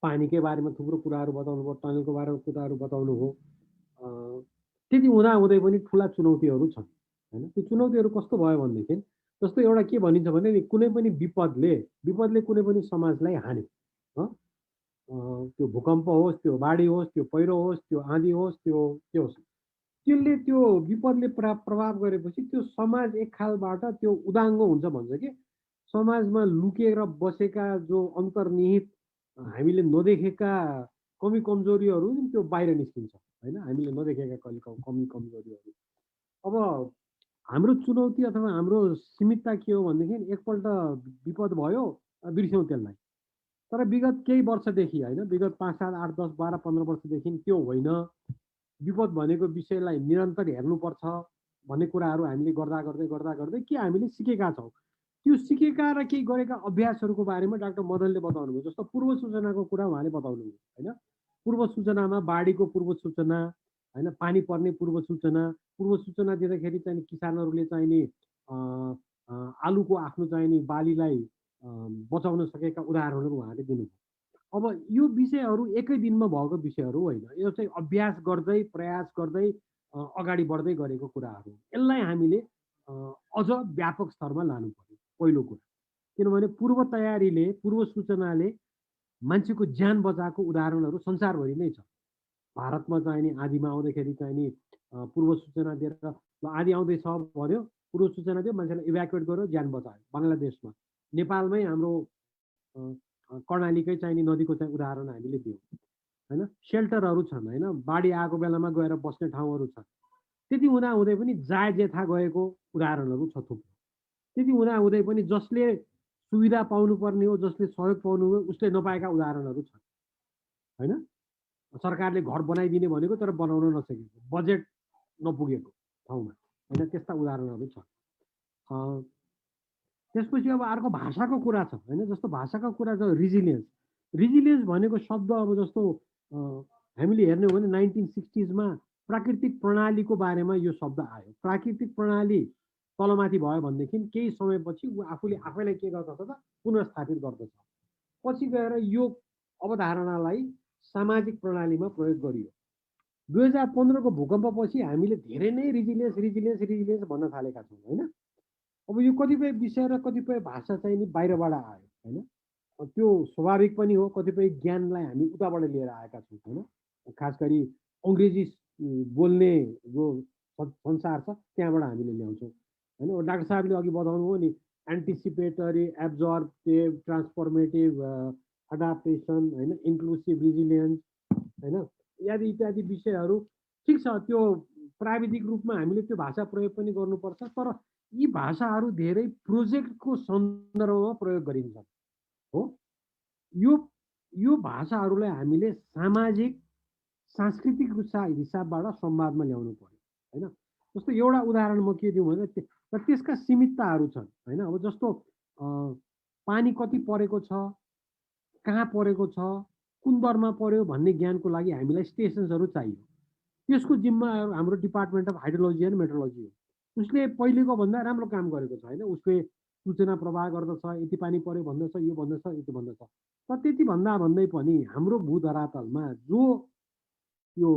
पानीकै बारेमा थुप्रो कुराहरू बताउनु भयो, टनलको बारेमा कुराहरू बताउनु भयो। त्यति हुँदै पनि ठुला चुनौतीहरू छन् होइन। त्यो चुनौतीहरू कस्तो भयो भनेदेखि जस्तो एउटा के भनिन्छ भने कुनै पनि विपदले कुनै पनि समाजलाई हाने, त्यो भूकम्प होस्, त्यो बाढी होस्, त्यो पहिरो होस्, त्यो आँधी होस्, त्यसले त्यो विपदले प्रभाव गरेपछि त्यो समाज एक खालबाट त्यो उदाङ्गो हुन्छ भन्छ कि समाजमा लुकेर बसेका जो अन्तर्निहित हामीले नदेखेका कमी कमजोरीहरू त्यो बाहिर निस्किन्छ होइन, हामीले नदेखेका कमी कमजोरीहरू। अब हाम्रो चुनौती अथवा हाम्रो सीमितता के हो भनेदेखि एकपल्ट विपद भयो बिर्स्यौँ त्यसलाई, तर विगत केही वर्षदेखि होइन, विगत 5, 7, 8, 10, 12, 15 वर्षदेखि त्यो होइन। विपद भनेको विषयलाई निरन्तर हेर्नुपर्छ भन्ने कुराहरू हामीले गर्दा गर्दै के हामीले सिकेका छौँ, त्यो सिकेका र केही गरेका अभ्यासहरूको बारेमा डाक्टर मदनले बताउनु भयो। जस्तो पूर्व सूचनाको कुरा उहाँले बताउनु भयो होइन। पूर्व सूचनामा बाढीको पूर्व सूचना होइन, पानी पर्ने पूर्व सूचना दिँदाखेरि चाहिँ किसानहरूले चाहिने आलुको आफ्नो चाहिने बालीलाई बचाउन सकेका उदाहरणहरू उहाँले दिनुभयो। अब यो विषयहरू एकै दिनमा भएको विषयहरू होइन, यो चाहिँ अभ्यास गर्दै प्रयास गर्दै अगाडि बढ्दै गरेको कुराहरू। यसलाई हामीले अझ व्यापक स्तरमा लानु पर्यो पहिलो कुरा, किनभने पूर्व तयारीले पूर्व सूचनाले मान्छेको ज्यान बचाएको उदाहरणहरू संसारभरि नै छ। भारतमा चाहिँ नि आधीमा आउँदाखेरि चाहिँ नि पूर्व सूचना दिएर आधी आउँदैछ भन्यो, पूर्व सूचना दियो, मान्छेलाई इभ्याकुएट गर्यो, ज्यान बचायो। बङ्गलादेशमा, नेपालमै हाम्रो कर्णालीकै चाहिँ नि नदीको चाहिँ उदाहरण हामीले दियौँ होइन। सेल्टरहरू छन् होइन, बाढी आएको बेलामा गएर बस्ने ठाउँहरू छन्। त्यति हुँदाहुँदै पनि जेथा गएको उदाहरणहरू छ थुप्रो। त्यति हुँदाहुँदै पनि जसले सुविधा पाउनुपर्ने हो, जसले सहयोग पाउनु हो, उसले नपाएका उदाहरणहरू छन् होइन। सरकारले घर बनाइदिने भनेको तर बनाउन नसकेको, बजेट नपुगेको ठाउँमा होइन, त्यस्ता उदाहरणहरू छन्। त्यसपछि अब अर्को भाषाको कुरा छ होइन। जस्तो भाषाको कुरा छ रिजिलियन्स। रिजिलियन्स भनेको शब्द अब जस्तो हामीले हेर्ने हो भने 1960s प्राकृतिक प्रणालीको बारेमा यो शब्द आयो। प्राकृतिक प्रणाली तलमाथि भयो भनेदेखि केही समयपछि ऊ आफैलाई के गर्दछ त पुनर्स्थापित गर्दछ। पछि गएर यो अवधारणालाई सामाजिक प्रणालीमा प्रयोग गरियो। 2015को भूकम्पपछि हामीले धेरै नै रिजिलियन्स भन्न थालेका छौँ होइन। अब यो कतिपय विषय र कतिपय भाषा चाहिँ नि बाहिरबाट आयो होइन। त्यो स्वाभाविक पनि हो, कतिपय ज्ञानलाई हामी उताबाट लिएर आएका छौँ होइन। खास गरी अङ्ग्रेजी बोल्ने जो संसार छ त्यहाँबाट हामीले ल्याउँछौँ होइन। डाक्टर साहबले अघि बताउनु हो नि, एन्टिसिपेटरी, एब्जर्भेटिभ, ट्रान्सफर्मेटिभ, एडाप्टेसन होइन, इन्क्लुसिभ रिजिलियन्स होइन, इत्यादि विषयहरू ठिक छ। त्यो प्राविधिक रूपमा हामीले त्यो भाषा प्रयोग पनि गर्नुपर्छ, तर यी भाषाहरू धेरै प्रोजेक्टको सन्दर्भमा प्रयोग गरिन्छन् हो। यो भाषाहरूलाई हामीले सामाजिक सांस्कृतिक हिसाबबाट संवादमा ल्याउनु पर्यो होइन। जस्तो एउटा उदाहरण म के दिउँ भने त्यसका सीमितताहरू छन् होइन। अब जस्तो पानी कति परेको छ, कहाँ परेको छ, कुन दरमा पर्यो भन्ने ज्ञानको लागि हामीलाई स्टेसन्सहरू चाहियो। त्यसको जिम्मा हाम्रो department of hydrology and metrology हो। उसले पहिलेको भन्दा राम्रो काम गरेको छ होइन। उसले सूचना प्रवाह गर्दछ, यति पानी पर्यो भन्दछ, यो भन्दछ, यति भन्दछ। तर त्यति भन्दै पनि हाम्रो भूधरातलमा जो यो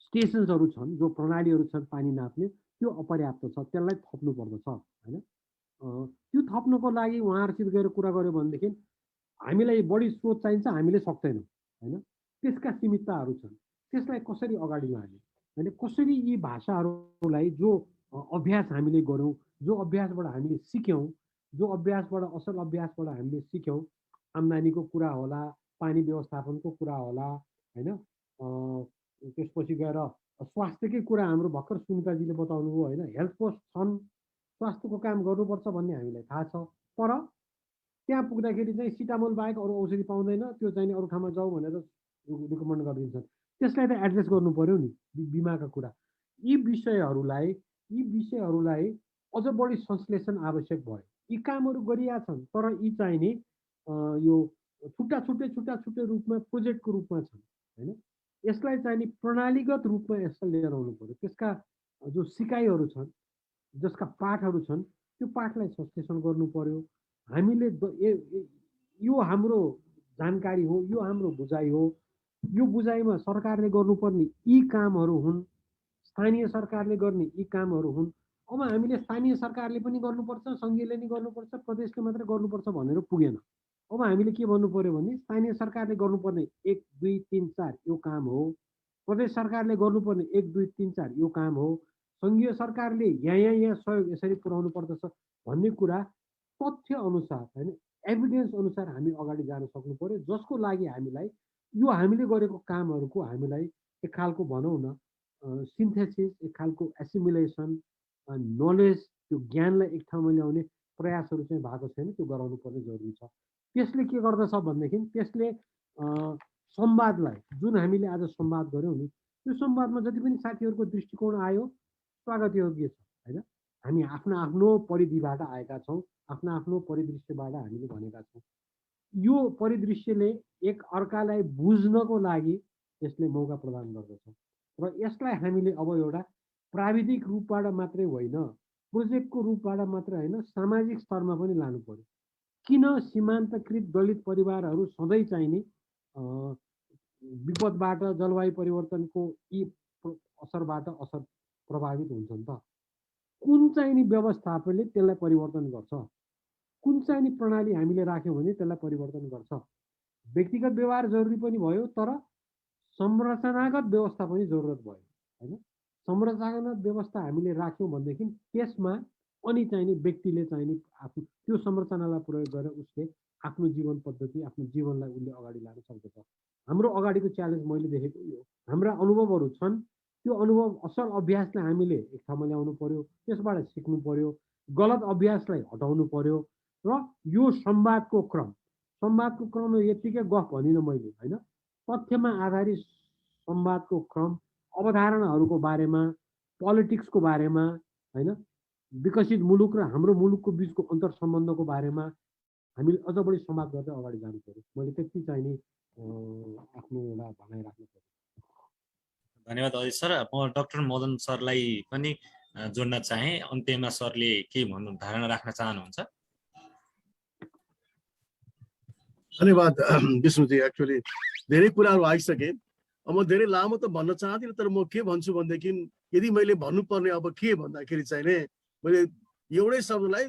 स्टेसन्सहरू छन्, जो प्रणालीहरू छन् पानी नाप्ने, त्यो अपर्याप्त छ, त्यसलाई थप्नु पर्दछ होइन। त्यो थप्नको लागि उहाँहरूसित गएर कुरा गर्यो भनेदेखि हामीलाई बढी स्रोत चाहिन्छ, हामीले सक्दैनौँ होइन। त्यसका सीमितताहरू छन्, त्यसलाई कसरी अगाडि लाने होइन। कसरी यी भाषाहरूलाई जो अभ्यास हामीले गऱ्यौँ, जो अभ्यासबाट हामीले सिक्यौँ, जो अभ्यासबाट असल अभ्यासबाट हामीले सिक्यौँ, आम्दानीको कुरा होला, पानी व्यवस्थापनको कुरा होला होइन। त्यसपछि गएर स्वास्थ्यकै कुरा हाम्रो भर्खर सुनिताजीले बताउनु भयो होइन। हेल्थ पोस्ट छन्, स्वास्थ्यको काम गर्नुपर्छ भन्ने हामीलाई थाहा छ, तर त्यहाँ पुग्दाखेरि चाहिँ सिटामोल बाहेक अरू औषधि पाउँदैन, त्यो चाहिँ अरू ठाउँमा जाऊ भनेर रिकमेन्ड गरिदिन्छन्। त्यसलाई त एड्रेस गर्नु पर्यो नि, बिमाका कुरा। यी विषयहरूलाई अझ बढी संश्लेषण आवश्यक भयो। यी कामहरू गरिया छन्, तर यी चाहिँ नि यो छुट्टा रूपमा प्रोजेक्टको रूपमा छन् होइन। यसलाई चाहिँ नि प्रणालीगत रूपमा यसलाई लिएर आउनु पर्यो। त्यसका जो सिकाइहरू छन्, जसका पाठहरू छन्, त्यो पाठलाई संश्लेषण गर्नु पर्यो। हामीले यो हाम्रो जानकारी हो, यो हाम्रो बुझाइ हो। यो बुझाइमा सरकारले गर्नुपर्ने यी कामहरू हुन्, स्थानीय सरकारले गर्ने यी कामहरू हुन्। अब हामीले स्थानीय सरकारले पनि गर्नुपर्छ, सङ्घीयले नि गर्नुपर्छ, प्रदेशले मात्र गर्नुपर्छ भनेर पुगेन। अब हामीले के भन्नु पर्यो भने स्थानीय सरकारले गर्नुपर्ने 1, 2, 3, 4 यो काम हो, प्रदेश सरकारले गर्नुपर्ने 1, 2, 3, 4 यो काम हो, सङ्घीय सरकारले यहाँ सहयोग यसरी पुर्याउनु पर्दछ भन्ने कुरा तथ्य अनुसार होइन, एभिडेन्स अनुसार हामी अगाडि जान सक्नु पर्यो। जसको लागि हामीलाई यो हामीले गरेको कामहरूको हामीलाई एक खालको भनौँ न सिन्थेसिस, एक खालको एसिमुलेसन, नलेज, त्यो ज्ञानलाई एक ठाउँमा ल्याउने प्रयासहरू चाहिँ भएको छैन। त्यो गराउनु पर्ने जरुरी छ। त्यसले के गर्दछ भनेदेखि त्यसले संवादलाई, जुन हामीले आज संवाद गऱ्यौँ नि, त्यो संवादमा जति पनि साथीहरूको दृष्टिकोण आयो स्वागत योग्य छ होइन। हामी आफ्नो परिधिबाट आएका छौँ, आफ्नो परिदृश्यबाट हामीले भनेका छौँ। यो परिदृश्यले एक अर्कालाई बुझ्नको लागि यसले मौका प्रदान गर्दछ र यसलाई हामीले अब एउटा प्राविधिक रूपबाट मात्रै होइन, प्रोजेक्टको रूपबाट मात्रै होइन, सामाजिक स्तरमा पनि लानु पर्यो। किन सीमान्तकृत दलित परिवारहरू सधैँ चाहिने विपदबाट जलवायु परिवर्तनको यी असरबाट प्रभावित हुन्छन् त? कुन चाहिँ नि व्यवस्थापनले त्यसलाई परिवर्तन गर्छ? कुन चाहिँ नि प्रणाली हामीले राख्यौँ भने त्यसलाई परिवर्तन गर्छ? व्यक्तिगत व्यवहार जरुरी पनि भयो, तर संरचनागत व्यवस्था पनि जरुरत भयो हैन? संरचनागत व्यवस्था हामीले राख्यौँ भनेदेखि त्यसमा अनि चाहिने व्यक्तिले चाहिने आफ्नो त्यो संरचनालाई प्रयोग गरेर उसले आफ्नो जीवन पद्धति, आफ्नो जीवनलाई उसले अगाडि लान सक्दछ। हाम्रो अगाडिको च्यालेन्ज मैले देखेको यो हाम्रा अनुभवहरू छन्, त्यो अनुभव असल अभ्यासलाई हामीले एक ठाउँमा ल्याउनु पर्यो, त्यसबाट सिक्नु पर्यो, गलत अभ्यासलाई हटाउनु पर्यो र यो संवादको क्रम यतिकै गफ भनिनँ मैले हैन, तथ्यमा आधारित संवादको क्रम, अवधारणाहरूको बारेमा, पोलिटिक्सको बारेमा हैन, विकसित मुलुक र हाम्रो मुलुकको बीचको अन्तर सम्बन्धको बारेमा हामीले अझ बढी संवाद गर्दै अगाडि जानु पर्यो। मैले त्यति चाहिने आफ्नो एउटा भनाइ राख्नु पर्यो। धन्यवाद अजय सर। म डाक्टर मदन सरलाई पनि जोड्न चाहे। अन्त्यमा सरले के भन्नु धारणा राख्न चाहनुहुन्छ? धन्यवाद विष्णुजी। एक्चुअली धेरै कुराहरू आइसके। अब म धेरै लामो त भन्न चाहदिनँ, तर म के भन्छु भनेदेखि यदि मैले भन्नुपर्ने अब के भन्दाखेरि चाहिँ नि मैले एउटै शब्दलाई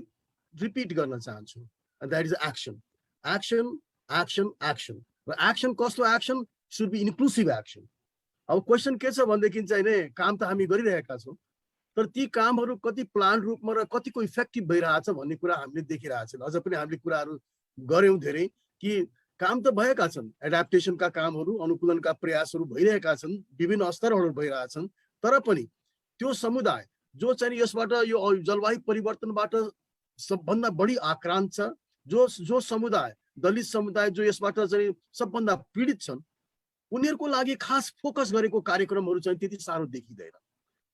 रिपिट गर्न चाहन्छु, that is action. Action, action, action. र एक्सन कस्तो action? Should be inclusive action. अब क्वेसन के छ भनेदेखि चाहिँ नि काम त हामी गरिरहेका छौँ, तर ती कामहरू कति प्लान रूपमा र कतिको इफेक्टिभ भइरहेछ भन्ने कुरा हामीले देखिरहेछौँ। अझ पनि हामीले कुराहरू गऱ्यौँ धेरै कि काम त भएका छन्, एडाप्टेसनका कामहरू, अनुकूलनका प्रयासहरू भइरहेका छन्, विभिन्न स्तरहरू भइरहेछन्, तर पनि त्यो समुदाय जो चाहिँ यसबाट यो जलवायु परिवर्तनबाट सबभन्दा बढी आक्रान्त छ, जो समुदाय दलित समुदाय जो यसबाट चाहिँ सबभन्दा पीडित छन्, उनीहरूको लागि खास फोकस गरेको कार्यक्रमहरू चाहिँ त्यति साह्रो देखिँदैन।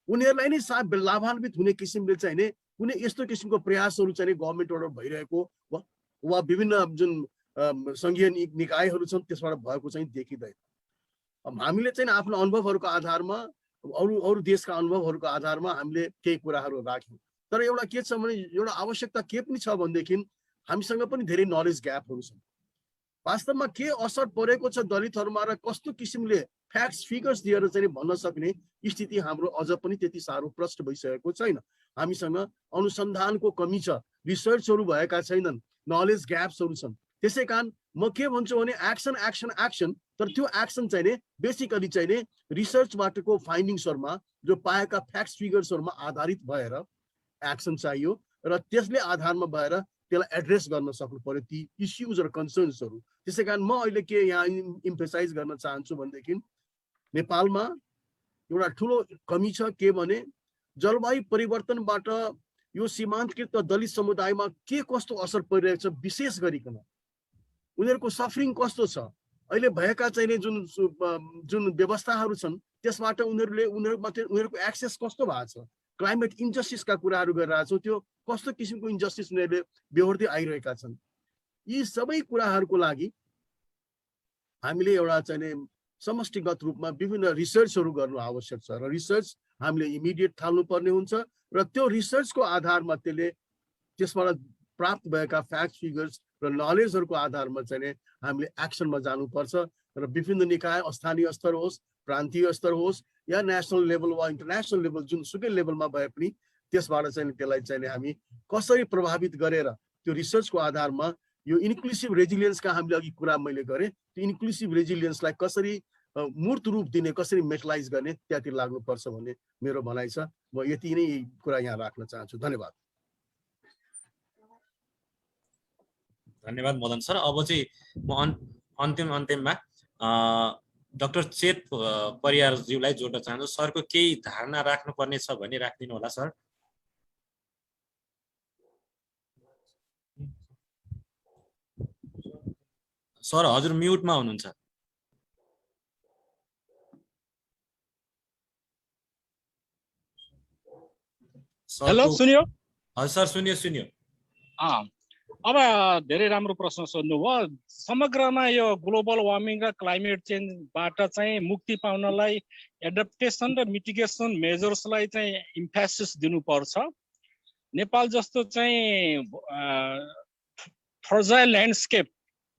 उनीहरूलाई नै लाभान्वित हुने किसिमले चाहिँ नि कुनै यस्तो किसिमको प्रयासहरू चाहिँ गभर्मेन्टबाट भइरहेको वा विभिन्न जुन सङ्घीय निकायहरू छन् त्यसबाट भएको चाहिँ देखिँदैन। हामीले चाहिँ आफ्नो अनुभवहरूको आधारमा, अरू देशका अनुभवहरूको आधारमा हामीले केही कुराहरू राख्यौँ। तर एउटा के छ भने एउटा आवश्यकता के पनि छ भनेदेखि हामीसँग पनि धेरै नलेज ग्यापहरू छन्। वास्तवमा के असर परेको छ दलितहरूमा र कस्तो किसिमले फ्याक्ट्स फिगर्स दिएर चाहिँ भन्न सक्ने स्थिति हाम्रो अझ पनि त्यति साह्रो प्रष्ट भइसकेको छैन। हामीसँग अनुसन्धानको कमी छ, रिसर्चहरू भएका छैनन्, नलेज ग्याप्सहरू छन्। त्यसै कारण म के भन्छु भने एक्सन, एक्सन, एक्सन। तर त्यो एक्सन चाहिँ नि बेसिकली चाहिँ नि रिसर्चबाटको फाइन्डिङ्सहरूमा जो पाएका फ्याक्ट्स फिगर्सहरूमा आधारित भएर एक्सन चाहियो र त्यसले आधारमा भएर त्यसलाई एड्रेस गर्न सक्नु पर्यो ती इस्युज र कन्सर्न्सहरू। त्यसै कारण म अहिले के यहाँ इम्फेसाइज गर्न चाहन्छु भनेदेखि नेपालमा एउटा ठुलो कमी छ के भने जलवायु परिवर्तनबाट यो सीमान्तकृत दलित समुदायमा के कस्तो असर परिरहेको छ, विशेष गरिकन उनीहरूको सफरिङ कस्तो छ, अहिले भएका चाहिँ जुन व्यवस्थाहरू छन् त्यसबाट उनीहरूको एक्सेस कस्तो भएको छ, क्लाइमेट इन्जस्टिसका कुराहरू गरिरहेको छौँ, त्यो कस्तो किसिमको इन्जस्टिस उनीहरूले बेहोर्दै आइरहेका छन्। यी सबै कुराहरूको लागि हामीले एउटा चाहिँ समष्टिगत रूपमा विभिन्न रिसर्चहरू गर्नु आवश्यक छ र रिसर्च हामीले इमिडिएट थाल्नुपर्ने हुन्छ र त्यो रिसर्चको आधारमा त्यसबाट प्राप्त भएका फ्याक्ट फिगर्स र नलेजहरूको आधारमा चाहिँ हामीले एक्सनमा जानुपर्छ र विभिन्न निकाय, स्थानीय स्तर होस्, प्रान्तीय स्तर होस् या नेसनल लेभल वा इन्टरनेसनल लेभल जुनसुकै लेभलमा भए पनि त्यसबाट चाहिँ त्यसलाई चाहिँ हामी कसरी प्रभावित गरेर त्यो रिसर्चको आधारमा यो इन्क्लुसिभ रेजिलियन्सका हामीले अघि कुरा मैले गरेँ, त्यो इन्क्लुसिभ रेजिलियन्सलाई कसरी मूर्त रूप दिने, कसरी मेटलाइज गर्ने त्यहाँतिर लाग्नुपर्छ भन्ने मेरो भनाइ छ। म यति नै कुरा यहाँ राख्न चाहन्छु। धन्यवाद। धन्यवाद मदन सर। अब चाहिँ म अन्तिममा डाक्टर चेत परियारज्यूलाई जोड्न चाहन्छु। सरको केही धारणा राख्नुपर्ने छ भने राखिदिनु होला सर। सर हजुर म्युटमा हुनुहुन्छ। हेलो, सुनियो? हजुर सर, सुनियो। अब धेरै राम्रो प्रश्न सोध्नुभयो। समग्रमा यो ग्लोबल वार्मिङ र क्लाइमेट चेन्जबाट चाहिँ मुक्ति पाउनलाई एडप्टेसन र मिटिगेसन मेजर्सलाई चाहिँ इम्फेसिस दिनुपर्छ। नेपाल जस्तो चाहिँ फ्रजाइल ल्यान्डस्केप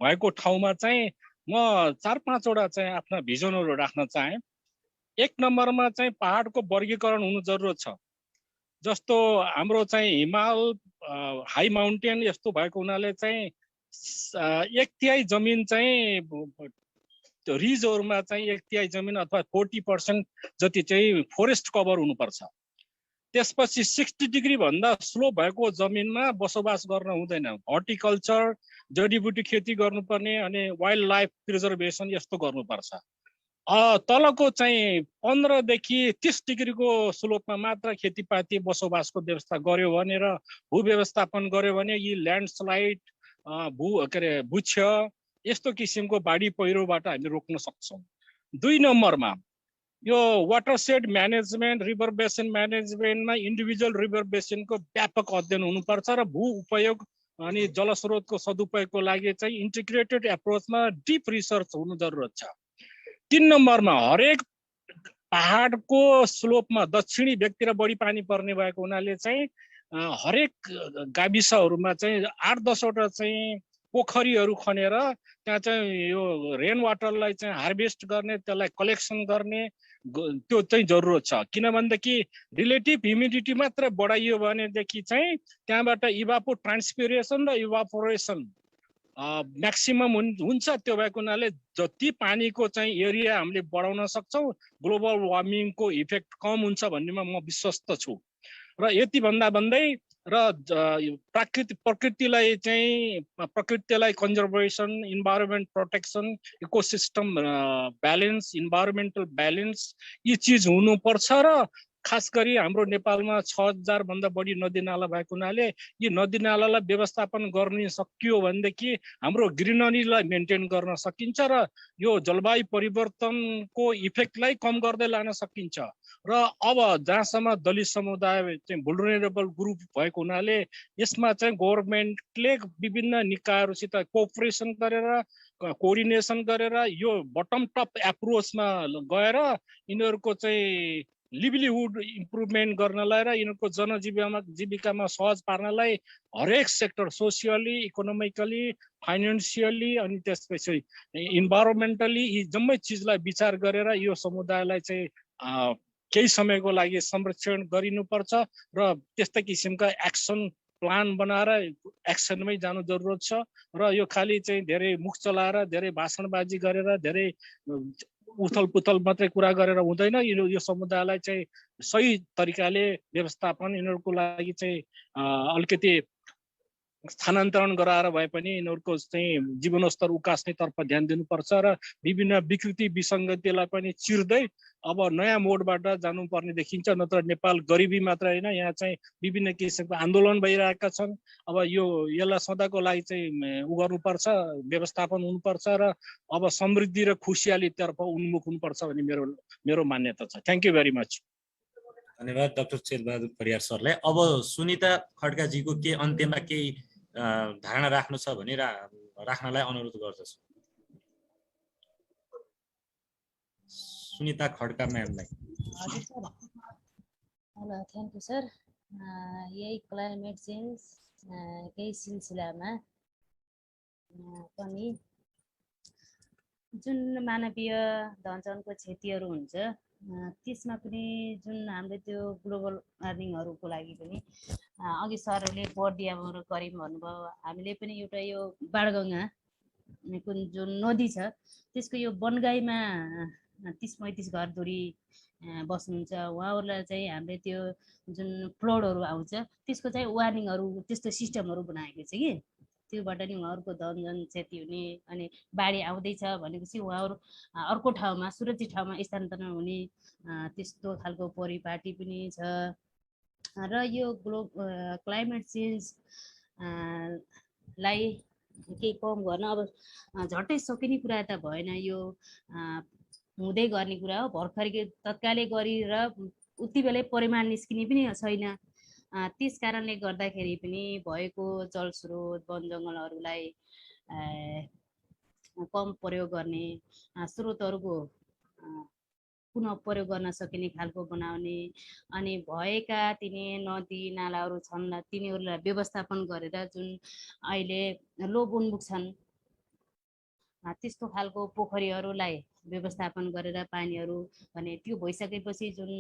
भएको ठाउँमा चाहिँ म 4-5 वटा चाहिँ आफ्ना भिजनहरू राख्न चाहे। 1 नम्बरमा चाहिँ पहाडको वर्गीकरण हुनु जरुरत छ। जस्तो हाम्रो चाहिँ हिमाल हाई माउन्टेन यस्तो भएको हुनाले चाहिँ 1/3 जमिन चाहिँ रिजहरूमा चाहिँ 1/3 जमिन अथवा 40% जति चाहिँ फोरेस्ट कभर हुनुपर्छ। त्यसपछि 60 डिग्री भन्दा स्लो भएको जमिनमा बसोबास गर्न हुँदैन। हर्टिकल्चर, जडीबुटी खेती गर्नुपर्ने अनि वाइल्ड लाइफ प्रिजर्भेसन यस्तो गर्नुपर्छ। तलको चाहिँ 15 देखि 30 डिग्रीको स्लोपमा मात्र खेतीपाती बसोबासको व्यवस्था गर्यो भने र भू व्यवस्थापन गर्यो भने यी ल्यान्डस्लाइड भूक्ष यस्तो किसिमको बाढी पहिरोबाट हामी रोक्न सक्छौँ। 2 नम्बरमा यो वाटरसेड म्यानेजमेन्ट, रिभर बेसिन म्यानेजमेन्टमा इन्डिभिजुअल रिभर बेसिनको व्यापक अध्ययन हुनुपर्छ र भू उपयोग अनि जलस्रोतको सदुपयोगको लागि चाहिँ इन्टिग्रेटेड एप्रोचमा डिप रिसर्च हुनु जरुरत छ। 3 नम्बरमा हरेक पहाडको स्लोपमा दक्षिणी भेगतिर बढी पानी पर्ने भएको हुनाले चाहिँ हरेक गाविसहरूमा चाहिँ 8-10 वटा चाहिँ पोखरीहरू खनेर त्यहाँ चाहिँ यो रेन वाटरलाई चाहिँ हार्भेस्ट गर्ने, त्यसलाई कलेक्सन गर्ने त्यो चाहिँ जरुरत छ। किनभनेदेखि रिलेटिभ ह्युमिडिटी मात्र बढाइयो भनेदेखि चाहिँ त्यहाँबाट इभापो ट्रान्सपिरेसन र इभापोरेसन म्याक्सिमम हुन्छ। त्यो भएको हुनाले जति पानीको चाहिँ एरिया हामीले बढाउन सक्छौँ ग्लोबल वार्मिङको इफेक्ट कम हुन्छ भन्नेमा म विश्वस्त छु। र यति भन्दा भन्दै र प्रकृतिलाई conservation, environment protection, ecosystem balance, environmental balance यी चिज हुनुपर्छ। र खास गरी हाम्रो नेपालमा 6000 भन्दा बढी नदीनाला भएको हुनाले यी नदीनालालाई व्यवस्थापन गर्न सकियो भनेदेखि हाम्रो ग्रिनरीलाई मेन्टेन गर्न सकिन्छ र यो जलवायु परिवर्तनको इफेक्टलाई कम गर्दै लान सकिन्छ। र अब जहाँसम्म दलित समुदाय चाहिँ भुलरेबल ग्रुप भएको हुनाले यसमा चाहिँ गभर्नमेन्टले विभिन्न निकायहरूसित कोअपरेसन गरेर कोअर्डिनेसन गरेर यो बटम टप एप्रोचमा गएर यिनीहरूको चाहिँ लिभलीहुड इम्प्रुभमेन्ट गर्नलाई र यिनीहरूको जनजीविकामा सहज पार्नलाई हरेक सेक्टर सोसियली, इकोनोमिकली, फाइनेन्सियली अनि त्यसपछि इन्भाइरोमेन्टली यी जम्मै चिजलाई विचार गरेर यो समुदायलाई चाहिँ केही समयको लागि संरक्षण गरिनुपर्छ र त्यस्तै किसिमका एक्सन प्लान बनाएर एक्सनमै जानु जरुरत छ। र यो खालि चाहिँ धेरै मुख चलाएर, धेरै भाषणबाजी गरेर, धेरै उथल पुथल मात्रै कुरा गरेर हुँदैन। यो समुदायलाई चाहिँ सही तरिकाले व्यवस्थापन यिनीहरूको लागि चाहिँ अलिकति स्थानान्तरण गराएर भए पनि यिनीहरूको चाहिँ जीवनस्तर उकास्नेतर्फ ध्यान दिनुपर्छ र विभिन्न विकृति विसङ्गतिलाई पनि चिर्दै अब नयाँ मोडबाट जानुपर्ने देखिन्छ। नत्र नेपाल गरिबी मात्र होइन, यहाँ चाहिँ विभिन्न किसिमको आन्दोलन भइरहेका छन्। अब यसलाई सदाको लागि चाहिँ गर्नुपर्छ, व्यवस्थापन हुनुपर्छ र अब समृद्धि र खुसियालीतर्फ उन्मुख हुनुपर्छ भन्ने मेरो मान्यता छ। Thank you very much. धन्यवाद डाक्टर शेरबहादुर परियार सरलाई। अब सुनिता खड्काजीको के अन्त्यमा केही धारणा राख्नु छ भने राख्नलाई अनुरोध गर्दछु। सुनिता खड्का म्यामलाई। Hello, thank you sir. यही क्लाइमेट चेन्ज केही सिलसिलामा पनि जुन मानवीय धनजनको क्षतिहरू हुन्छ त्यसमा पनि जुन हाम्रो त्यो ग्लोबल वार्मिङहरूको लागि पनि अघि सरहरूले बर्दियाबाट गऱ्यौँ भन्नुभयो। हामीले पनि एउटा यो बाणगङ्गा जुन नदी छ त्यसको यो बनगाईमा 30-35 घर धुरी बस्नुहुन्छ। उहाँहरूलाई चाहिँ हामीले त्यो जुन फ्लडहरू आउँछ त्यसको चाहिँ वार्निङहरू त्यस्तो सिस्टमहरू बनाएको छ कि त्योबाट नि उहाँहरूको धनजन क्षति हुने अनि बाढी आउँदैछ भनेपछि उहाँहरू अर्को ठाउँमा सुरक्षित ठाउँमा स्थानान्तरण हुने त्यस्तो खालको परिपाटी पनि छ। र यो क्लाइमेट चेन्ज लाई केही कम गर्न अब झट्टै सकिने कुरा त भएन, यो हुँदै गर्ने कुरा हो। भर्खरै तत्कालै गरेर उति बेलै परिमाण निस्किने पनि छैन। त्यस कारणले गर्दाखेरि पनि भएको जलस्रोत वन जङ्गलहरूलाई कम प्रयोग गर्ने, स्रोतहरूको पुनः प्रयोग गर्न सकिने खालको बनाउने अनि भएका तिनी नदी नालाहरू छन् तिनीहरूलाई व्यवस्थापन गरेर जुन अहिले लोप उन्मुख छन् त्यस्तो खालको पोखरीहरूलाई व्यवस्थापन गरेर पानीहरू भने त्यो भइसकेपछि जुन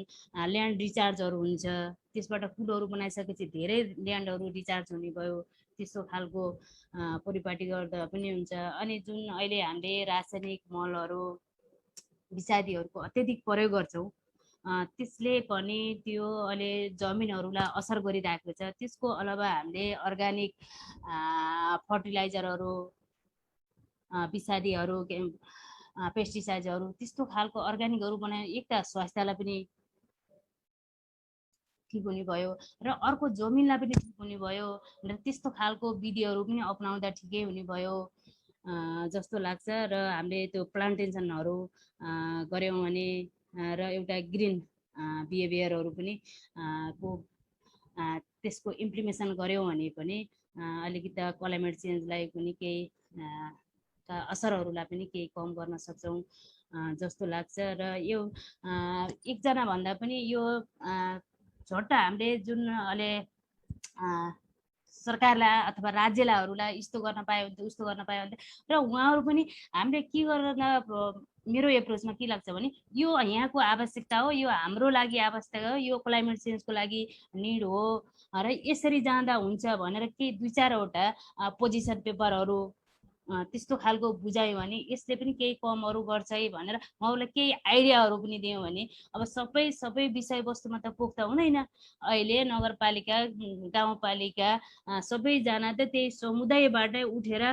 ल्यान्ड रिचार्जहरू हुन्छ त्यसबाट पुलहरू बनाइसकेपछि धेरै ल्यान्डहरू रिचार्ज हुने भयो त्यस्तो खालको परिपाटी गर्दा पनि हुन्छ अनि जुन अहिले हामीले रासायनिक मलहरू विषादीहरूको अत्यधिक प्रयोग गर्छौँ त्यसले पनि त्यो अहिले जमिनहरूलाई असर गरिरहेको छ त्यसको अलावा हामीले अर्ग्यानिक फर्टिलाइजरहरू विषादीहरू पेस्टिसाइडहरू त्यस्तो खालको अर्ग्यानिकहरू बनाए एक त स्वास्थ्यलाई पनि ठिक हुने भयो र अर्को जमिनलाई पनि ठिक हुने भयो र त्यस्तो खालको विधिहरू पनि अपनाउँदा ठिकै हुने भयो जस्तो लाग्छ र हामीले त्यो प्लान्टेसनहरू गऱ्यौँ भने र एउटा ग्रिन बिहेभियरहरू पनि त्यसको इम्प्लिमेसन गऱ्यौँ भने पनि अलिकति क्लाइमेट चेन्जलाई पनि केही असरहरूलाई पनि केही कम गर्न सक्छौँ जस्तो लाग्छ र यो एकजना भन्दा पनि यो झट्ट हामीले जुन अहिले सरकारलाई अथवा राज्यलाई यस्तो गर्न पायो भने उस्तो गर्न पायो भने र उहाँहरू पनि हामीले के गर्न मेरो एप्रोचमा के लाग्छ भने यो यहाँको आवश्यकता हो यो हाम्रो लागि आवश्यकता हो यो क्लाइमेट चेन्जको लागि निड हो र यसरी जाँदा हुन्छ भनेर केही 2-4वटा पोजिसन पेपरहरू त्यस्तो खालको बुझायो भने यसले पनि केही कमहरू गर्छ है भनेर उहाँहरूलाई केही आइडियाहरू पनि दियौँ भने अब सबै विषयवस्तुमा त पोख्त हुँदैन अहिले नगरपालिका गाउँपालिका सबैजना त त्यही समुदायबाटै उठेर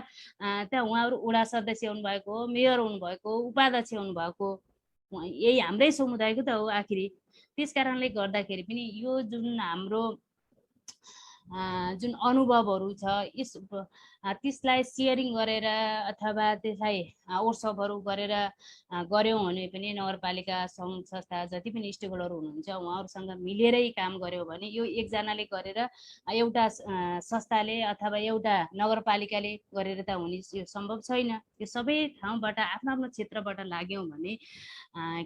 त्यहाँ उहाँहरू वडा सदस्य हुनुभएको हो मेयर हुनुभएको उपाध्यक्ष हुनुभएको यही हाम्रै समुदायको त हो आखिरी त्यस कारणले गर्दाखेरि पनि यो जुन हाम्रो जुन अनुभवहरू छ त्यसलाई सेयरिङ गरेर अथवा त्यसलाई वर्कसपहरू गरेर गऱ्यौँ भने पनि नगरपालिका सङ्घ संस्था जति पनि स्टेकहोल्डर हुनुहुन्छ उहाँहरूसँग मिलेरै काम गऱ्यौँ भने यो एकजनाले गरेर एउटा संस्थाले अथवा एउटा नगरपालिकाले गरेर त हुने यो सम्भव छैन यो सबै ठाउँबाट आफ्नो क्षेत्रबाट लाग्यौँ भने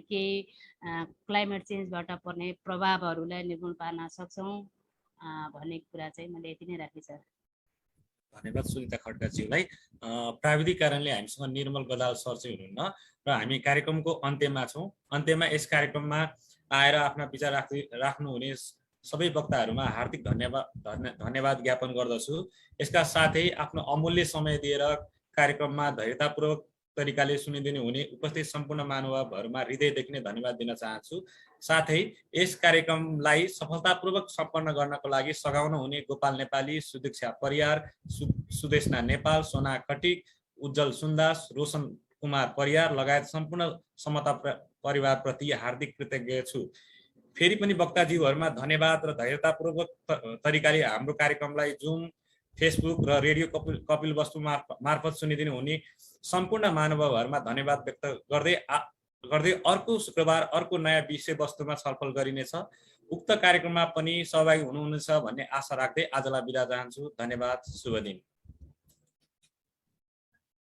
केही क्लाइमेट चेन्जबाट पर्ने प्रभावहरूलाई निर्मूल पार्न सक्छौँ भन्ने कुरा चाहिँ मैले यति नै राखेँ सर। धन्यवाद सुनिता खड्काज्यूलाई। प्राविधिक कारणले हामीसँग निर्मल गदाल सर चाहिँ हुनुहुन्न र हामी कार्यक्रमको अन्त्यमा छौँ। अन्त्यमा यस कार्यक्रममा आएर आफ्ना विचार राख्नुहुने सबै वक्ताहरूमा हार्दिक धन्यवाद ज्ञापन गर्दछु। यसका साथै आफ्नो अमूल्य समय दिएर कार्यक्रममा धैर्यतापूर्वक तरिकाले सुनिदिनु हुने उपस्थित सम्पूर्ण महानुभावहरूमा हृदयदेखि नै धन्यवाद दिन चाहन्छु। साथै यस कार्यक्रमलाई सफलतापूर्वक सम्पन्न गर्नको लागि सघाउन हुने गोपाल नेपाली, सुदीक्षा परियार, सुदेशना नेपाल, सोना खटिक, उज्जवल सुन्दास, रोशन कुमार परियार लगायत सम्पूर्ण समता परिवारप्रति हार्दिक कृतज्ञ छु। फेरि पनि वक्ताज्यूहरूमा धन्यवाद र धैर्यतापूर्वक तरिकाले हाम्रो कार्यक्रमलाई जुम, फेसबुक र रेडियो कपिलवस्तु मार्फत सुनिदिनु हुने सम्पूर्ण महानुभावहरूमा धन्यवाद व्यक्त गर्दै अर्को शुक्रबार अर्को नयाँ विषयवस्तुमा छलफल गरिनेछ। उक्त कार्यक्रममा पनि सहभागी हुनुहुन्छ भन्ने आशा राख्दै आजलाई बिदा चाहन्छु। धन्यवाद, शुभ दिन।